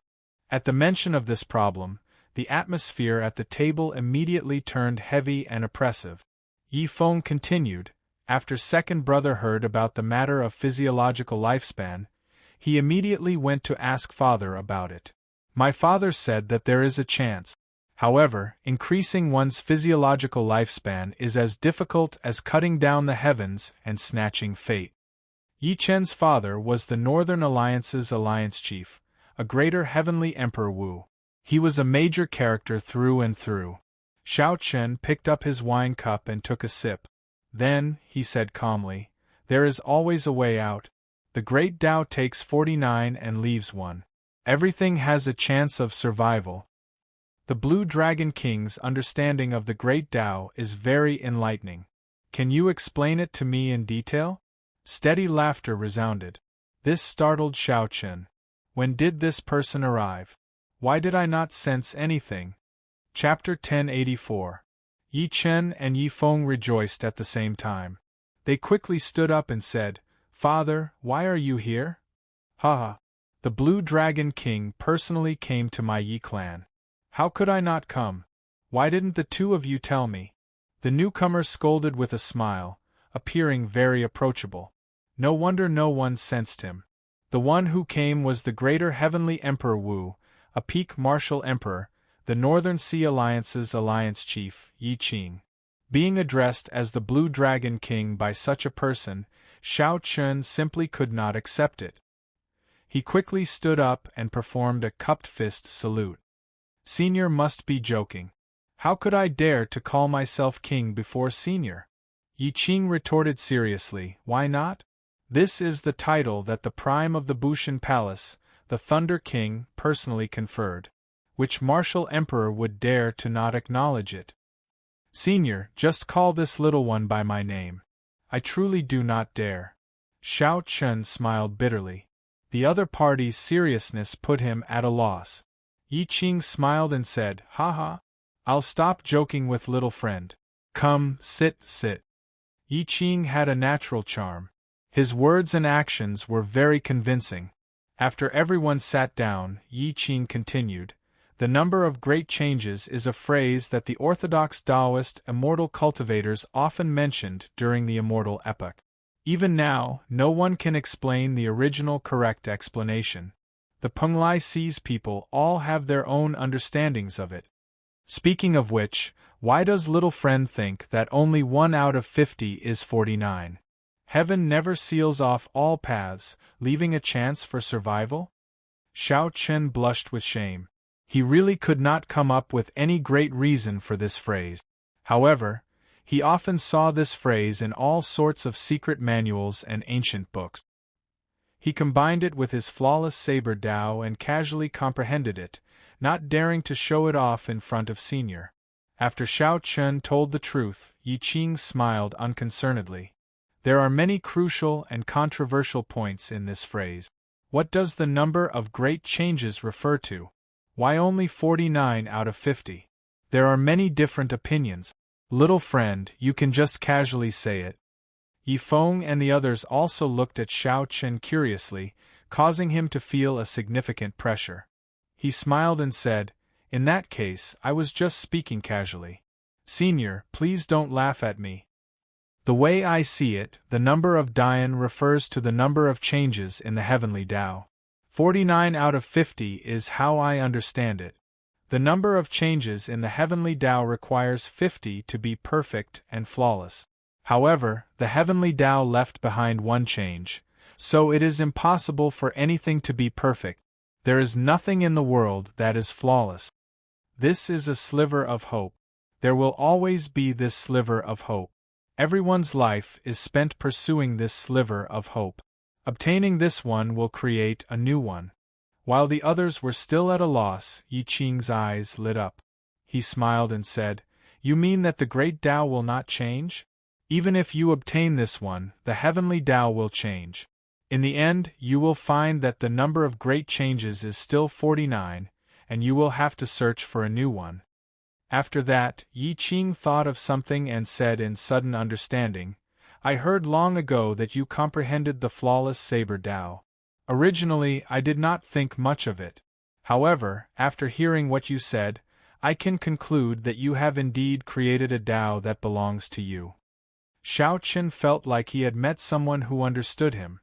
At the mention of this problem, the atmosphere at the table immediately turned heavy and oppressive. Yi Feng continued, after second brother heard about the matter of physiological lifespan, he immediately went to ask father about it. "My father said that there is a chance. However, increasing one's physiological lifespan is as difficult as cutting down the heavens and snatching fate." Yi Chen's father was the Northern Alliance's alliance chief, a greater heavenly Emperor Wu. He was a major character through and through. Xiao Chen picked up his wine cup and took a sip. Then, he said calmly, "There is always a way out. The great Tao takes 49 and leaves 1. Everything has a chance of survival." The Blue Dragon King's understanding of the great Tao is very enlightening. "Can you explain it to me in detail?" Steady laughter resounded. This startled Xiao Chen. When did this person arrive? Why did I not sense anything? Chapter 1084. Yi Chen and Yi Feng rejoiced at the same time. They quickly stood up and said, "Father, why are you here?" "Ha! The Blue Dragon King personally came to my Yi clan. How could I not come? Why didn't the two of you tell me?" The newcomer scolded with a smile, appearing very approachable. No wonder no one sensed him. The one who came was the greater heavenly Emperor Wu, a peak martial emperor, the Northern Sea Alliance's alliance chief, Yi Qing. Being addressed as the Blue Dragon King by such a person, Xiao Chen simply could not accept it. He quickly stood up and performed a cupped fist salute. "Senior must be joking. How could I dare to call myself king before senior?" Yi Qing retorted seriously, "Why not? This is the title that the prime of the Bushan Palace, the Thunder King, personally conferred. Which martial emperor would dare to not acknowledge it? Senior, just call this little one by my name. I truly do not dare." Xiao Chen smiled bitterly. The other party's seriousness put him at a loss. Yi Qing smiled and said, "Ha ha! I'll stop joking with little friend. Come, sit. Yi Qing had a natural charm. His words and actions were very convincing. After everyone sat down, Yi Qing continued, "The number of great changes is a phrase that the orthodox Taoist Immortal cultivators often mentioned during the Immortal epoch. Even now, no one can explain the original correct explanation. The Penglai Seas people all have their own understandings of it. Speaking of which, why does little friend think that only 1 out of 50 is 49? Heaven never seals off all paths, leaving a chance for survival?" Xiao Chen blushed with shame. He really could not come up with any great reason for this phrase. However, he often saw this phrase in all sorts of secret manuals and ancient books. He combined it with his flawless saber Tao and casually comprehended it, not daring to show it off in front of senior. After Xiao Chen told the truth, Yi Qing smiled unconcernedly. There are many crucial and controversial points in this phrase. What does the number of great changes refer to? Why only 49 out of 50? There are many different opinions. Little friend, you can just casually say it. Yi Feng and the others also looked at Xiao Chen curiously, causing him to feel a significant pressure. He smiled and said, "In that case, I was just speaking casually. Senior, please don't laugh at me." The way I see it, the number of Dian refers to the number of changes in the heavenly Tao. 49 out of 50 is how I understand it. The number of changes in the heavenly Tao requires 50 to be perfect and flawless. However, the heavenly Tao left behind one change, so it is impossible for anything to be perfect. There is nothing in the world that is flawless. This is a sliver of hope. There will always be this sliver of hope. Everyone's life is spent pursuing this sliver of hope. Obtaining this one will create a new one. While the others were still at a loss, Yi Qing's eyes lit up. He smiled and said, "You mean that the great Tao will not change? Even if you obtain this one, the heavenly Tao will change. In the end, you will find that the number of great changes is still 49, and you will have to search for a new one." After that, Yi Qing thought of something and said in sudden understanding, "I heard long ago that you comprehended the flawless Saber Tao. Originally, I did not think much of it. However, after hearing what you said, I can conclude that you have indeed created a Tao that belongs to you." Xiao Chen felt like he had met someone who understood him.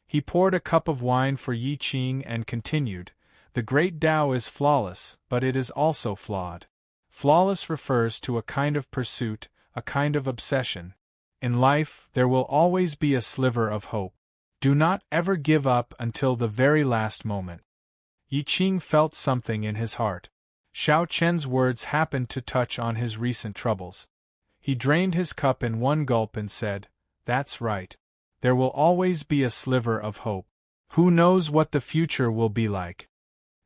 He poured a cup of wine for Yi Qing and continued, "The great Tao is flawless, but it is also flawed. Flawless refers to a kind of pursuit, a kind of obsession. In life, there will always be a sliver of hope. Do not ever give up until the very last moment." Yi Qing felt something in his heart. Xiao Chen's words happened to touch on his recent troubles. He drained his cup in one gulp and said, "That's right. There will always be a sliver of hope. Who knows what the future will be like?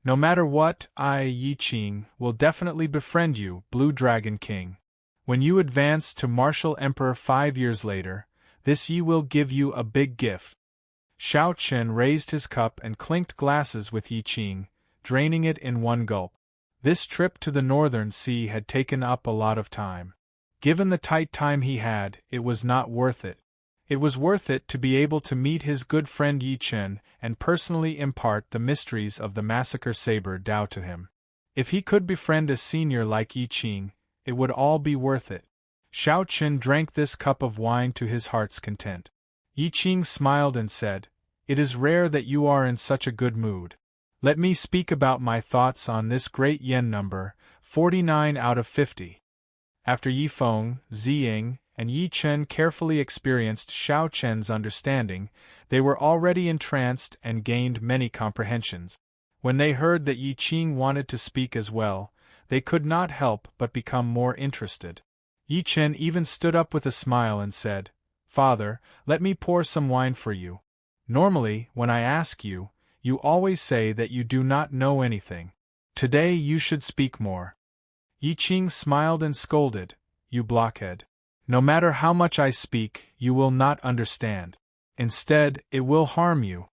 No matter what, I, Yi Qing, will definitely befriend you, Blue Dragon King. When you advance to Martial Emperor 5 years later, this Yi will give you a big gift." Xiao Chen raised his cup and clinked glasses with Yi Qing, draining it in one gulp. This trip to the Northern Sea had taken up a lot of time. Given the tight time he had, it was not worth it. It was worth it to be able to meet his good friend Yi Chen and personally impart the mysteries of the Massacre Saber Tao to him. If he could befriend a senior like Yi Qing, it would all be worth it. Xiao Chen drank this cup of wine to his heart's content. Yi Qing smiled and said, "It is rare that you are in such a good mood. Let me speak about my thoughts on this great yen number, 49 out of 50. After Yi Feng, Ziying, and Yi Chen carefully experienced Xiao Chen's understanding, they were already entranced and gained many comprehensions. When they heard that Yi Qing wanted to speak as well, they could not help but become more interested. Yi Chen even stood up with a smile and said, "Father, let me pour some wine for you. Normally, when I ask you, you always say that you do not know anything. Today you should speak more." Yi Qing smiled and scolded, "You blockhead. No matter how much I speak, you will not understand. Instead, it will harm you.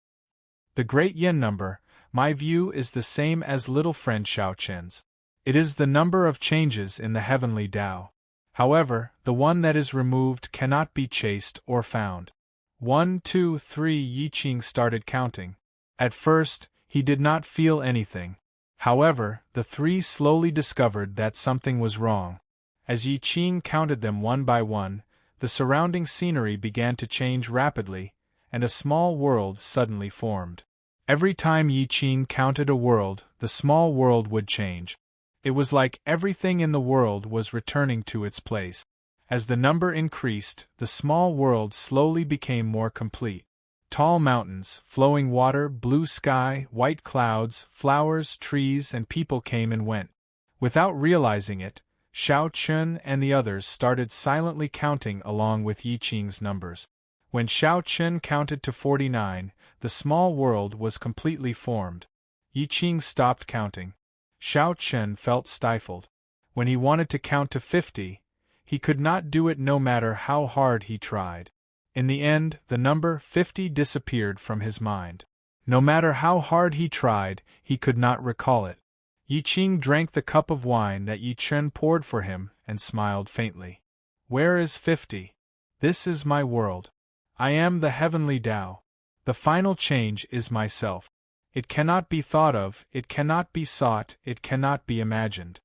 The great yen number, my view is the same as little friend Xiao Chen's. It is the number of changes in the heavenly Tao. However, the one that is removed cannot be chased or found." 1, 2, 3 Yi Qing started counting. At first, he did not feel anything. However, the three slowly discovered that something was wrong. As Yi Qing counted them one by one, the surrounding scenery began to change rapidly, and a small world suddenly formed. Every time Yi Qing counted a world, the small world would change. It was like everything in the world was returning to its place. As the number increased, the small world slowly became more complete. Tall mountains, flowing water, blue sky, white clouds, flowers, trees, and people came and went. Without realizing it, Xiao Chen and the others started silently counting along with Yi Qing's numbers. When Xiao Chen counted to 49, the small world was completely formed. Yi Qing stopped counting. Xiao Chen felt stifled. When he wanted to count to 50, he could not do it no matter how hard he tried. In the end, the number 50 disappeared from his mind. No matter how hard he tried, he could not recall it. Yi Qing drank the cup of wine that Yi Chen poured for him and smiled faintly. "Where is 50? This is my world. I am the heavenly Tao. The final change is myself. It cannot be thought of, it cannot be sought, it cannot be imagined."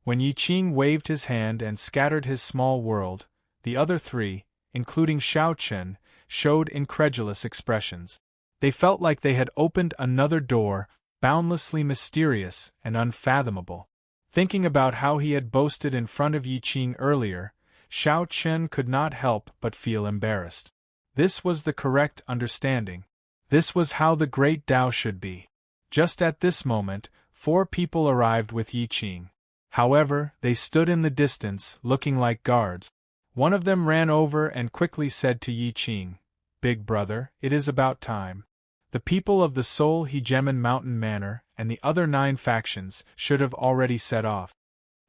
When Yi Qing waved his hand and scattered his small world, the other three, including Xiao Chen, showed incredulous expressions. They felt like they had opened another door, boundlessly mysterious and unfathomable. Thinking about how he had boasted in front of Yi Qing earlier, Xiao Chen could not help but feel embarrassed. This was the correct understanding. This was how the great Tao should be. Just at this moment, 4 people arrived with Yi Qing. However, they stood in the distance, looking like guards. One of them ran over and quickly said to Yi Qing, "Big brother, it is about time. The people of the Seoul Hegemon Mountain Manor and the other 9 factions should have already set off."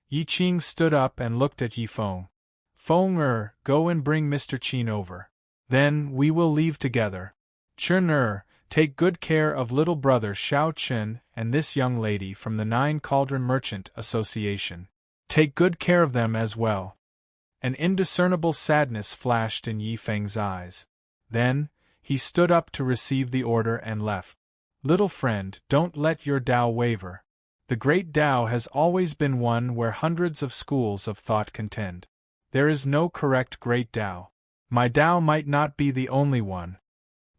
Yi Qing stood up and looked at Yi Feng. "Feng go and bring Mr. Qin over. Then we will leave together. Chen take good care of little brother Xiao Chen and this young lady from the 9 Cauldron Merchant Association. Take good care of them as well." An indiscernible sadness flashed in Yi Feng's eyes. Then, he stood up to receive the order and left. "Little friend, don't let your Tao waver. The great Tao has always been one where hundreds of schools of thought contend. There is no correct great Tao. My Tao might not be the only one."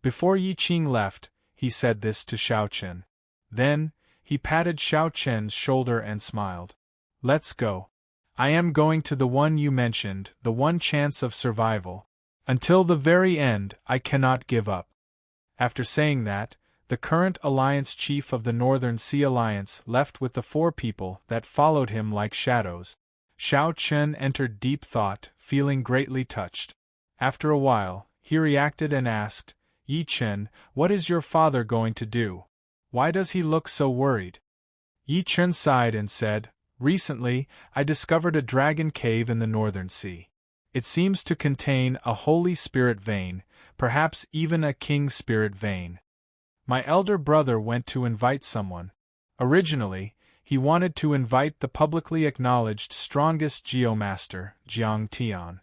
Before Yi Qing left, he said this to Xiao Chen. Then, he patted Xiao Chen's shoulder and smiled. "Let's go. I am going to the one you mentioned, the one chance of survival. Until the very end, I cannot give up." After saying that, the current alliance chief of the Northern Sea Alliance left with the 4 people that followed him like shadows. Xiao Chen entered deep thought, feeling greatly touched. After a while, he reacted and asked, "Yi Chen, what is your father going to do? Why does he look so worried?" Yi Chen sighed and said, "Recently, I discovered a dragon cave in the Northern Sea. It seems to contain a holy spirit vein, perhaps even a king spirit vein. My elder brother went to invite someone. Originally, he wanted to invite the publicly acknowledged strongest geomaster, Jiang Tian.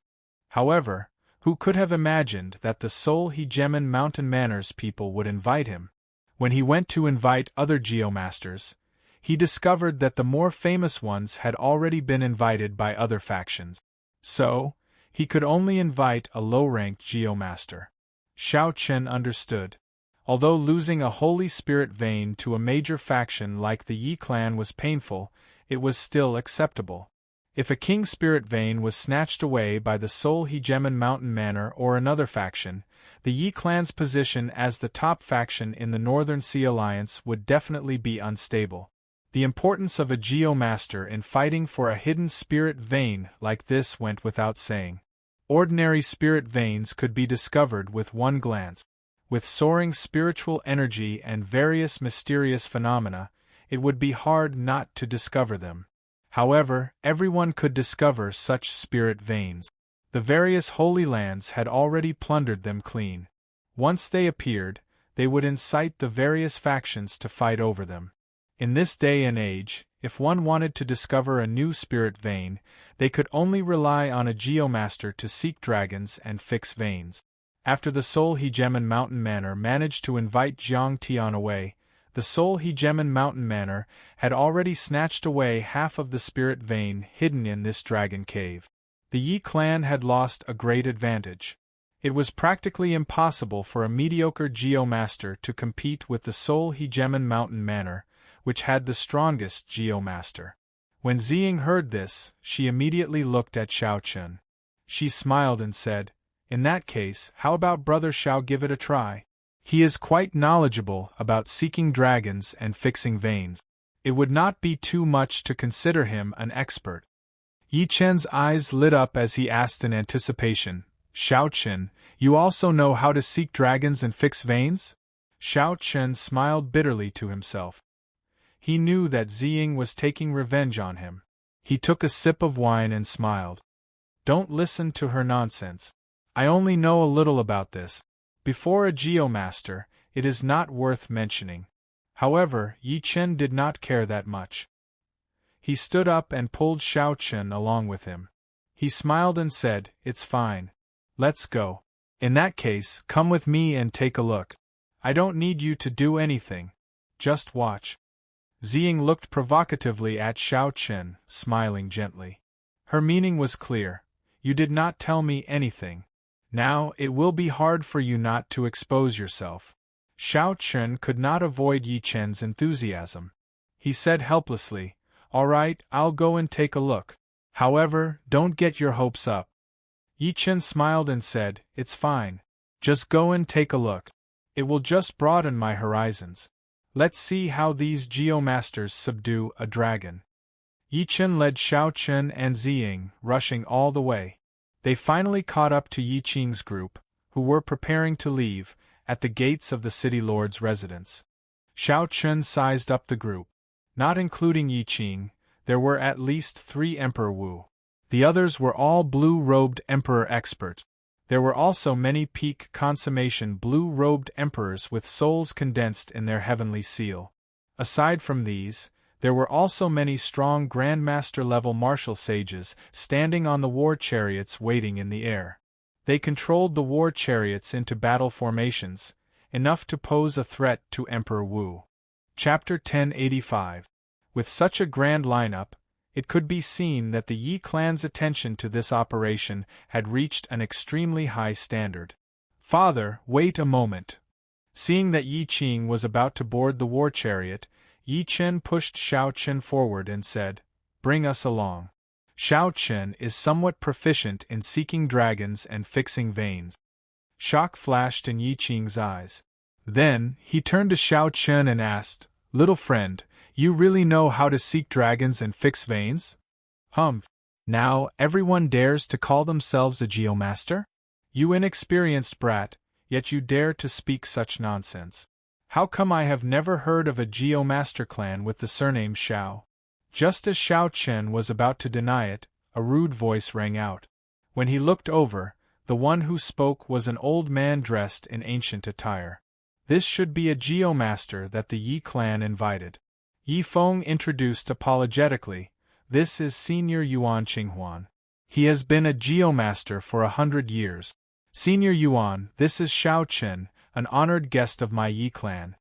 However, who could have imagined that the Seoul Hegemon Mountain Manor's people would invite him? When he went to invite other geomasters, he discovered that the more famous ones had already been invited by other factions. So, he could only invite a low-ranked geomaster. Xiao Chen understood. Although losing a holy spirit vein to a major faction like the Yi clan was painful, it was still acceptable. If a king spirit vein was snatched away by the Seoul Hegemon Mountain Manor or another faction, the Yi clan's position as the top faction in the Northern Sea Alliance would definitely be unstable. The importance of a geomaster in fighting for a hidden spirit vein like this went without saying. Ordinary spirit veins could be discovered with one glance. With soaring spiritual energy and various mysterious phenomena, it would be hard not to discover them. However, everyone could discover such spirit veins. The various holy lands had already plundered them clean. Once they appeared, they would incite the various factions to fight over them. In this day and age, if one wanted to discover a new spirit vein, they could only rely on a geomaster to seek dragons and fix veins. After the Seoul Hegemon Mountain Manor managed to invite Jiang Tian away, the Seoul Hegemon Mountain Manor had already snatched away half of the spirit vein hidden in this dragon cave. The Yi clan had lost a great advantage. It was practically impossible for a mediocre geomaster to compete with the Seoul Hegemon Mountain Manor, which had the strongest geomaster. When Ziying heard this, she immediately looked at Xiao Chen. She smiled and said, "In that case, how about Brother Xiao give it a try? He is quite knowledgeable about seeking dragons and fixing veins. It would not be too much to consider him an expert." Yi Chen's eyes lit up as he asked in anticipation, "Xiao Chen, you also know how to seek dragons and fix veins?" Xiao Chen smiled bitterly to himself. He knew that Ziying was taking revenge on him. He took a sip of wine and smiled. "Don't listen to her nonsense. I only know a little about this. Before a geomaster, it is not worth mentioning." However, Yi Chen did not care that much. He stood up and pulled Xiao Chen along with him. He smiled and said, "It's fine. Let's go. In that case, come with me and take a look. I don't need you to do anything. Just watch." Ziying looked provocatively at Xiao Chen, smiling gently. Her meaning was clear. "You did not tell me anything. Now, it will be hard for you not to expose yourself. Xiao Chen could not avoid Yi Chen's enthusiasm. He said helplessly, "All right, I'll go and take a look. However, don't get your hopes up." Yi Chen smiled and said, "It's fine. Just go and take a look. It will just broaden my horizons. Let's see how these geomasters subdue a dragon." Yi Chen led Xiao Chen and Ziying, rushing all the way. They finally caught up to Yi Qing's group, who were preparing to leave, at the gates of the city lord's residence. Xiao Chen sized up the group. Not including Yi Qing, there were at least 3 Emperor Wu. The others were all blue-robed Emperor experts. There were also many peak consummation blue-robed emperors with souls condensed in their heavenly seal. Aside from these, there were also many strong Grandmaster-level martial sages standing on the war chariots waiting in the air. They controlled the war chariots into battle formations, enough to pose a threat to Emperor Wu. Chapter 1085. With such a grand lineup, it could be seen that the Yi clan's attention to this operation had reached an extremely high standard. "Father, wait a moment." Seeing that Yi Qing was about to board the war chariot, Yi Chen pushed Xiao Chen forward and said, "Bring us along." Xiao Chen is somewhat proficient in seeking dragons and fixing veins. Shock flashed in Yi Qing's eyes. Then, he turned to Xiao Chen and asked, "Little friend, you really know how to seek dragons and fix veins?" "Humph. Now, everyone dares to call themselves a geomaster? You inexperienced brat, yet you dare to speak such nonsense. How come I have never heard of a geomaster clan with the surname Xiao?" Just as Xiao Chen was about to deny it, a rude voice rang out. When he looked over, the one who spoke was an old man dressed in ancient attire. This should be a geomaster that the Yi clan invited. Yi Feng introduced apologetically, "This is Senior Yuan Qinghuan. He has been a geomaster for 100 years. Senior Yuan, this is Xiao Chen, an honored guest of my Yi clan."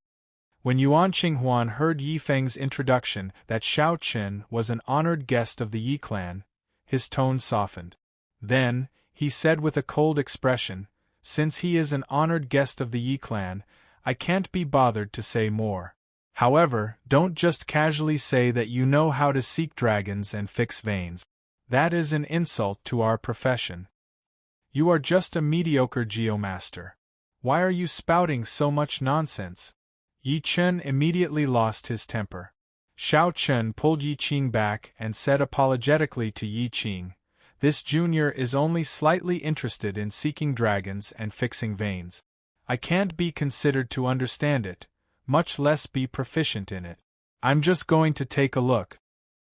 When Yuan Qinghuan heard Yi Feng's introduction that Xiao Chen was an honored guest of the Yi clan, his tone softened. Then, he said with a cold expression, "Since he is an honored guest of the Yi clan, I can't be bothered to say more. However, don't just casually say that you know how to seek dragons and fix veins. That is an insult to our profession. You are just a mediocre geomaster. Why are you spouting so much nonsense?" Yi Chen immediately lost his temper. Xiao Chen pulled Yi Qing back and said apologetically to Yi Qing, "This junior is only slightly interested in seeking dragons and fixing veins. I can't be considered to understand it, much less be proficient in it. I'm just going to take a look."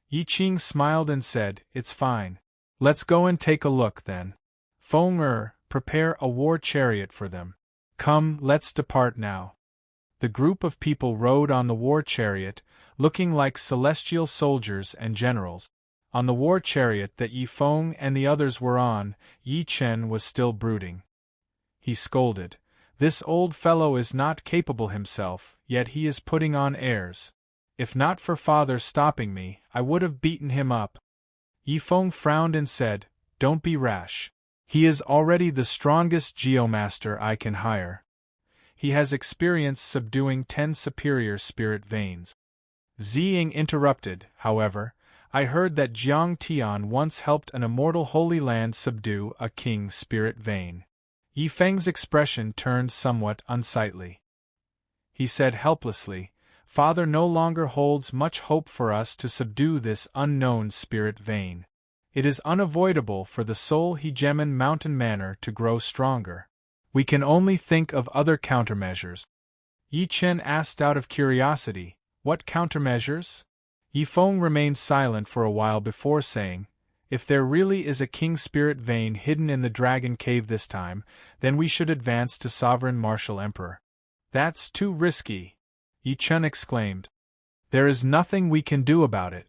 Yi Qing smiled and said, "It's fine. Let's go and take a look then. Feng prepare a war chariot for them. Come, let's depart now." The group of people rode on the war chariot, looking like celestial soldiers and generals. On the war chariot that Yi Feng and the others were on, Yi Chen was still brooding. He scolded, "This old fellow is not capable himself, yet he is putting on airs. If not for father stopping me, I would have beaten him up." Yi Feng frowned and said, "Don't be rash. He is already the strongest geomaster I can hire. He has experience subduing 10 superior spirit veins." Ziying interrupted, however, "I heard that Jiang Tian once helped an immortal Holy Land subdue a king's spirit vein." Yi Feng's expression turned somewhat unsightly. He said helplessly, "Father no longer holds much hope for us to subdue this unknown spirit vein. It is unavoidable for the Soul Hegemon Mountain Manor to grow stronger. We can only think of other countermeasures." Yi Chen asked out of curiosity, "What countermeasures?" Yi Feng remained silent for a while before saying, "If there really is a king spirit vein hidden in the dragon cave this time, then we should advance to Sovereign Martial Emperor." "That's too risky," Yi Chen exclaimed. "There is nothing we can do about it.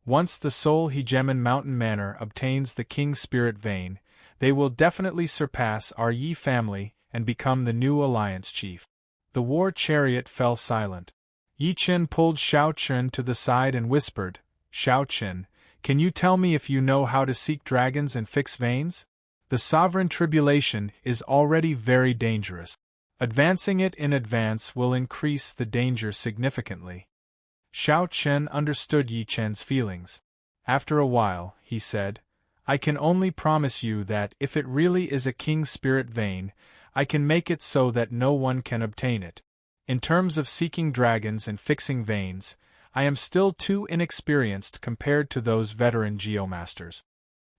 Once the Soul Hegemon Mountain Manor obtains the king spirit vein, they will definitely surpass our Yi family and become the new alliance chief." The war chariot fell silent. Yi Chen pulled Xiao Chen to the side and whispered, "Xiao Chen, can you tell me if you know how to seek dragons and fix veins?" The sovereign tribulation is already very dangerous. Advancing it in advance will increase the danger significantly. Xiao Chen understood Yi Chen's feelings. After a while, he said, I can only promise you that if it really is a king spirit vein, I can make it so that no one can obtain it. In terms of seeking dragons and fixing veins, I am still too inexperienced compared to those veteran geomasters.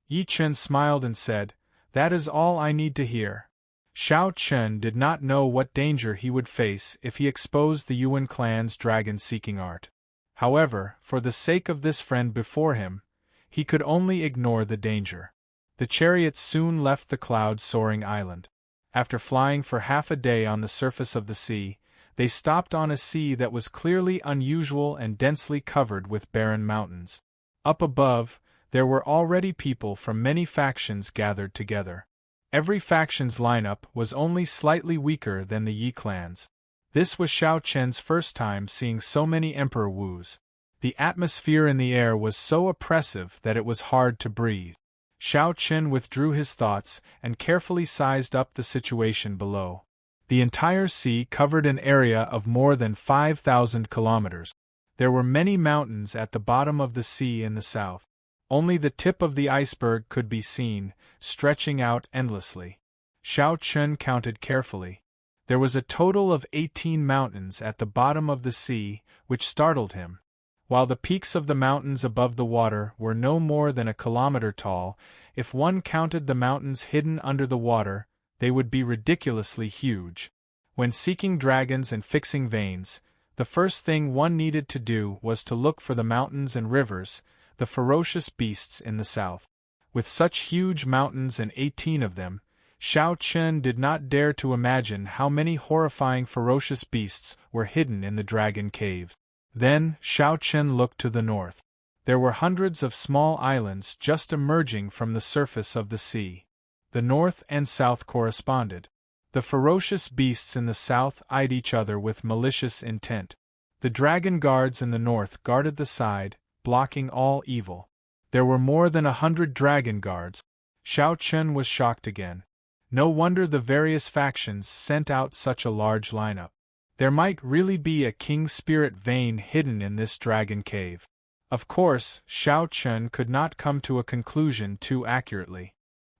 Yi Chen smiled and said, That is all I need to hear. Xiao Chen did not know what danger he would face if he exposed the Yuan clan's dragon-seeking art. However, for the sake of this friend before him, he could only ignore the danger. The chariots soon left the cloud-soaring island. After flying for half a day on the surface of the sea, they stopped on a sea that was clearly unusual and densely covered with barren mountains. Up above, there were already people from many factions gathered together. Every faction's lineup was only slightly weaker than the Yi clans. This was Xiao Chen's first time seeing so many Emperor Wus. The atmosphere in the air was so oppressive that it was hard to breathe. Xiao Chen withdrew his thoughts and carefully sized up the situation below. The entire sea covered an area of more than 5,000 kilometers. There were many mountains at the bottom of the sea in the south. Only the tip of the iceberg could be seen, stretching out endlessly. Xiao Chen counted carefully. There was a total of 18 mountains at the bottom of the sea, which startled him. While the peaks of the mountains above the water were no more than a kilometer tall, if one counted the mountains hidden under the water, they would be ridiculously huge. When seeking dragons and fixing veins, the first thing one needed to do was to look for the mountains and rivers, the ferocious beasts in the south. With such huge mountains and 18 of them, Xiao Chen did not dare to imagine how many horrifying ferocious beasts were hidden in the dragon cave. Then, Xiao Chen looked to the north. There were hundreds of small islands just emerging from the surface of the sea. The north and south corresponded. The ferocious beasts in the south eyed each other with malicious intent. The dragon guards in the north guarded the side, blocking all evil. There were more than 100 dragon guards. Xiao Chen was shocked again. No wonder the various factions sent out such a large lineup. There might really be a king spirit vein hidden in this dragon cave. Of course, Xiao Chen could not come to a conclusion too accurately.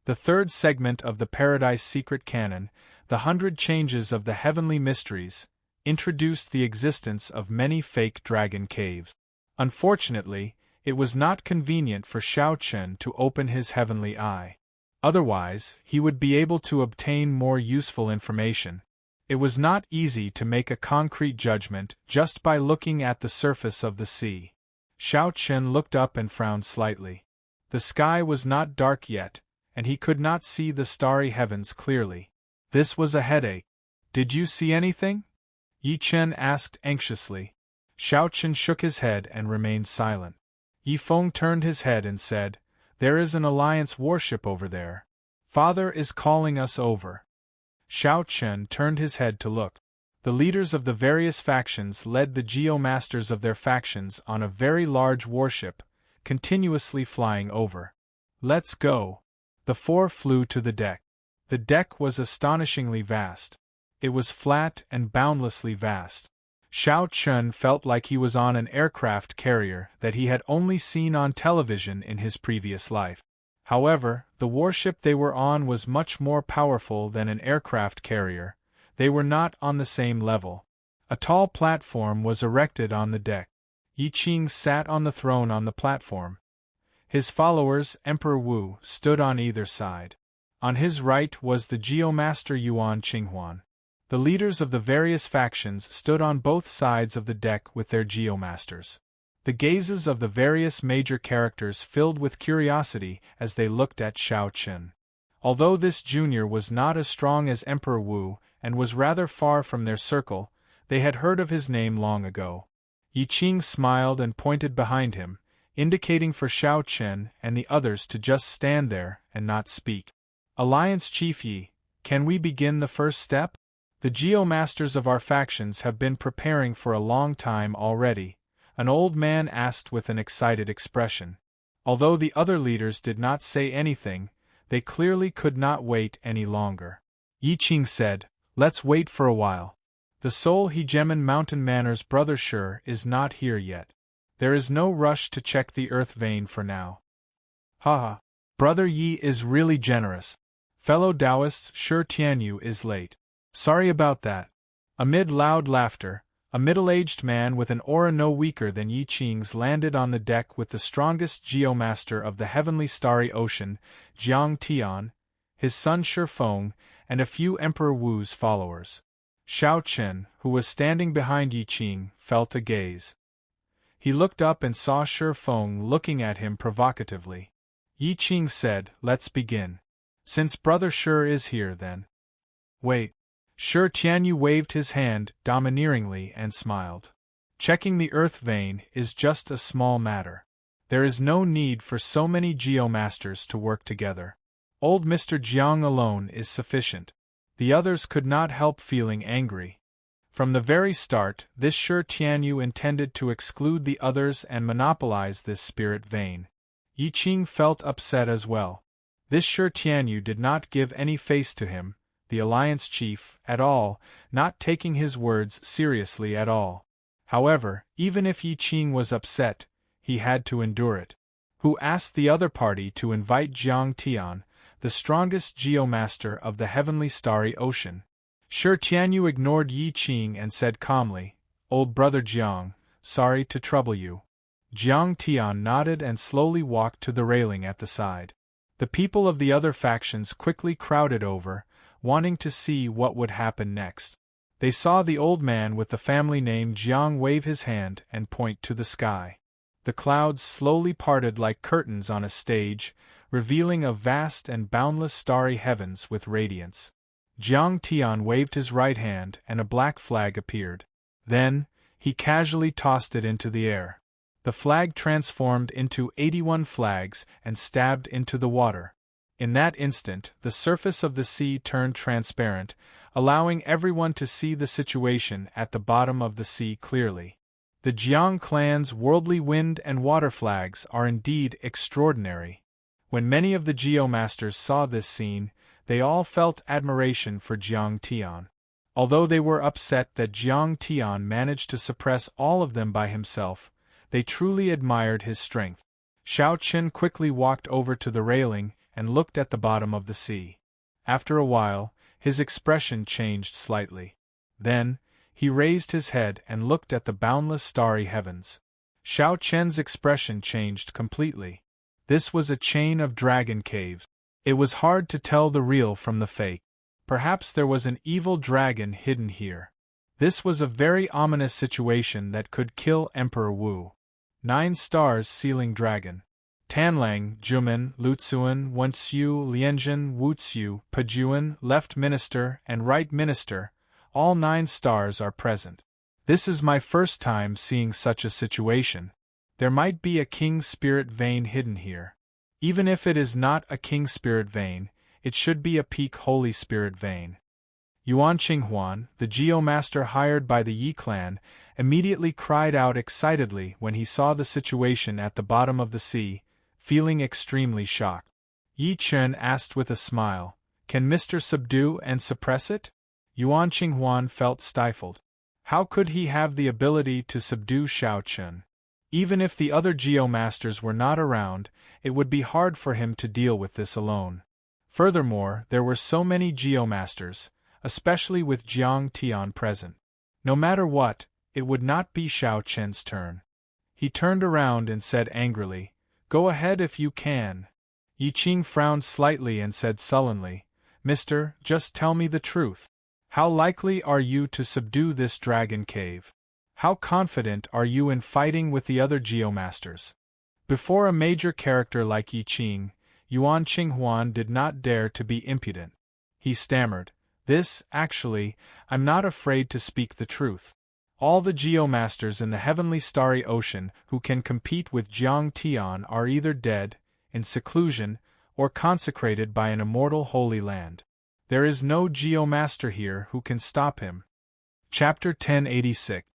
The third segment of the Paradise Secret Canon, The 100 Changes of the Heavenly Mysteries, introduced the existence of many fake dragon caves. Unfortunately, it was not convenient for Xiao Chen to open his heavenly eye. Otherwise, he would be able to obtain more useful information. It was not easy to make a concrete judgment just by looking at the surface of the sea. Xiao Chen looked up and frowned slightly. The sky was not dark yet, and he could not see the starry heavens clearly. This was a headache. Did you see anything? Yi Chen asked anxiously. Xiao Chen shook his head and remained silent. Yi Feng turned his head and said, There is an alliance warship over there. Father is calling us over. Xiao Chen turned his head to look. The leaders of the various factions led the geomasters of their factions on a very large warship, continuously flying over. Let's go. The four flew to the deck. The deck was astonishingly vast. It was flat and boundlessly vast. Xiao Chen felt like he was on an aircraft carrier that he had only seen on television in his previous life. However, the warship they were on was much more powerful than an aircraft carrier. They were not on the same level. A tall platform was erected on the deck. Yi Qing sat on the throne on the platform. His followers, Emperor Wu, stood on either side. On his right was the Geomaster Yuan Qinghuan. The leaders of the various factions stood on both sides of the deck with their geomasters. The gazes of the various major characters filled with curiosity as they looked at Xiao Chen. Although this junior was not as strong as Emperor Wu and was rather far from their circle, they had heard of his name long ago. Yi Qing smiled and pointed behind him, indicating for Xiao Chen and the others to just stand there and not speak. Alliance Chief Yi, can we begin the first step? The geomasters of our factions have been preparing for a long time already, an old man asked with an excited expression. Although the other leaders did not say anything, They clearly could not wait any longer. Yi Qing said, "Let's wait for a while. The Soul Hegemon Mountain Manor's brother Sure is not here yet. There is no rush to check the earth vein for now." Haha. Brother Yi is really generous. Fellow Taoists, Sure Tianyu is late. Sorry about that. Amid loud laughter, a middle-aged man with an aura no weaker than Yi Qing's landed on the deck with the strongest geomaster of the heavenly starry ocean, Jiang Tian, his son Shi Feng, and a few Emperor Wu's followers. Xiao Chen, who was standing behind Yi Qing, felt a gaze. He looked up and saw Shi Feng looking at him provocatively. Yi Qing said, "Let's begin. Since Brother Shi is here then." "Wait." Shi Tianyu waved his hand domineeringly and smiled. "Checking the earth vein is just a small matter. There is no need for so many geomasters to work together. Old Mr. Jiang alone is sufficient." The others could not help feeling angry. From the very start, this Shi Tianyu intended to exclude the others and monopolize this spirit vein. Yi Qing felt upset as well. This Shi Tianyu did not give any face to him, the alliance chief, at all, not taking his words seriously at all. However, even if Yi Qing was upset, he had to endure it. Who asked the other party to invite Jiang Tian, the strongest geomaster of the heavenly starry ocean? Shi Tianyu ignored Yi Qing and said calmly, "Old brother Jiang, sorry to trouble you." Jiang Tian nodded and slowly walked to the railing at the side. The people of the other factions quickly crowded over, wanting to see what would happen next. They saw the old man with the family name Jiang wave his hand and point to the sky. The clouds slowly parted like curtains on a stage, revealing a vast and boundless starry heavens with radiance. Jiang Tian waved his right hand and a black flag appeared. Then, he casually tossed it into the air. The flag transformed into 81 flags and stabbed into the water. In that instant, the surface of the sea turned transparent, allowing everyone to see the situation at the bottom of the sea clearly. The Jiang clan's worldly wind and water flags are indeed extraordinary. When many of the geomasters saw this scene, they all felt admiration for Jiang Tian. Although they were upset that Jiang Tian managed to suppress all of them by himself, they truly admired his strength. Xiao Chen quickly walked over to the railing and looked at the bottom of the sea. After a while, his expression changed slightly. Then, he raised his head and looked at the boundless starry heavens. Xiao Chen's expression changed completely. This was a chain of dragon caves. It was hard to tell the real from the fake. Perhaps there was an evil dragon hidden here. This was a very ominous situation that could kill Emperor Wu. 9 stars sealing dragon. Tanlang, Jumen, Lutsuan, Wenxiu, Lianzhen, Wuxiu, Pajuan, Left Minister, and Right Minister, all 9 stars are present. This is my first time seeing such a situation. There might be a king spirit vein hidden here. Even if it is not a king spirit vein, it should be a peak holy spirit vein. Yuan Qinghuan, the geomaster hired by the Yi clan, immediately cried out excitedly when he saw the situation at the bottom of the sea, feeling extremely shocked. Yi Chen asked with a smile, "Can Mr. subdue and suppress it?" Yuan Qinghuan felt stifled. How could he have the ability to subdue Xiao Chen? Even if the other geomasters were not around, it would be hard for him to deal with this alone. Furthermore, there were so many geomasters, especially with Jiang Tian present. No matter what, it would not be Xiao Chen's turn. He turned around and said angrily, "Go ahead if you can." Yi Qing frowned slightly and said sullenly, "Mister, just tell me the truth. How likely are you to subdue this dragon cave? How confident are you in fighting with the other geomasters?" Before a major character like Yi Qing, Yuan Qinghuan did not dare to be impudent. He stammered, Actually, I'm not afraid to speak the truth. All the geomasters in the heavenly starry ocean who can compete with Jiang Tian are either dead, in seclusion, or consecrated by an immortal holy land. There is no geomaster here who can stop him. Chapter 1086.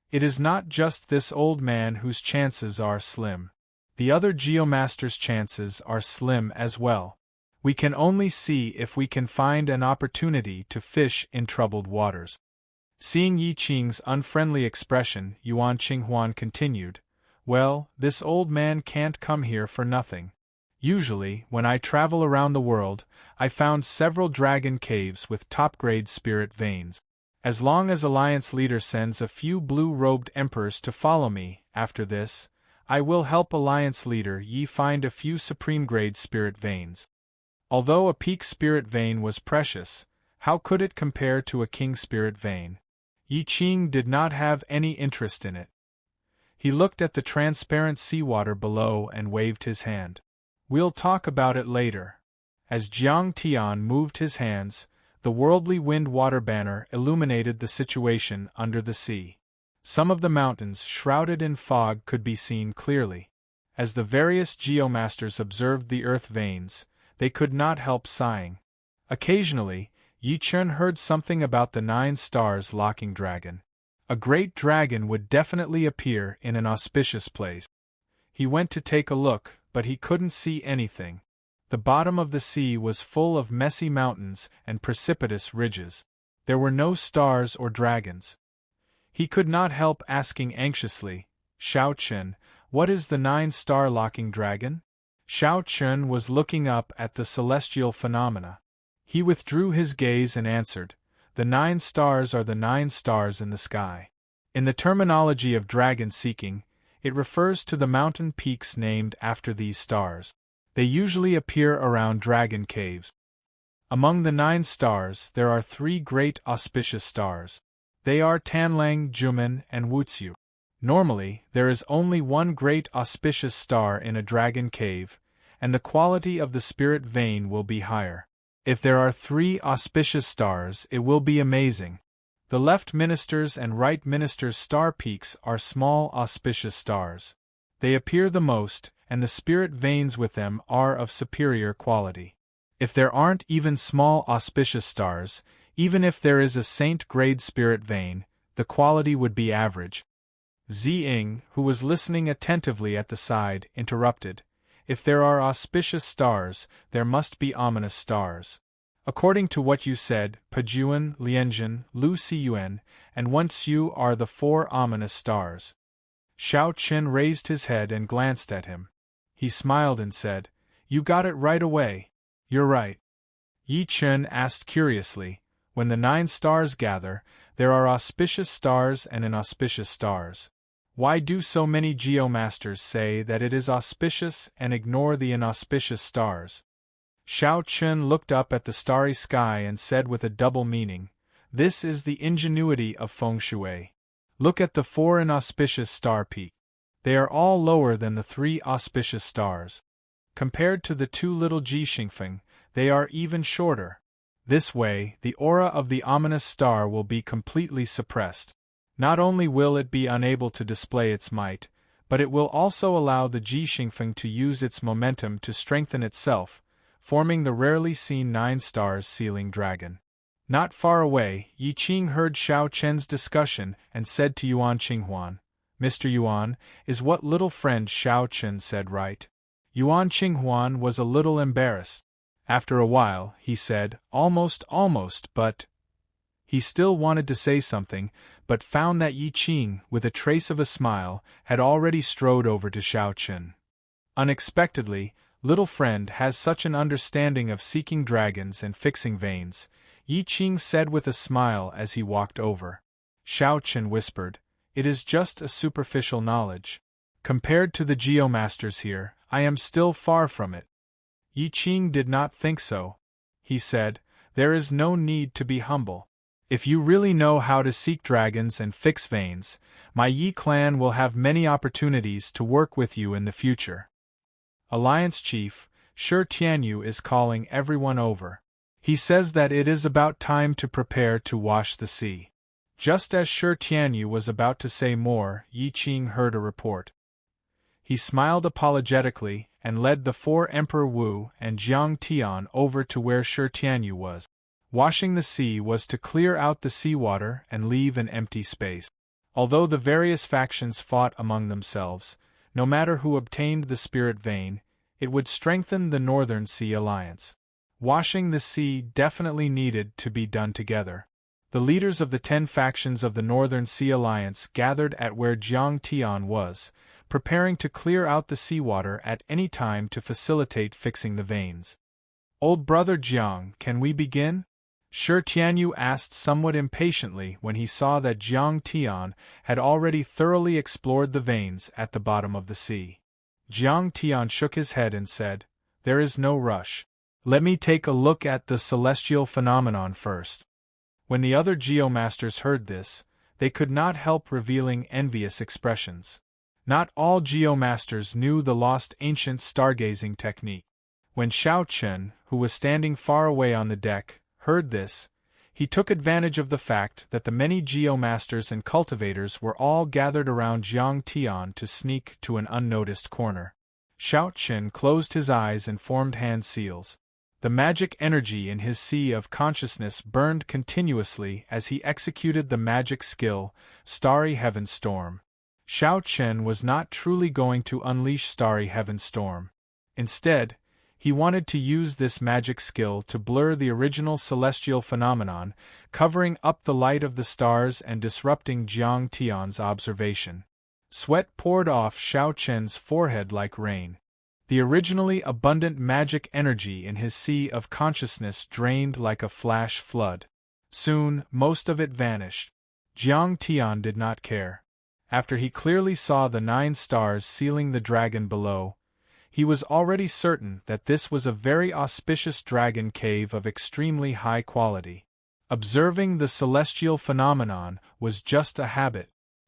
It is not just this old man whose chances are slim. The other geomasters' chances are slim as well. We can only see if we can find an opportunity to fish in troubled waters. Seeing Yi Qing's unfriendly expression, Yuan Qinghuan continued, "Well, this old man can't come here for nothing. Usually, when I travel around the world, I found several dragon caves with top-grade spirit veins. As long as Alliance leader sends a few blue-robed emperors to follow me, after this, I will help Alliance leader Yi find a few supreme-grade spirit veins." Although a peak spirit vein was precious, how could it compare to a king spirit vein? Yi Qing did not have any interest in it. He looked at the transparent seawater below and waved his hand. "We'll talk about it later." As Jiang Tian moved his hands, the worldly wind water banner illuminated the situation under the sea. Some of the mountains shrouded in fog could be seen clearly. As the various geomasters observed the earth veins, they could not help sighing. Occasionally, Yi Chen heard something about the 9 stars locking dragon. A great dragon would definitely appear in an auspicious place. He went to take a look, but he couldn't see anything. The bottom of the sea was full of messy mountains and precipitous ridges. There were no stars or dragons. He could not help asking anxiously, "Shao Chen, what is the 9-star locking dragon?" Shao Chen was looking up at the celestial phenomena. He withdrew his gaze and answered, "The 9 stars are the 9 stars in the sky. In the terminology of dragon seeking, it refers to the mountain peaks named after these stars. They usually appear around dragon caves. Among the 9 stars there are 3 great auspicious stars. They are Tanlang, Jumen, and Wutsu. Normally, there is only one great auspicious star in a dragon cave, and the quality of the spirit vein will be higher. If there are 3 auspicious stars, it will be amazing. The left minister's and right minister's star peaks are small auspicious stars. They appear the most, and the spirit veins with them are of superior quality. If there aren't even small auspicious stars, even if there is a saint-grade spirit vein, the quality would be average." Ziying, who was listening attentively at the side, interrupted, "If there are auspicious stars, there must be ominous stars. According to what you said, Pajuan, Lianjun, Lu Siyuan, and Wenxiu are the 4 ominous stars." Shao Chen raised his head and glanced at him. He smiled and said, "You got it right away. You're right." Yi Chen asked curiously, "When the 9 stars gather, there are auspicious stars and inauspicious stars. Why do so many geomasters say that it is auspicious and ignore the inauspicious stars?" Shao Chen looked up at the starry sky and said with a double meaning, "This is the ingenuity of feng shui. Look at the 4 inauspicious star peaks. They are all lower than the 3 auspicious stars. Compared to the 2 little Jixingfeng, they are even shorter. This way, the aura of the ominous star will be completely suppressed. Not only will it be unable to display its might, but it will also allow the Jixingfeng to use its momentum to strengthen itself, forming the rarely seen 9 stars sealing dragon." Not far away, Yi Qing heard Shao Chen's discussion and said to Yuan Qinghuan, "Mr. Yuan, is what little friend Shao Chen said right?" Yuan Qinghuan was a little embarrassed. After a while, he said, almost, but... He still wanted to say something, but found that Yi Qing, with a trace of a smile, had already strode over to Shao Chen. Unexpectedly, little friend has such an understanding of seeking dragons and fixing veins, Yi Qing said with a smile as he walked over. Shao Chen whispered, "It is just a superficial knowledge. Compared to the geomasters here, I am still far from it." Yi Qing did not think so. He said, "There is no need to be humble. If you really know how to seek dragons and fix veins, my Yi clan will have many opportunities to work with you in the future." Alliance Chief, Shi Tianyu is calling everyone over. He says that it is about time to prepare to wash the sea. Just as Shi Tianyu was about to say more, Yi Qing heard a report. He smiled apologetically and led the 4 Emperor Wu and Jiang Tian over to where Shi Tianyu was. Washing the sea was to clear out the seawater and leave an empty space. Although the various factions fought among themselves, no matter who obtained the spirit vein, it would strengthen the Northern Sea Alliance. Washing the sea definitely needed to be done together. The leaders of the 10 factions of the Northern Sea Alliance gathered at where Jiang Tian was, preparing to clear out the seawater at any time to facilitate fixing the veins. "Old brother Jiang, can we begin?" Shi Tianyu asked somewhat impatiently when he saw that Jiang Tian had already thoroughly explored the veins at the bottom of the sea. Jiang Tian shook his head and said, "There is no rush. Let me take a look at the celestial phenomenon first." When the other geomasters heard this, they could not help revealing envious expressions. Not all geomasters knew the lost ancient stargazing technique. When Xiao Chen, who was standing far away on the deck, heard this, he took advantage of the fact that the many geomasters and cultivators were all gathered around Jiang Tian to sneak to an unnoticed corner. Xiao Chen closed his eyes and formed hand seals. The magic energy in his sea of consciousness burned continuously as he executed the magic skill, Starry Heaven Storm. Xiao Chen was not truly going to unleash Starry Heaven Storm. Instead, he wanted to use this magic skill to blur the original celestial phenomenon, covering up the light of the stars and disrupting Jiang Tian's observation. Sweat poured off Xiao Chen's forehead like rain. The originally abundant magic energy in his sea of consciousness drained like a flash flood. Soon, most of it vanished. Jiang Tian did not care. After he clearly saw the 9 stars sealing the dragon below, he was already certain that this was a very auspicious dragon cave of extremely high quality. Observing the celestial phenomenon was just a habit.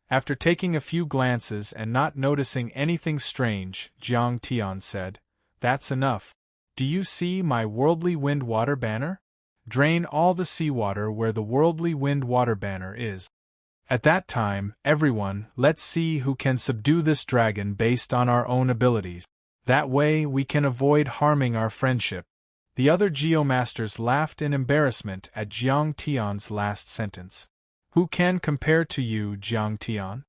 After taking a few glances and not noticing anything strange, Jiang Tian said, "That's enough. Do you see my worldly wind water banner? Drain all the seawater where the worldly wind water banner is. At that time, everyone, let's see who can subdue this dragon based on our own abilities. That way we can avoid harming our friendship." The other geomasters laughed in embarrassment at Jiang Tian's last sentence. "Who can compare to you, Jiang Tian?"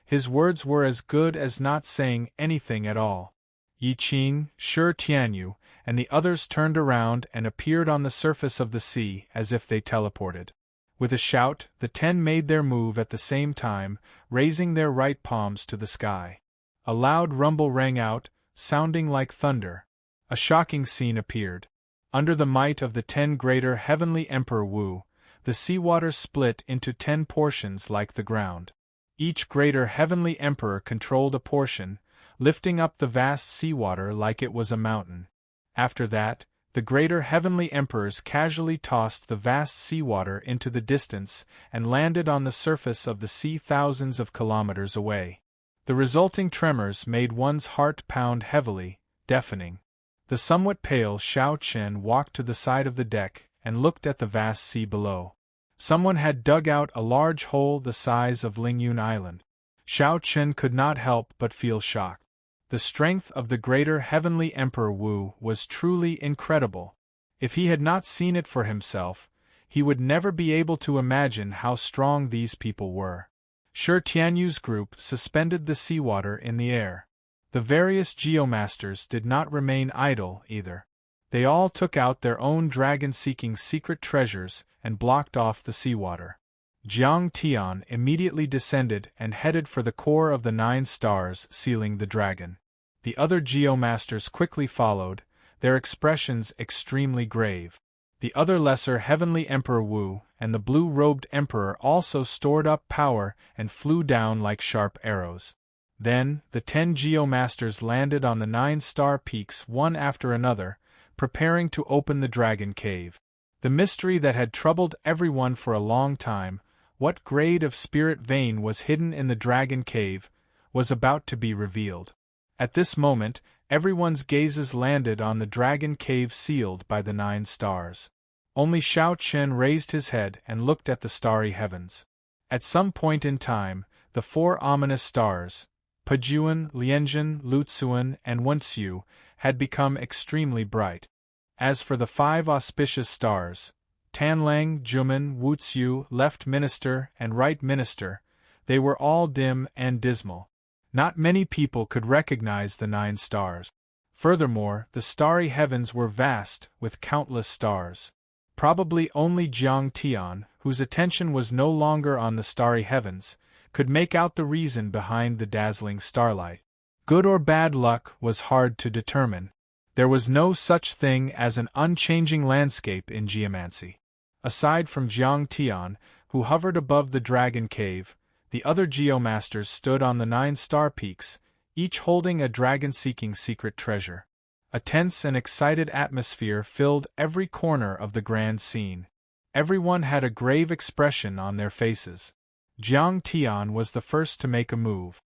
His words were as good as not saying anything at all. Yi Qing, Shi Tianyu, and the others turned around and appeared on the surface of the sea as if they teleported. With a shout, the 10 made their move at the same time, raising their right palms to the sky. A loud rumble rang out, sounding like thunder. A shocking scene appeared. Under the might of the 10 greater heavenly Emperor Wu, the seawater split into 10 portions like the ground. Each greater heavenly emperor controlled a portion, lifting up the vast seawater like it was a mountain. After that, the greater heavenly emperors casually tossed the vast seawater into the distance and landed on the surface of the sea thousands of kilometers away. The resulting tremors made one's heart pound heavily, deafening. The somewhat pale Xiao Chen walked to the side of the deck and looked at the vast sea below. Someone had dug out a large hole the size of Lingyun Island. Xiao Chen could not help but feel shocked. The strength of the greater heavenly Emperor Wu was truly incredible. If he had not seen it for himself, he would never be able to imagine how strong these people were. Shi Tianyu's group suspended the seawater in the air. The various geomasters did not remain idle either. They all took out their own dragon-seeking secret treasures and blocked off the seawater. Jiang Tian immediately descended and headed for the core of the 9 stars sealing the dragon. The other geomasters quickly followed, their expressions extremely grave. The other lesser heavenly Emperor Wu and the blue-robed emperor also stored up power and flew down like sharp arrows. Then, the 10 geomasters landed on the 9 star peaks one after another, preparing to open the dragon cave. The mystery that had troubled everyone for a long time, what grade of spirit vein was hidden in the dragon cave, was about to be revealed. At this moment, everyone's gazes landed on the dragon cave sealed by the 9 stars. Only Xiao Chen raised his head and looked at the starry heavens. At some point in time, the 4 ominous stars, Pejuan, Lianjun, Lutsuan, and Wenxiu, had become extremely bright. As for the 5 auspicious stars, Tanlang, Juman, Wuxiu, Left Minister, and Right Minister, they were all dim and dismal. Not many people could recognize the 9 stars. Furthermore, the starry heavens were vast, with countless stars. Probably only Jiang Tian, whose attention was no longer on the starry heavens, could make out the reason behind the dazzling starlight. Good or bad luck was hard to determine. There was no such thing as an unchanging landscape in geomancy. Aside from Jiang Tian, who hovered above the dragon cave, the other geomasters stood on the 9 star peaks, each holding a dragon-seeking secret treasure. A tense and excited atmosphere filled every corner of the grand scene. Everyone had a grave expression on their faces. Jiang Tian was the first to make a move.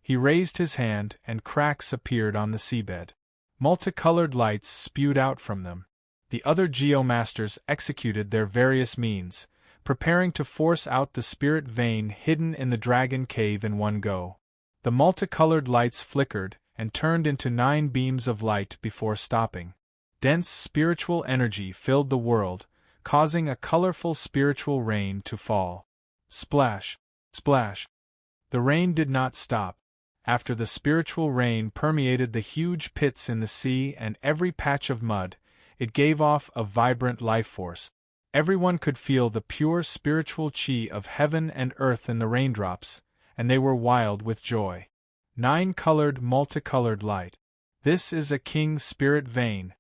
He raised his hand, and cracks appeared on the seabed. Multicolored lights spewed out from them. The other geomasters executed their various means, preparing to force out the spirit vein hidden in the dragon cave in one go. The multicolored lights flickered and turned into 9 beams of light before stopping. Dense spiritual energy filled the world, causing a colorful spiritual rain to fall. Splash! Splash! The rain did not stop. After the spiritual rain permeated the huge pits in the sea and every patch of mud, it gave off a vibrant life force. Everyone could feel the pure spiritual chi of heaven and earth in the raindrops, and they were wild with joy. 9-colored multicolored light. This is a king spirit vein.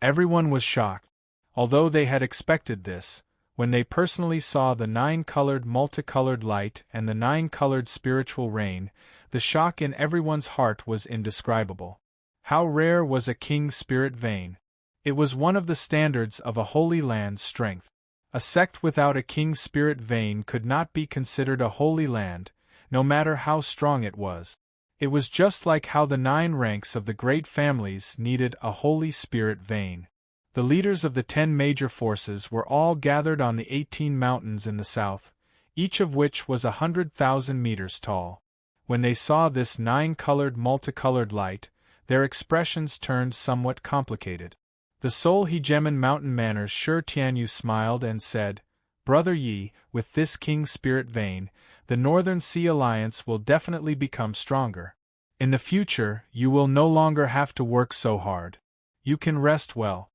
Everyone was shocked. Although they had expected this, when they personally saw the 9-colored multicolored light and the 9-colored spiritual rain, the shock in everyone's heart was indescribable. How rare was a king spirit vein! It was one of the standards of a holy land's strength. A sect without a king spirit vein could not be considered a holy land, no matter how strong it was. It was just like how the 9 ranks of the great families needed a Holy Spirit vein. The leaders of the 10 major forces were all gathered on the 18 mountains in the south, each of which was 100,000 meters tall. When they saw this 9-colored multicolored light, their expressions turned somewhat complicated. The Seoul Hegemon mountain manor Shi Tianyu smiled and said, "Brother Yi, with this king spirit vein, the Northern Sea Alliance will definitely become stronger. In the future, you will no longer have to work so hard. You can rest well."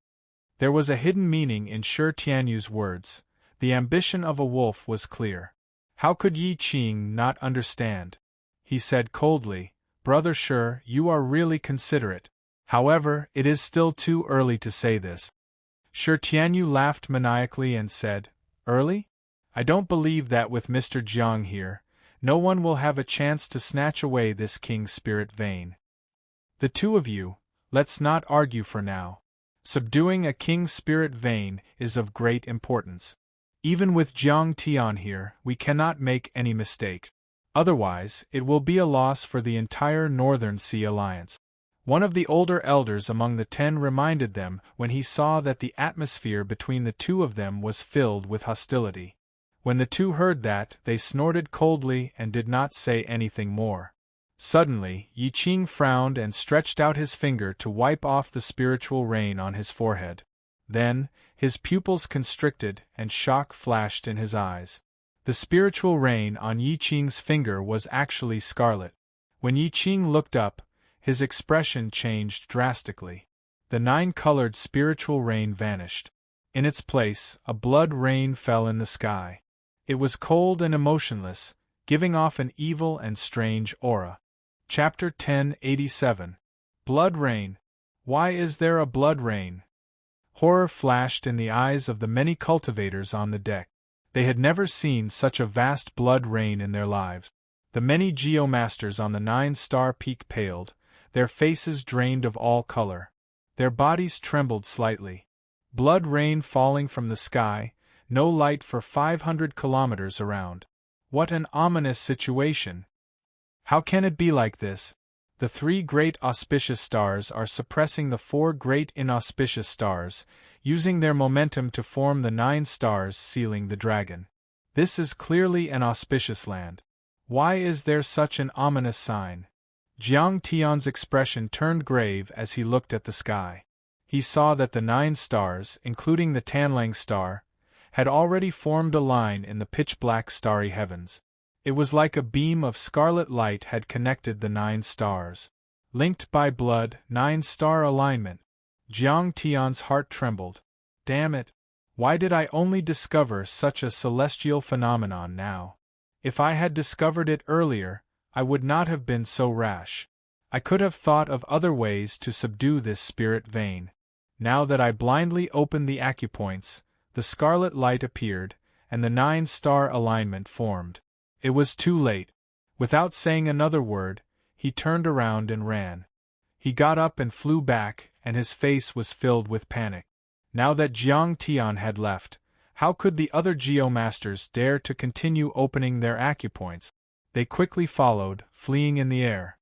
There was a hidden meaning in Shi Tianyu's words. The ambition of a wolf was clear. How could Yi Qing not understand? He said coldly, "Brother Shi, you are really considerate. However, it is still too early to say this." Shi Tianyu laughed maniacally and said, "Early? I don't believe that with Mr. Jiang here, no one will have a chance to snatch away this king spirit vein. The two of you, let's not argue for now. Subduing a king spirit vein is of great importance. Even with Jiang Tian here, we cannot make any mistake. Otherwise, it will be a loss for the entire Northern Sea Alliance." One of the older elders among the 10 reminded them when he saw that the atmosphere between the two of them was filled with hostility. When the two heard that, they snorted coldly and did not say anything more. Suddenly, Yi Qing frowned and stretched out his finger to wipe off the spiritual rain on his forehead. Then, his pupils constricted and shock flashed in his eyes. The spiritual rain on Yi Qing's finger was actually scarlet. When Yi Qing looked up, his expression changed drastically. The 9-colored spiritual rain vanished. In its place, a blood rain fell in the sky. It was cold and emotionless, giving off an evil and strange aura. Chapter 1087. Blood Rain. Why is there a blood rain? Horror flashed in the eyes of the many cultivators on the deck. They had never seen such a vast blood rain in their lives. The many geomasters on the 9-star peak paled, their faces drained of all color. Their bodies trembled slightly. Blood rain falling from the sky, no light for 500 kilometers around. What an ominous situation! How can it be like this? The 3 great auspicious stars are suppressing the 4 great inauspicious stars, using their momentum to form the 9 stars sealing the dragon. This is clearly an auspicious land. Why is there such an ominous sign? Jiang Tian's expression turned grave as he looked at the sky. He saw that the 9 stars, including the Tanlang star, had already formed a line in the pitch-black starry heavens. It was like a beam of scarlet light had connected the 9 stars. Linked by blood, 9-star alignment. Jiang Tian's heart trembled. Damn it! Why did I only discover such a celestial phenomenon now? If I had discovered it earlier, I would not have been so rash. I could have thought of other ways to subdue this spirit vein. Now that I blindly opened the acupoints, the scarlet light appeared, and the 9-star alignment formed. It was too late. Without saying another word, he turned around and ran. He got up and flew back, and his face was filled with panic. Now that Jiang Tian had left, how could the other geomasters dare to continue opening their acupoints? They quickly followed, fleeing in the air.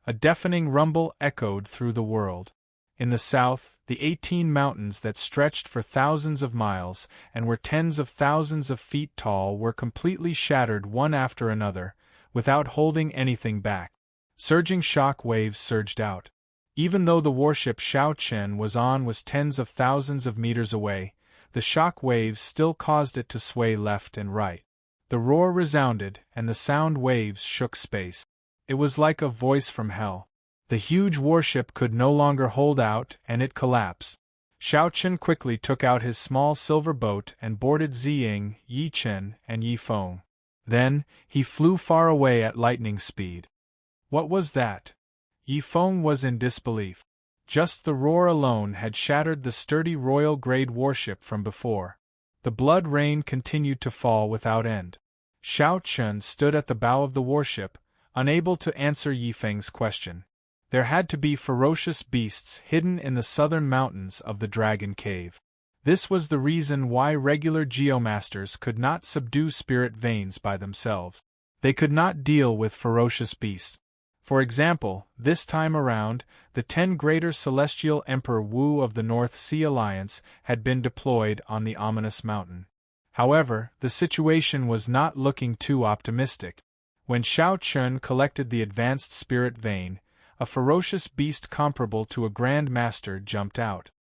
A deafening rumble echoed through the world. In the south, the 18 mountains that stretched for thousands of miles and were tens of thousands of feet tall were completely shattered one after another, without holding anything back. Surging shock waves surged out. Even though the warship Shao Chen was tens of thousands of meters away, the shock waves still caused it to sway left and right. The roar resounded, and the sound waves shook space. It was like a voice from hell. The huge warship could no longer hold out, and it collapsed. Shao Chen quickly took out his small silver boat and boarded Ziying, Yi Chen, and Yi Feng. Then, he flew far away at lightning speed. What was that? Yi Feng was in disbelief. Just the roar alone had shattered the sturdy royal-grade warship from before. The blood rain continued to fall without end. Shao Chen stood at the bow of the warship, unable to answer Yi Feng's question. There had to be ferocious beasts hidden in the southern mountains of the Dragon Cave. This was the reason why regular geomasters could not subdue spirit veins by themselves. They could not deal with ferocious beasts. For example, this time around, the 10 Greater Celestial Emperor Wu of the North Sea Alliance had been deployed on the ominous mountain. However, the situation was not looking too optimistic. When Shao Chen collected the advanced spirit vein, a ferocious beast comparable to a Grand Master jumped out.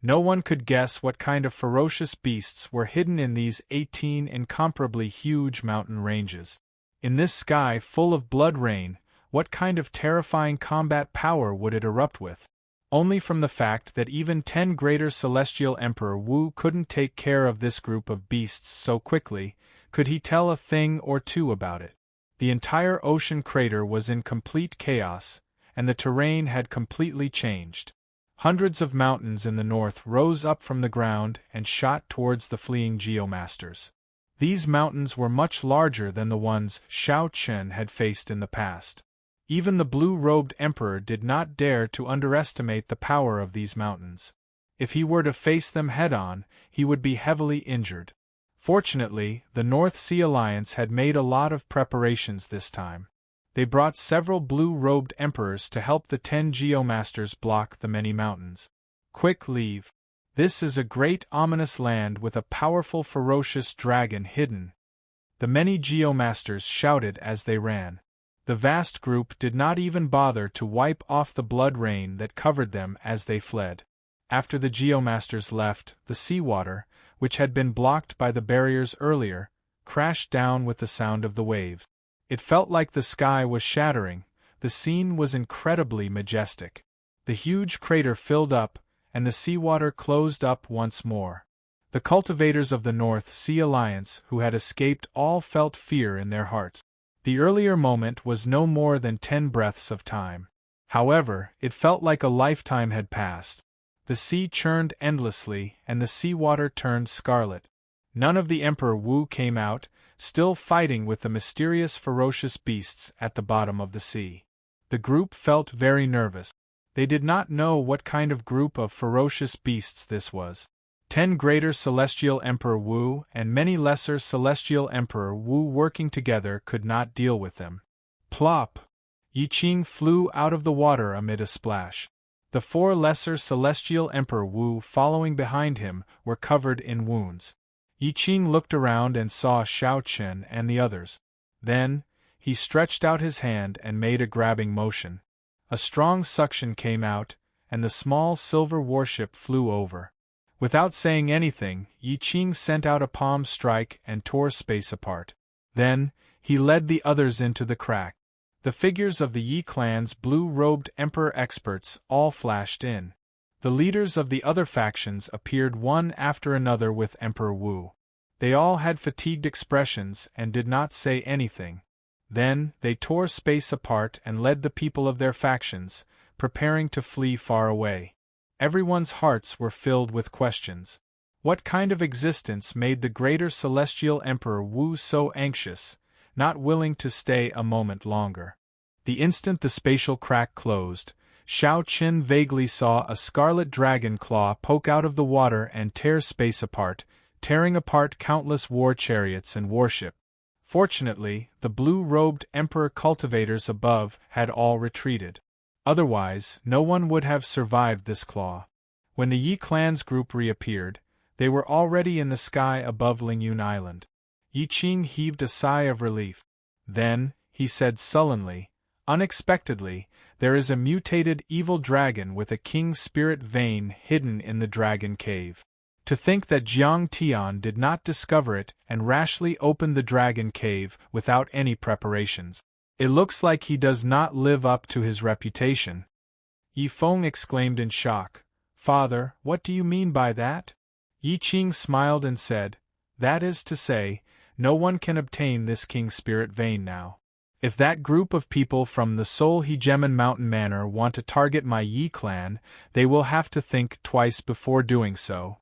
No one could guess what kind of ferocious beasts were hidden in these 18 incomparably huge mountain ranges. In this sky full of blood rain, what kind of terrifying combat power would it erupt with? Only from the fact that even 10 Greater Celestial Emperor Wu couldn't take care of this group of beasts so quickly, could he tell a thing or two about it. The entire ocean crater was in complete chaos, and the terrain had completely changed. Hundreds of mountains in the north rose up from the ground and shot towards the fleeing geomasters. These mountains were much larger than the ones Shao Chen had faced in the past. Even the blue-robed emperor did not dare to underestimate the power of these mountains. If he were to face them head-on, he would be heavily injured. Fortunately, the North Sea Alliance had made a lot of preparations this time. They brought several blue-robed emperors to help the 10 geomasters block the many mountains. Quick, leave. This is a great ominous land with a powerful ferocious dragon hidden. The many geomasters shouted as they ran. The vast group did not even bother to wipe off the blood rain that covered them as they fled. After the geomasters left, the seawater, which had been blocked by the barriers earlier, crashed down with the sound of the waves. It felt like the sky was shattering. The scene was incredibly majestic. The huge crater filled up, and the seawater closed up once more. The cultivators of the North Sea Alliance who had escaped all felt fear in their hearts. The earlier moment was no more than 10 breaths of time. However, it felt like a lifetime had passed. The sea churned endlessly, and the seawater turned scarlet. None of the Emperor Wu came out, still fighting with the mysterious ferocious beasts at the bottom of the sea. The group felt very nervous. They did not know what kind of group of ferocious beasts this was. 10 Greater Celestial Emperor Wu and many lesser Celestial Emperor Wu working together could not deal with them. Plop! Yi Qing flew out of the water amid a splash. The 4 lesser Celestial Emperor Wu following behind him were covered in wounds. Yi Qing looked around and saw Shao Chen and the others. Then, he stretched out his hand and made a grabbing motion. A strong suction came out, and the small silver warship flew over. Without saying anything, Yi Qing sent out a palm strike and tore space apart. Then, he led the others into the crack. The figures of the Yi clan's blue-robed emperor experts all flashed in. The leaders of the other factions appeared one after another with Emperor Wu. They all had fatigued expressions and did not say anything. Then, they tore space apart and led the people of their factions, preparing to flee far away. Everyone's hearts were filled with questions. What kind of existence made the greater celestial Emperor Wu so anxious, not willing to stay a moment longer? The instant the spatial crack closed, Shao Qin vaguely saw a scarlet dragon claw poke out of the water and tear space apart, tearing apart countless war chariots and warship. Fortunately, the blue-robed emperor cultivators above had all retreated. Otherwise, no one would have survived this claw. When the Yi clan's group reappeared, they were already in the sky above Lingyun Island. Yi Qing heaved a sigh of relief. Then, he said sullenly, "Unexpectedly, there is a mutated evil dragon with a king's spirit vein hidden in the dragon cave. To think that Jiang Tian did not discover it and rashly opened the dragon cave without any preparations. It looks like he does not live up to his reputation." Yi Feng exclaimed in shock. "Father, what do you mean by that?" Yi Qing smiled and said, "That is to say, no one can obtain this king's spirit vein now. If that group of people from the Seoul Hegemon Mountain Manor want to target my Yi clan, they will have to think twice before doing so."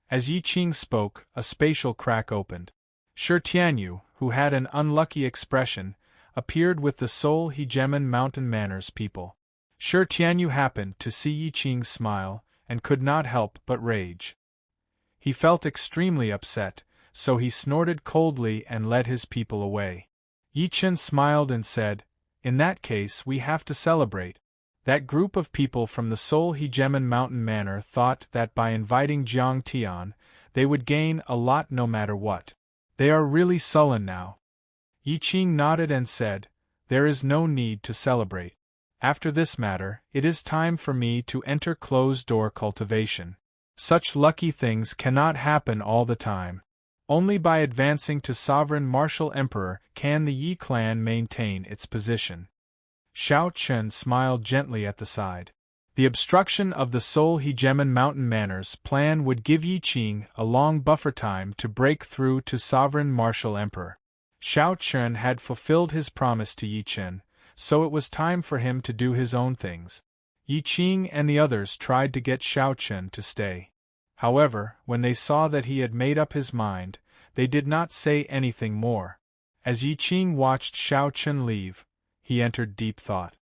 As Yi Qing spoke, a spatial crack opened. Shi Tianyu, who had an unlucky expression, appeared with the Seoul Hegemon Mountain Manor's people. Shi Tianyu happened to see Yi Qing smile, and could not help but rage. He felt extremely upset, so he snorted coldly and led his people away. Yi Qin smiled and said, "In that case we have to celebrate." That group of people from the Seoul Hegemon Mountain Manor thought that by inviting Jiang Tian, they would gain a lot no matter what. They are really sullen now. Yi Qing nodded and said, "There is no need to celebrate. After this matter, it is time for me to enter closed-door cultivation. Such lucky things cannot happen all the time. Only by advancing to sovereign martial emperor can the Yi clan maintain its position." Shao Chen smiled gently at the side. The obstruction of the Seoul Hegemon Mountain Manor's plan would give Yi Qing a long buffer time to break through to sovereign martial emperor. Shao Chen had fulfilled his promise to Yi Qin, so it was time for him to do his own things. Yi Qing and the others tried to get Shao Chen to stay. However, when they saw that he had made up his mind, they did not say anything more. As Yi Qing watched Shao Chen leave, he entered deep thought.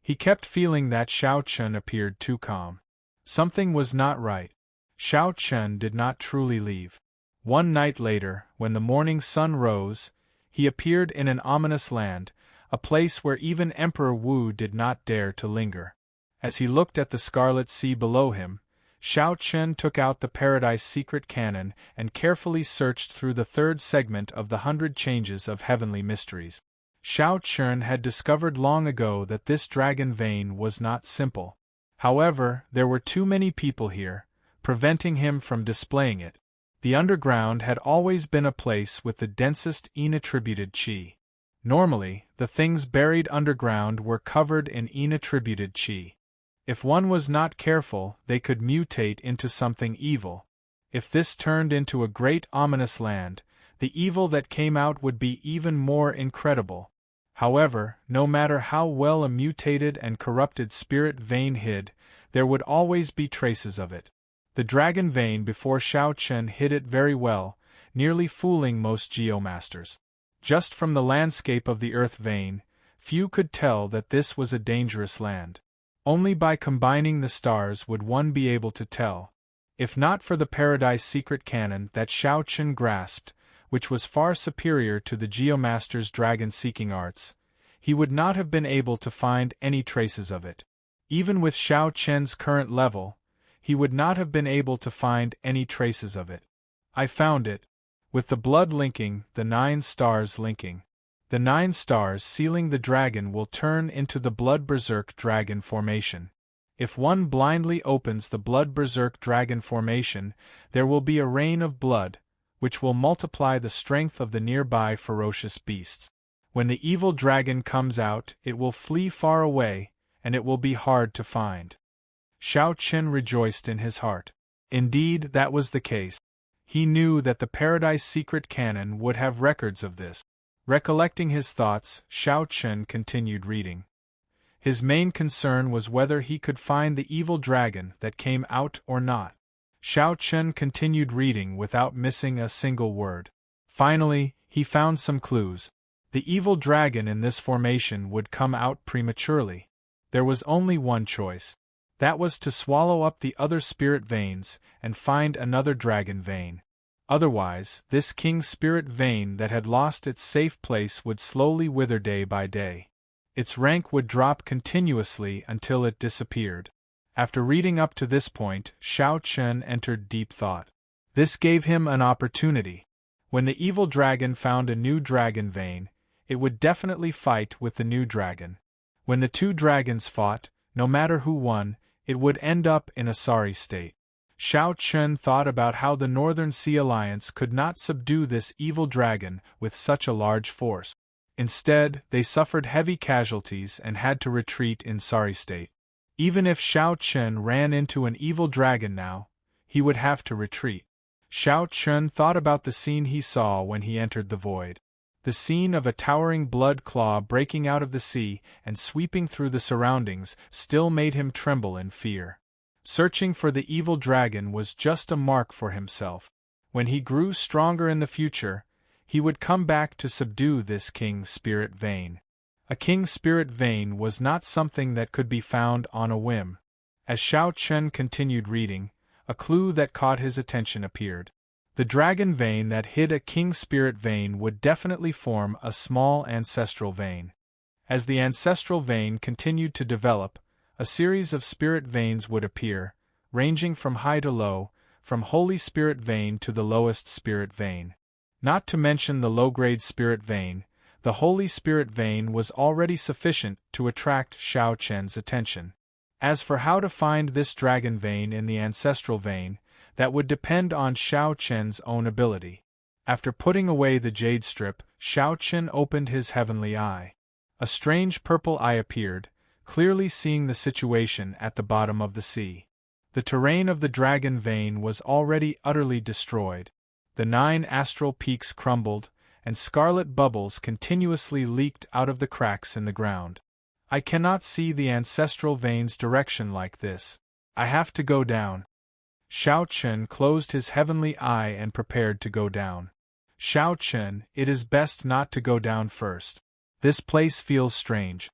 He kept feeling that Shao Chen appeared too calm. Something was not right. Shao Chen did not truly leave. One night later, when the morning sun rose, he appeared in an ominous land, a place where even Emperor Wu did not dare to linger. As he looked at the scarlet sea below him, Shao Chen took out the Paradise Secret Canon and carefully searched through the third segment of the 100 Changes of Heavenly Mysteries. Shao Chen had discovered long ago that this dragon vein was not simple. However, there were too many people here, preventing him from displaying it. The underground had always been a place with the densest Yin-attributed qi. Normally, the things buried underground were covered in Yin-attributed qi. If one was not careful, they could mutate into something evil. If this turned into a great ominous land, the evil that came out would be even more incredible. However, no matter how well a mutated and corrupted spirit vein hid, there would always be traces of it. The dragon vein before Shao Chen hid it very well, nearly fooling most geomasters. Just from the landscape of the earth vein, few could tell that this was a dangerous land. Only by combining the stars would one be able to tell. If not for the Paradise Secret Canon that Shao Chen grasped, which was far superior to the geomaster's dragon-seeking arts, he would not have been able to find any traces of it. Even with Shao Chen's current level, he would not have been able to find any traces of it. I found it. With the blood linking, the 9 stars linking. The 9 stars sealing the dragon will turn into the Blood Berserk Dragon formation. If one blindly opens the Blood Berserk Dragon formation, there will be a rain of blood, which will multiply the strength of the nearby ferocious beasts. When the evil dragon comes out, it will flee far away, and it will be hard to find. Xiao Chen rejoiced in his heart. Indeed, that was the case. He knew that the Paradise Secret Canon would have records of this. Recollecting his thoughts, Xiao Chen continued reading. His main concern was whether he could find the evil dragon that came out or not. Xiao Chen continued reading without missing a single word. Finally, he found some clues. The evil dragon in this formation would come out prematurely. There was only one choice. That was to swallow up the other spirit veins and find another dragon vein. Otherwise, this king's spirit vein that had lost its safe place would slowly wither day by day. Its rank would drop continuously until it disappeared. After reading up to this point, Xiao Chen entered deep thought. This gave him an opportunity. When the evil dragon found a new dragon vein, it would definitely fight with the new dragon. When the two dragons fought, no matter who won, it would end up in a sorry state. Xiao Chen thought about how the Northern Sea Alliance could not subdue this evil dragon with such a large force. Instead, they suffered heavy casualties and had to retreat in sorry state. Even if Xiao Chen ran into an evil dragon now, he would have to retreat. Xiao Chen thought about the scene he saw when he entered the void. The scene of a towering blood claw breaking out of the sea and sweeping through the surroundings still made him tremble in fear. Searching for the evil dragon was just a mark for himself. When he grew stronger in the future, he would come back to subdue this king's spirit vein. A king's spirit vein was not something that could be found on a whim. As Xiao Chen continued reading, a clue that caught his attention appeared. The dragon vein that hid a king's spirit vein would definitely form a small ancestral vein. As the ancestral vein continued to develop, a series of spirit veins would appear, ranging from high to low, from holy spirit vein to the lowest spirit vein. Not to mention the low-grade spirit vein, the holy spirit vein was already sufficient to attract Xiao Chen's attention. As for how to find this dragon vein in the ancestral vein, that would depend on Xiao Chen's own ability. After putting away the jade strip, Xiao Chen opened his heavenly eye. A strange purple eye appeared, clearly seeing the situation at the bottom of the sea. The terrain of the dragon vein was already utterly destroyed. The 9 astral peaks crumbled, and scarlet bubbles continuously leaked out of the cracks in the ground. I cannot see the ancestral vein's direction like this. I have to go down. Xiao Chen closed his heavenly eye and prepared to go down. Xiao Chen, it is best not to go down first. This place feels strange.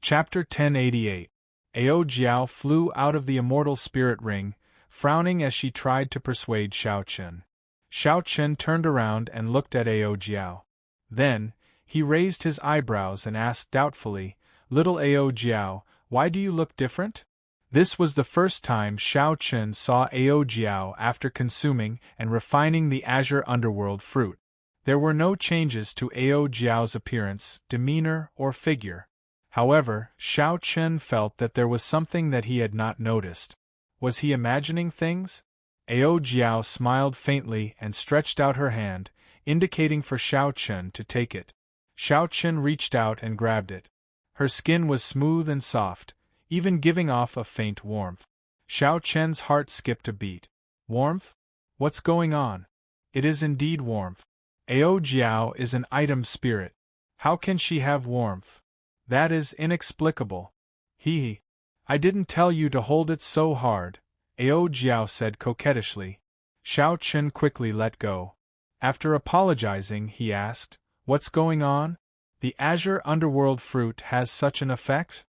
Chapter 1088. Ao Jiao flew out of the immortal spirit ring, frowning as she tried to persuade Xiao Chen. Xiao Chen turned around and looked at Ao Jiao. Then, he raised his eyebrows and asked doubtfully, "Little Ao Jiao, why do you look different?" This was the first time Xiao Chen saw Ao Jiao after consuming and refining the azure underworld fruit. There were no changes to Ao Jiao's appearance, demeanor, or figure. However, Xiao Chen felt that there was something that he had not noticed. Was he imagining things? Ao Jiao smiled faintly and stretched out her hand, indicating for Xiao Chen to take it. Xiao Chen reached out and grabbed it. Her skin was smooth and soft, even giving off a faint warmth. Xiao Chen's heart skipped a beat. Warmth? What's going on? It is indeed warmth. Ao Jiao is an item spirit. How can she have warmth? That is inexplicable. Hee. I didn't tell you to hold it so hard, Ao Jiao said coquettishly. Xiao Chen quickly let go. After apologizing, he asked, "What's going on? The azure underworld fruit has such an effect?"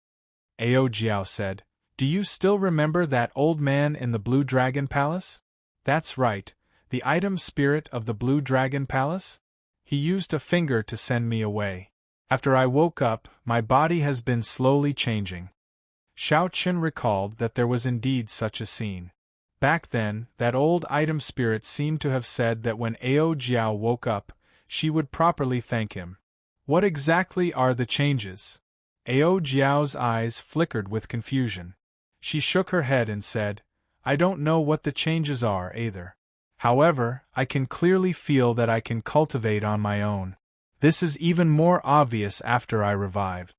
Ao Jiao said, "Do you still remember that old man in the Blue Dragon Palace?" "That's right, the item spirit of the Blue Dragon Palace? He used a finger to send me away. After I woke up, my body has been slowly changing." Xiao Chen recalled that there was indeed such a scene. Back then, that old item spirit seemed to have said that when Ao Jiao woke up, she would properly thank him. What exactly are the changes? Ao Jiao's eyes flickered with confusion. She shook her head and said, "I don't know what the changes are either. However, I can clearly feel that I can cultivate on my own." This is even more obvious after I revive.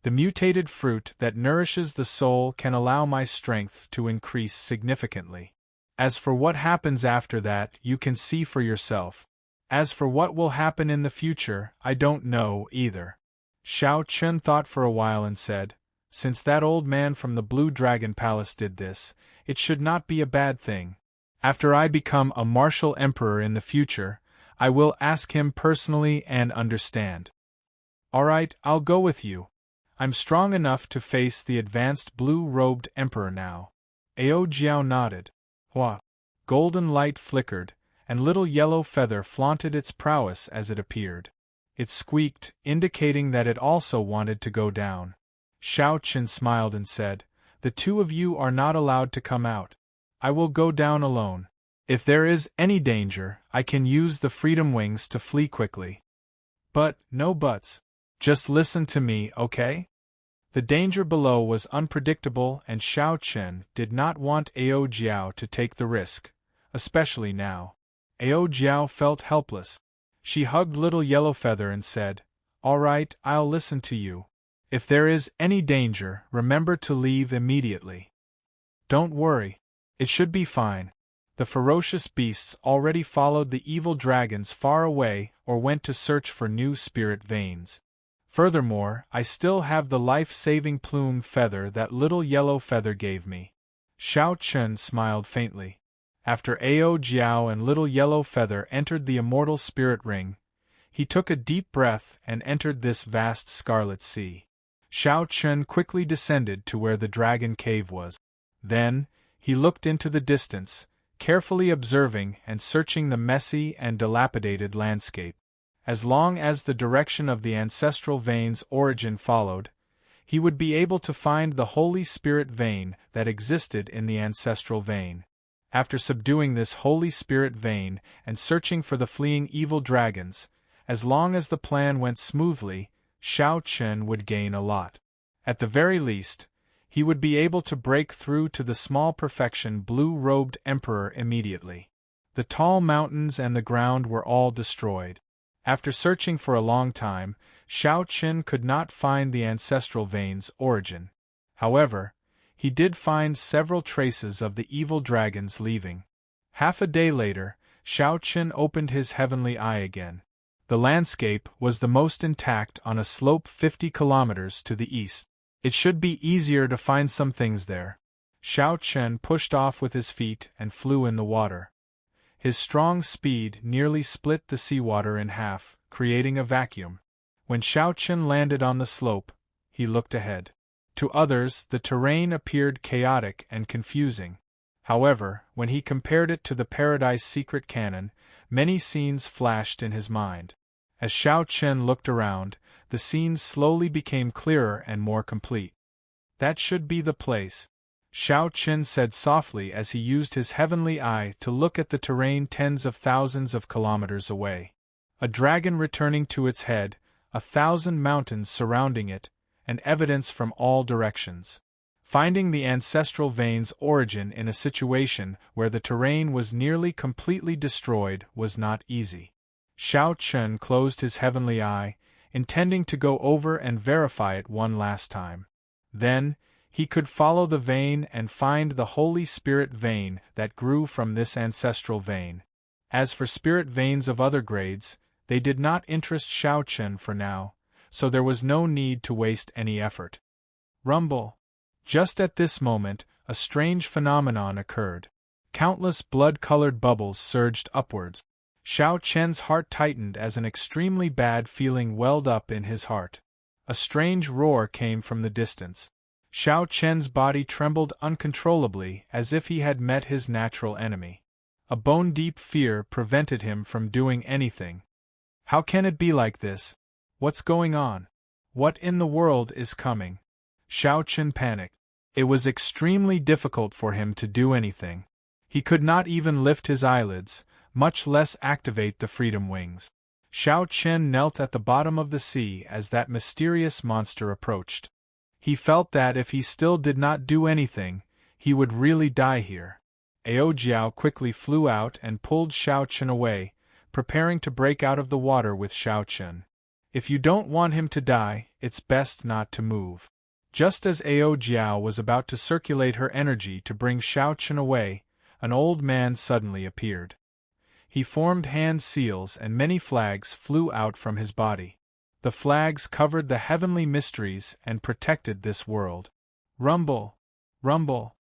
The mutated fruit that nourishes the soul can allow my strength to increase significantly. As for what happens after that, you can see for yourself. As for what will happen in the future, I don't know either. Xiao Chun thought for a while and said, since that old man from the Blue Dragon Palace did this, it should not be a bad thing. After I become a martial emperor in the future, I will ask him personally and understand. Alright, I'll go with you. I'm strong enough to face the advanced blue-robed emperor now. Ao Jiao nodded. Hua. Golden light flickered, and little yellow feather flaunted its prowess as it appeared. It squeaked, indicating that it also wanted to go down. Xiao Chen smiled and said, the two of you are not allowed to come out. I will go down alone. If there is any danger, I can use the freedom wings to flee quickly. But, no buts. Just listen to me, okay? The danger below was unpredictable and Xiao Chen did not want Ao Jiao to take the risk, especially now. Ao Jiao felt helpless. She hugged little Yellow Feather and said, all right, I'll listen to you. If there is any danger, remember to leave immediately. Don't worry. It should be fine. The ferocious beasts already followed the evil dragons far away or went to search for new spirit veins. Furthermore, I still have the life-saving plume feather that little Yellow Feather gave me. Xiao Chun smiled faintly. After Ao Jiao and little Yellow Feather entered the immortal spirit ring, he took a deep breath and entered this vast scarlet sea. Xiao Chun quickly descended to where the dragon cave was. Then, he looked into the distance, carefully observing and searching the messy and dilapidated landscape. As long as the direction of the ancestral vein's origin followed, he would be able to find the Holy Spirit vein that existed in the ancestral vein. After subduing this Holy Spirit vein and searching for the fleeing evil dragons, as long as the plan went smoothly, Xiao Chen would gain a lot. At the very least, he would be able to break through to the small perfection blue-robed emperor immediately. The tall mountains and the ground were all destroyed. After searching for a long time, Xiao Chen could not find the ancestral vein's origin. However, he did find several traces of the evil dragons leaving. Half a day later, Xiao Chen opened his heavenly eye again. The landscape was the most intact on a slope 50 kilometers to the east. It should be easier to find some things there. Xiao Chen pushed off with his feet and flew in the water. His strong speed nearly split the seawater in half, creating a vacuum. When Xiao Chen landed on the slope, he looked ahead. To others, the terrain appeared chaotic and confusing. However, when he compared it to the Paradise Secret Canon, many scenes flashed in his mind. As Xiao Chen looked around, the scenes slowly became clearer and more complete. That should be the place, Xiao Chen said softly as he used his heavenly eye to look at the terrain tens of thousands of kilometers away. A dragon returning to its head, 1,000 mountains surrounding it, and evidence from all directions. Finding the ancestral vein's origin in a situation where the terrain was nearly completely destroyed was not easy. Xiao Chen closed his heavenly eye, intending to go over and verify it one last time. Then, he could follow the vein and find the Holy Spirit vein that grew from this ancestral vein. As for spirit veins of other grades, they did not interest Xiao Chen for now, so there was no need to waste any effort. Rumble. Just at this moment, a strange phenomenon occurred. Countless blood-colored bubbles surged upwards. Xiao Chen's heart tightened as an extremely bad feeling welled up in his heart. A strange roar came from the distance. Xiao Chen's body trembled uncontrollably as if he had met his natural enemy. A bone-deep fear prevented him from doing anything. How can it be like this? What's going on? What in the world is coming? Xiao Chen panicked. It was extremely difficult for him to do anything. He could not even lift his eyelids, much less activate the freedom wings. Xiao Chen knelt at the bottom of the sea as that mysterious monster approached. He felt that if he still did not do anything, he would really die here. Ao Jiao quickly flew out and pulled Xiao Chen away, preparing to break out of the water with Xiao Chen. If you don't want him to die, it's best not to move. Just as Ao Jiao was about to circulate her energy to bring Xiao Chen away, an old man suddenly appeared. He formed hand seals and many flags flew out from his body. The flags covered the heavenly mysteries and protected this world. Rumble! Rumble!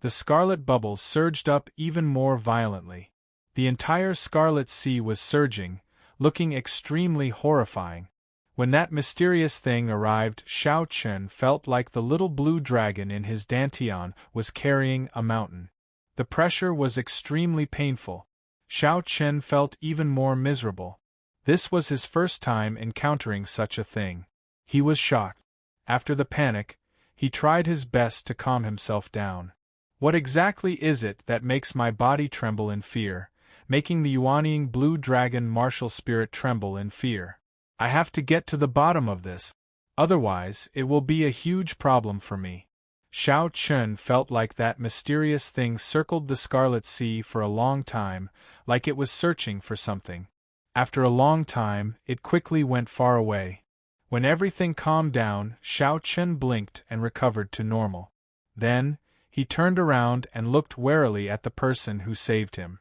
The scarlet bubbles surged up even more violently. The entire Scarlet Sea was surging, looking extremely horrifying. When that mysterious thing arrived, Xiao Chen felt like the little blue dragon in his dantian was carrying a mountain. The pressure was extremely painful. Xiao Chen felt even more miserable. This was his first time encountering such a thing. He was shocked. After the panic, he tried his best to calm himself down. What exactly is it that makes my body tremble in fear, making the Yuanying blue dragon martial spirit tremble in fear? I have to get to the bottom of this. Otherwise, it will be a huge problem for me. Xiao Chen felt like that mysterious thing circled the Scarlet Sea for a long time, like it was searching for something. After a long time, it quickly went far away. When everything calmed down, Xiao Chen blinked and recovered to normal. Then, he turned around and looked warily at the person who saved him.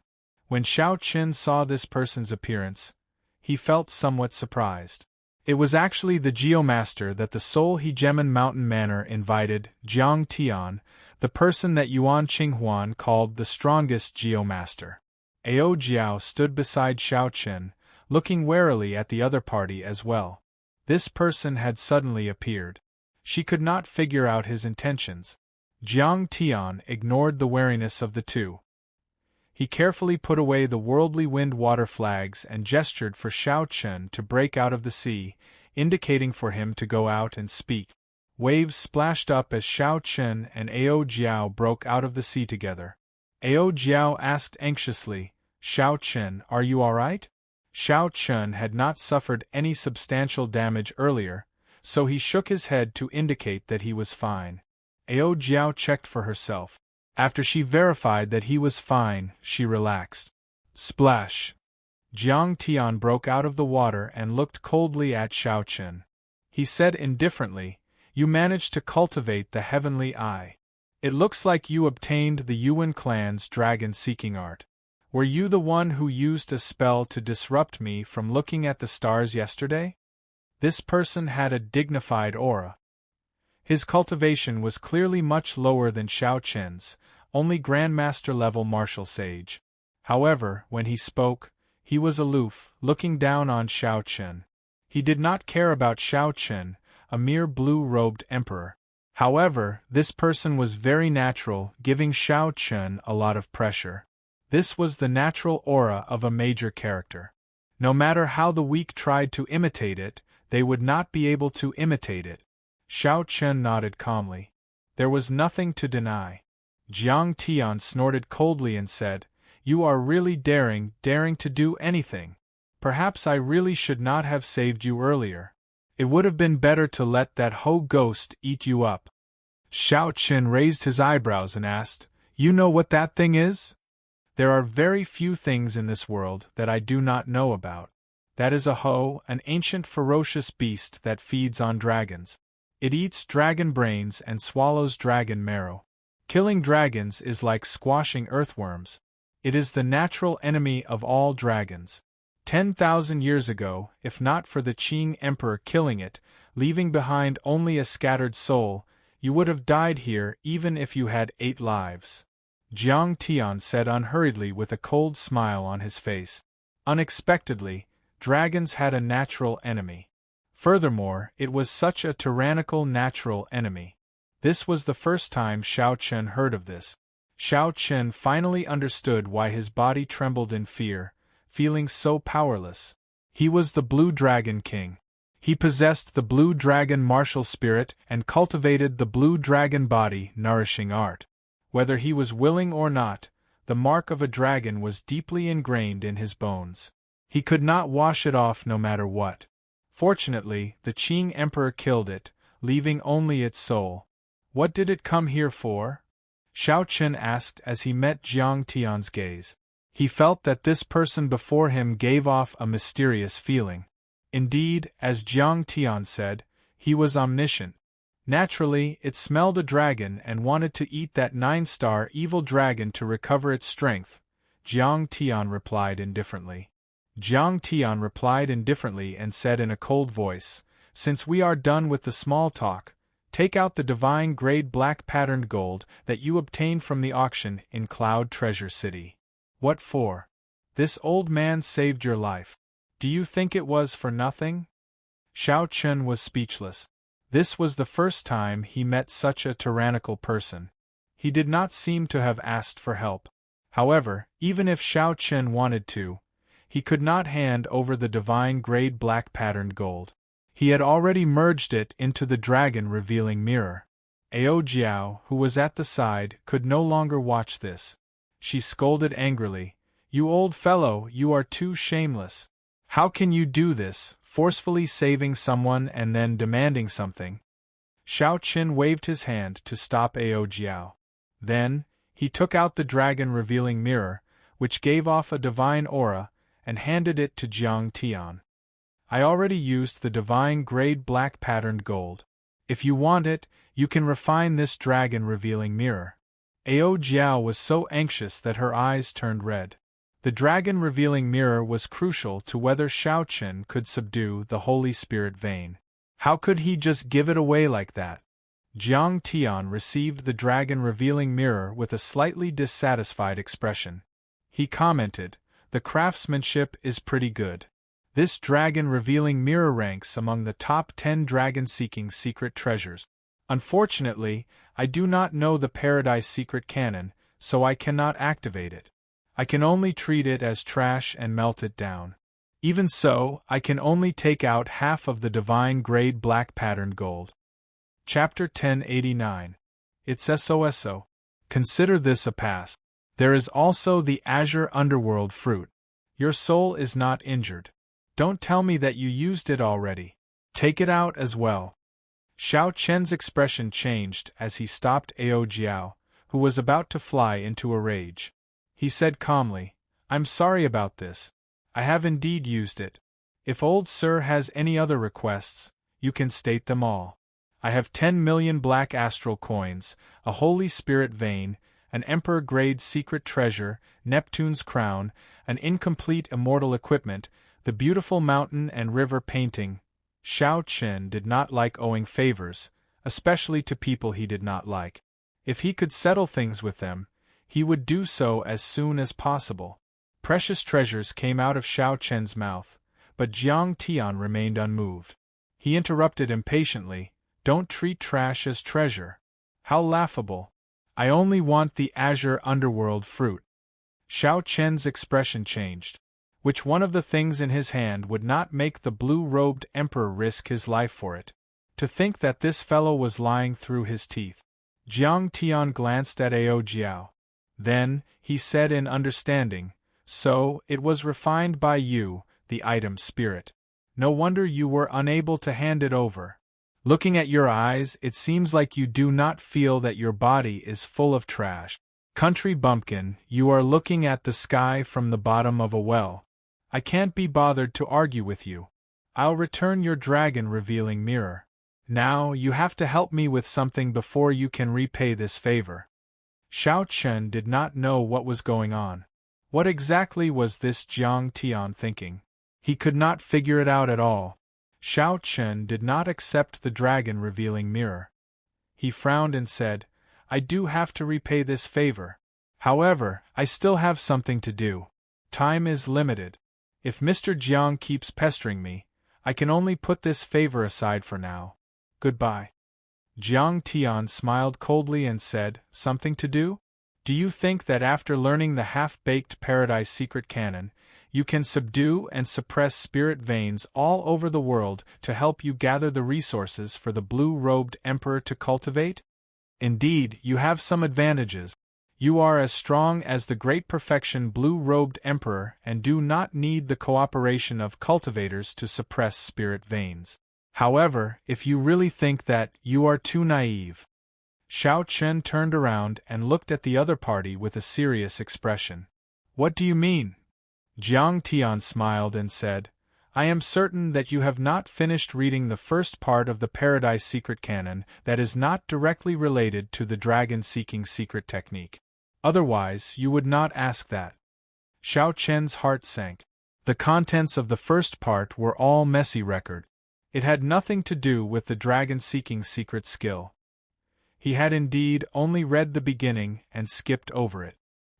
When Xiao Chen saw this person's appearance, he felt somewhat surprised. It was actually the Geomaster that the Soul Hegemon Mountain Manor invited, Jiang Tian, the person that Yuan Qinghuan called the strongest Geomaster. Ao Jiao stood beside Xiao Chen, looking warily at the other party as well. This person had suddenly appeared. She could not figure out his intentions. Jiang Tian ignored the wariness of the two. He carefully put away the worldly wind water flags and gestured for Xiao Chen to break out of the sea, indicating for him to go out and speak. Waves splashed up as Xiao Chen and Ao Jiao broke out of the sea together. Ao Jiao asked anxiously, "Xiao Chen, are you all right?" Xiao Chen had not suffered any substantial damage earlier, so he shook his head to indicate that he was fine. Ao Jiao checked for herself. After she verified that he was fine, she relaxed. Splash! Jiang Tian broke out of the water and looked coldly at Xiao Chen. He said indifferently, "You managed to cultivate the heavenly eye. It looks like you obtained the Yuan clan's dragon-seeking art. Were you the one who used a spell to disrupt me from looking at the stars yesterday?" This person had a dignified aura. His cultivation was clearly much lower than Xiao Chen's, only Grandmaster-level martial sage. However, when he spoke, he was aloof, looking down on Xiao Chen. He did not care about Xiao Chen, a mere blue-robed emperor. However, this person was very natural, giving Xiao Chen a lot of pressure. This was the natural aura of a major character. No matter how the weak tried to imitate it, they would not be able to imitate it. Xiao Chen nodded calmly. There was nothing to deny. Jiang Tian snorted coldly and said, "You are really daring to do anything. Perhaps I really should not have saved you earlier. It would have been better to let that Ho ghost eat you up." Xiao Chen raised his eyebrows and asked, "You know what that thing is?" "There are very few things in this world that I do not know about. That is a Ho, an ancient ferocious beast that feeds on dragons. It eats dragon brains and swallows dragon marrow. Killing dragons is like squashing earthworms. It is the natural enemy of all dragons. 10,000 years ago, if not for the Qing Emperor killing it, leaving behind only a scattered soul, you would have died here even if you had 8 lives." Jiang Tian said unhurriedly with a cold smile on his face. Unexpectedly, dragons had a natural enemy. Furthermore, it was such a tyrannical natural enemy. This was the first time Xiao Chen heard of this. Xiao Chen finally understood why his body trembled in fear, feeling so powerless. He was the Blue Dragon King. He possessed the Blue Dragon martial spirit and cultivated the Blue Dragon body nourishing art. Whether he was willing or not, the mark of a dragon was deeply ingrained in his bones. He could not wash it off no matter what. Fortunately, the Qing Emperor killed it, leaving only its soul. "What did it come here for?" Xiao Chen asked as he met Jiang Tian's gaze. He felt that this person before him gave off a mysterious feeling. Indeed, as Jiang Tian said, he was omniscient. Naturally, it smelled a dragon and wanted to eat that 9-star evil dragon to recover its strength, Jiang Tian replied indifferently. Jiang Tian replied indifferently and said in a cold voice, "Since we are done with the small talk, take out the divine grade black patterned gold that you obtained from the auction in Cloud Treasure City." "What for? This old man saved your life. Do you think it was for nothing?" Shao Chun was speechless. This was the first time he met such a tyrannical person. He did not seem to have asked for help. However, even if Shao Chun wanted to, he could not hand over the divine grade black patterned gold. He had already merged it into the dragon revealing mirror. Ao Jiao, who was at the side, could no longer watch this. She scolded angrily, "You old fellow, you are too shameless. How can you do this, forcefully saving someone and then demanding something?" Shao Qin waved his hand to stop Ao Jiao. Then, he took out the dragon revealing mirror, which gave off a divine aura, and handed it to Jiang Tian. "I already used the divine grade black patterned gold. If you want it, you can refine this dragon revealing mirror." Ao Jiao was so anxious that her eyes turned red. The dragon revealing mirror was crucial to whether Shao Qin could subdue the Holy Spirit vein. How could he just give it away like that? Jiang Tian received the dragon revealing mirror with a slightly dissatisfied expression. He commented, "The craftsmanship is pretty good. This dragon revealing mirror ranks among the top 10 dragon-seeking secret treasures. Unfortunately, I do not know the Paradise Secret Canon, so I cannot activate it. I can only treat it as trash and melt it down. Even so, I can only take out half of the divine grade black patterned gold." Chapter 1089. It's SOSO. Consider this a pass. There is also the Azure Underworld fruit. Your soul is not injured. Don't tell me that you used it already. Take it out as well. Shao Chen's expression changed as he stopped Ao Jiao, who was about to fly into a rage. He said calmly, "I'm sorry about this. I have indeed used it. If old Sir has any other requests, you can state them all. I have 10 million black astral coins, a Holy Spirit vein, an Emperor-grade secret treasure, Neptune's crown, an incomplete immortal equipment, the beautiful mountain and river painting." Shao Chen did not like owing favors, especially to people he did not like. If he could settle things with them, he would do so as soon as possible. Precious treasures came out of Shao Chen's mouth, but Jiang Tian remained unmoved. He interrupted impatiently, "Don't treat trash as treasure. How laughable. I only want the Azure Underworld fruit." Shao Chen's expression changed. Which one of the things in his hand would not make the blue-robed emperor risk his life for it? To think that this fellow was lying through his teeth. Jiang Tian glanced at Ao Jiao. Then, he said in understanding, "So, it was refined by you, the item spirit. No wonder you were unable to hand it over. Looking at your eyes, it seems like you do not feel that your body is full of trash. Country bumpkin, you are looking at the sky from the bottom of a well. I can't be bothered to argue with you. I'll return your dragon revealing mirror. Now, you have to help me with something before you can repay this favor." Shao Chen did not know what was going on. What exactly was this Jiang Tian thinking? He could not figure it out at all. Shao Chen did not accept the dragon revealing mirror. He frowned and said, "I do have to repay this favor. However, I still have something to do. Time is limited. If Mr. Jiang keeps pestering me, I can only put this favor aside for now. Goodbye." Jiang Tian smiled coldly and said, "Something to do? Do you think that after learning the half-baked Paradise Secret Canon, you can subdue and suppress spirit veins all over the world to help you gather the resources for the blue-robed emperor to cultivate? Indeed, you have some advantages. You are as strong as the great perfection blue-robed emperor and do not need the cooperation of cultivators to suppress spirit veins. However, if you really think that, you are too naive." Shao Chen turned around and looked at the other party with a serious expression. "What do you mean?" Jiang Tian smiled and said, I am certain that you have not finished reading the first part of the Paradise Secret canon that is not directly related to the dragon-seeking secret technique. Otherwise, you would not ask that. Xiao Chen's heart sank. The contents of the first part were all messy record. It had nothing to do with the dragon-seeking secret skill. He had indeed only read the beginning and skipped over it.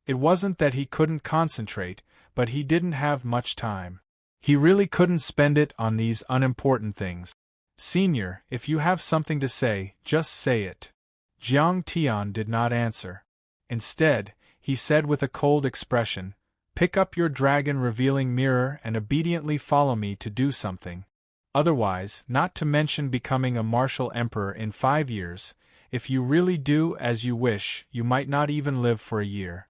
It wasn't that he couldn't concentrate, but he didn't have much time. He really couldn't spend it on these unimportant things. Senior, if you have something to say, just say it. Jiang Tian did not answer. Instead, he said with a cold expression, "Pick up your dragon-revealing mirror and obediently follow me to do something. Otherwise, not to mention becoming a martial emperor in 5 years, if you really do as you wish, you might not even live for a year."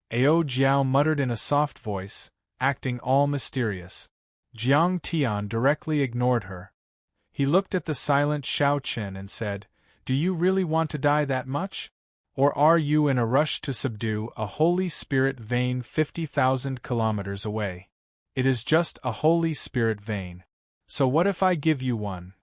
Ao Jiao muttered in a soft voice, acting all mysterious. Jiang Tian directly ignored her. He looked at the silent Xiao Chen and said, "Do you really want to die that much? Or are you in a rush to subdue a Holy Spirit vein 50,000 kilometers away? It is just a Holy Spirit vein. So what if I give you one?"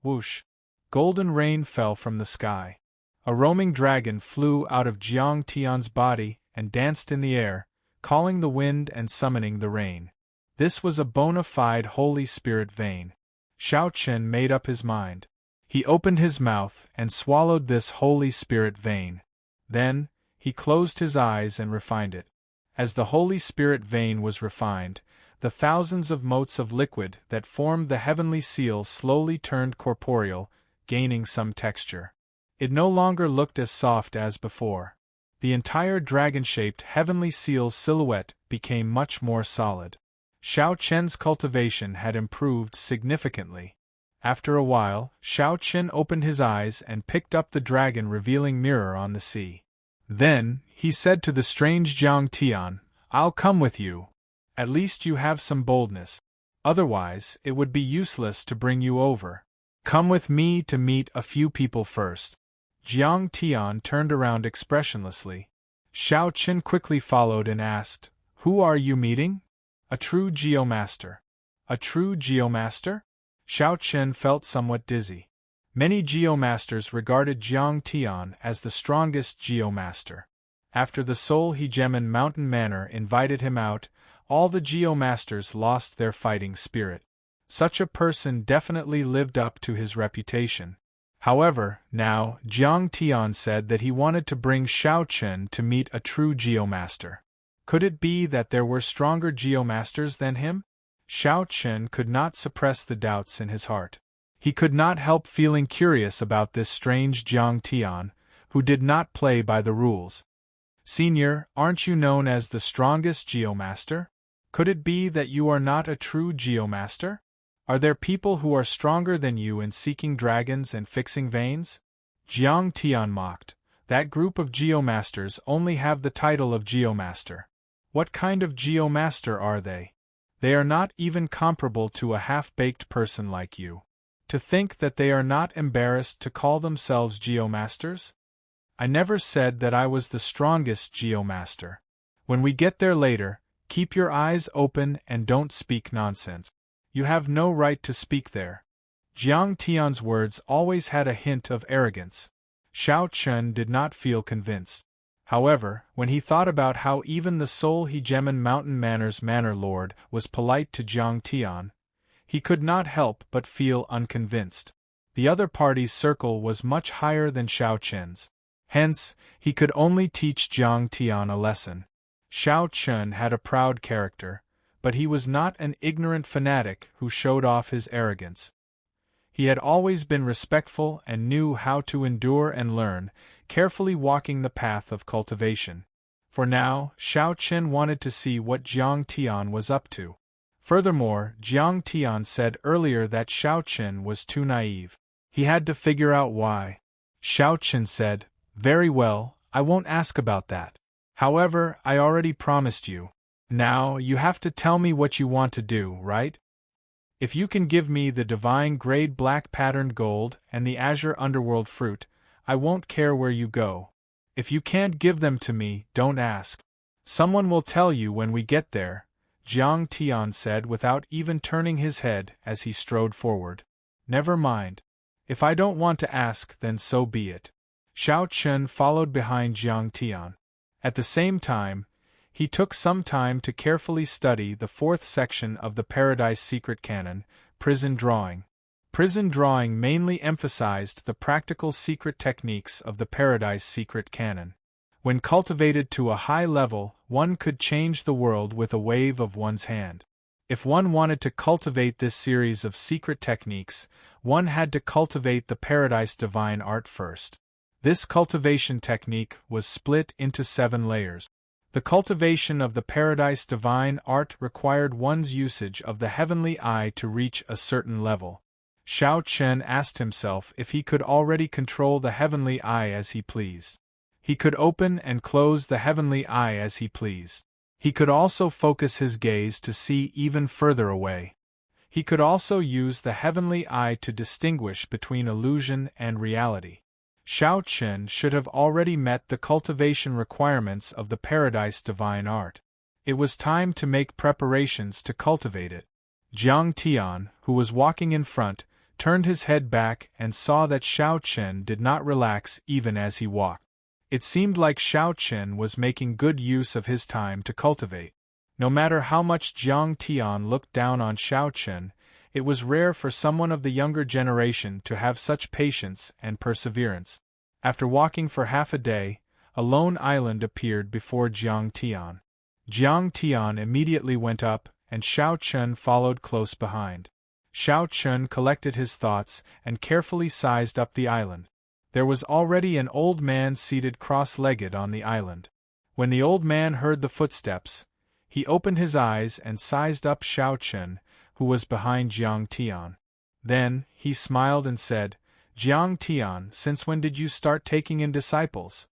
Whoosh! Golden rain fell from the sky. A roaming dragon flew out of Jiang Tian's body and danced in the air, calling the wind and summoning the rain. This was a bona fide Holy Spirit vein. Xiao Chen made up his mind. He opened his mouth and swallowed this Holy Spirit vein. Then, he closed his eyes and refined it. As the Holy Spirit vein was refined, the thousands of motes of liquid that formed the heavenly seal slowly turned corporeal, gaining some texture. It no longer looked as soft as before. The entire dragon-shaped heavenly seal silhouette became much more solid. Xiao Chen's cultivation had improved significantly. After a while, Xiao Chen opened his eyes and picked up the dragon-revealing mirror on the sea. Then, he said to the strange Jiang Tian, "I'll come with you. At least you have some boldness. Otherwise, it would be useless to bring you over. Come with me to meet a few people first." Jiang Tian turned around expressionlessly. Xiao Chen quickly followed and asked, "Who are you meeting?" "A true geomaster." "A true geomaster?" Xiao Chen felt somewhat dizzy. Many geomasters regarded Jiang Tian as the strongest geomaster. After the Soul Hegemon Mountain Manor invited him out, all the geomasters lost their fighting spirit. Such a person definitely lived up to his reputation. However, now, Jiang Tian said that he wanted to bring Xiao Chen to meet a true geomaster. Could it be that there were stronger geomasters than him? Xiao Chen could not suppress the doubts in his heart. He could not help feeling curious about this strange Jiang Tian, who did not play by the rules. "Senior, aren't you known as the strongest geomaster? Could it be that you are not a true geomaster? Are there people who are stronger than you in seeking dragons and fixing veins?" Jiang Tian mocked. "That group of geomasters only have the title of geomaster. What kind of geomaster are they? They are not even comparable to a half-baked person like you. To think that they are not embarrassed to call themselves geomasters? I never said that I was the strongest geomaster. When we get there later, keep your eyes open and don't speak nonsense. You have no right to speak there." Jiang Tian's words always had a hint of arrogance. Xiao Chen did not feel convinced. However, when he thought about how even the Soul Hegemon Mountain Manor's manor lord was polite to Jiang Tian, he could not help but feel unconvinced. The other party's circle was much higher than Xiao Chen's. Hence, he could only teach Jiang Tian a lesson. Xiao Chen had a proud character, but he was not an ignorant fanatic who showed off his arrogance. He had always been respectful and knew how to endure and learn, carefully walking the path of cultivation. For now, Xiao Chen wanted to see what Jiang Tian was up to. Furthermore, Jiang Tian said earlier that Xiao Chen was too naive. He had to figure out why. Xiao Chen said, "Very well, I won't ask about that. However, I already promised you. Now, you have to tell me what you want to do, right? If you can give me the divine grade black patterned gold and the azure underworld fruit, I won't care where you go. If you can't give them to me, don't ask. Someone will tell you when we get there." Jiang Tian said without even turning his head as he strode forward. Never mind. If I don't want to ask, then so be it. Xiao Chen followed behind Jiang Tian. At the same time, he took some time to carefully study the fourth section of the Paradise Secret Canon, Prison Drawing. Prison Drawing mainly emphasized the practical secret techniques of the Paradise Secret Canon. When cultivated to a high level, one could change the world with a wave of one's hand. If one wanted to cultivate this series of secret techniques, one had to cultivate the Paradise Divine Art first. This cultivation technique was split into 7 layers. The cultivation of the Paradise Divine Art required one's usage of the heavenly eye to reach a certain level. Xiao Chen asked himself if he could already control the heavenly eye as he pleased. He could open and close the heavenly eye as he pleased. He could also focus his gaze to see even further away. He could also use the heavenly eye to distinguish between illusion and reality. Xiao Chen should have already met the cultivation requirements of the Paradise Divine Art. It was time to make preparations to cultivate it. Jiang Tian, who was walking in front, turned his head back and saw that Xiao Chen did not relax even as he walked. It seemed like Xiao Chen was making good use of his time to cultivate. No matter how much Jiang Tian looked down on Xiao Chen, it was rare for someone of the younger generation to have such patience and perseverance. After walking for half a day, a lone island appeared before Jiang Tian. Jiang Tian immediately went up, and Xiao Chen followed close behind. Xiao Chen collected his thoughts and carefully sized up the island. There was already an old man seated cross-legged on the island. When the old man heard the footsteps, he opened his eyes and sized up Xiao Chen, who was behind Jiang Tian. Then, he smiled and said, "Jiang Tian, since when did you start taking in disciples?"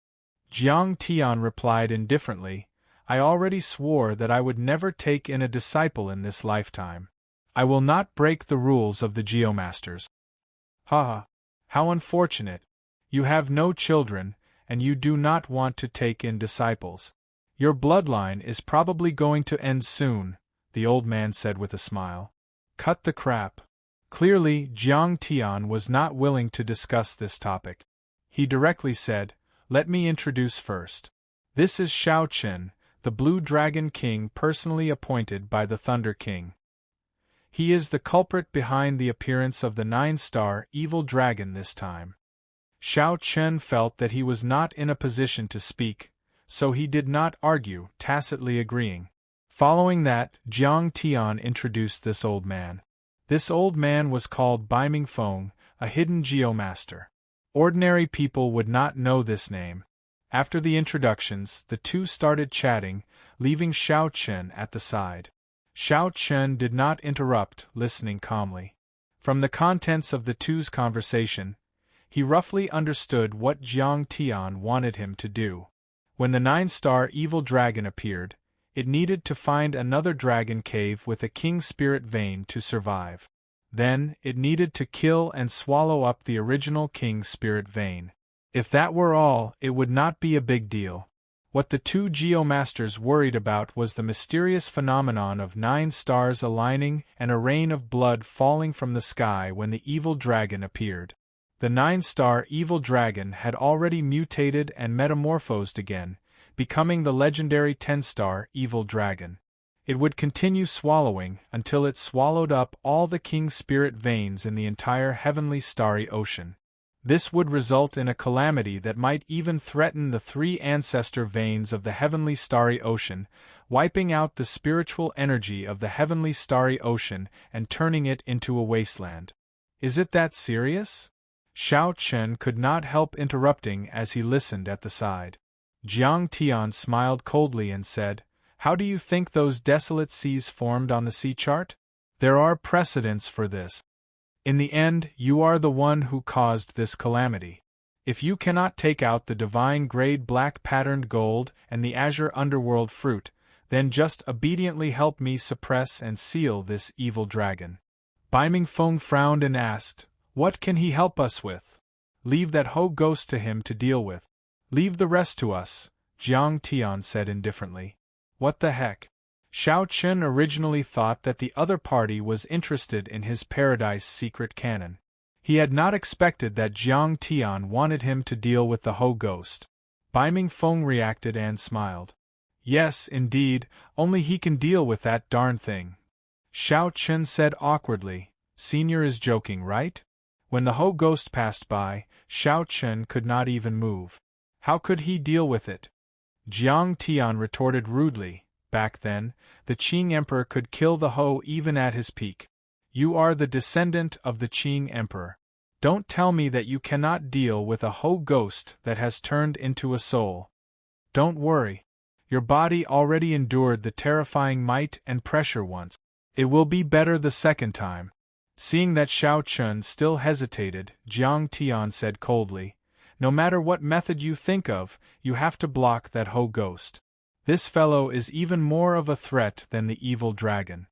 Jiang Tian replied indifferently, "I already swore that I would never take in a disciple in this lifetime. I will not break the rules of the Geomasters." "Ha ha! How unfortunate! You have no children, and you do not want to take in disciples. Your bloodline is probably going to end soon," the old man said with a smile. "Cut the crap." Clearly, Jiang Tian was not willing to discuss this topic. He directly said, "Let me introduce first. This is Xiao Chen, the Blue Dragon King personally appointed by the Thunder King. He is the culprit behind the appearance of the 9-star evil dragon this time." Xiao Chen felt that he was not in a position to speak, so he did not argue, tacitly agreeing. Following that, Jiang Tian introduced this old man. This old man was called Baiming Feng, a hidden geomaster. Ordinary people would not know this name. After the introductions, the two started chatting, leaving Xiao Chen at the side. Xiao Chen did not interrupt, listening calmly. From the contents of the two's conversation, he roughly understood what Jiang Tian wanted him to do. When the 9-star evil dragon appeared, it needed to find another dragon cave with a king spirit vein to survive. Then, it needed to kill and swallow up the original king spirit vein. If that were all, it would not be a big deal. What the two geomasters worried about was the mysterious phenomenon of 9 stars aligning and a rain of blood falling from the sky when the evil dragon appeared. The 9-star evil dragon had already mutated and metamorphosed again, becoming the legendary 10-star evil dragon. It would continue swallowing until it swallowed up all the king spirit veins in the entire heavenly starry ocean. This would result in a calamity that might even threaten the 3 ancestor veins of the heavenly starry ocean, wiping out the spiritual energy of the heavenly starry ocean and turning it into a wasteland. Is it that serious? Xiao Chen could not help interrupting as he listened at the side. Jiang Tian smiled coldly and said, "How do you think those desolate seas formed on the sea chart? There are precedents for this. In the end, you are the one who caused this calamity. If you cannot take out the divine grade black patterned gold and the azure underworld fruit, then just obediently help me suppress and seal this evil dragon." Baiming Feng frowned and asked, "What can he help us with? Leave that Ho ghost to him to deal with. Leave the rest to us," Jiang Tian said indifferently. "What the heck?" Xiao Chun originally thought that the other party was interested in his paradise secret cannon. He had not expected that Jiang Tian wanted him to deal with the Ho ghost. Bai Mingfeng reacted and smiled. Yes, indeed, only he can deal with that darn thing. Xiao Chun said awkwardly, Senior is joking, right? When the Ho ghost passed by, Xiao Chun could not even move. How could he deal with it? Jiang Tian retorted rudely, back then, the Qing Emperor could kill the Ho even at his peak. You are the descendant of the Qing Emperor. Don't tell me that you cannot deal with a Ho ghost that has turned into a soul. Don't worry. Your body already endured the terrifying might and pressure once. It will be better the second time. Seeing that Xiao Chun still hesitated, Jiang Tian said coldly, No matter what method you think of, you have to block that Ho ghost. This fellow is even more of a threat than the evil dragon.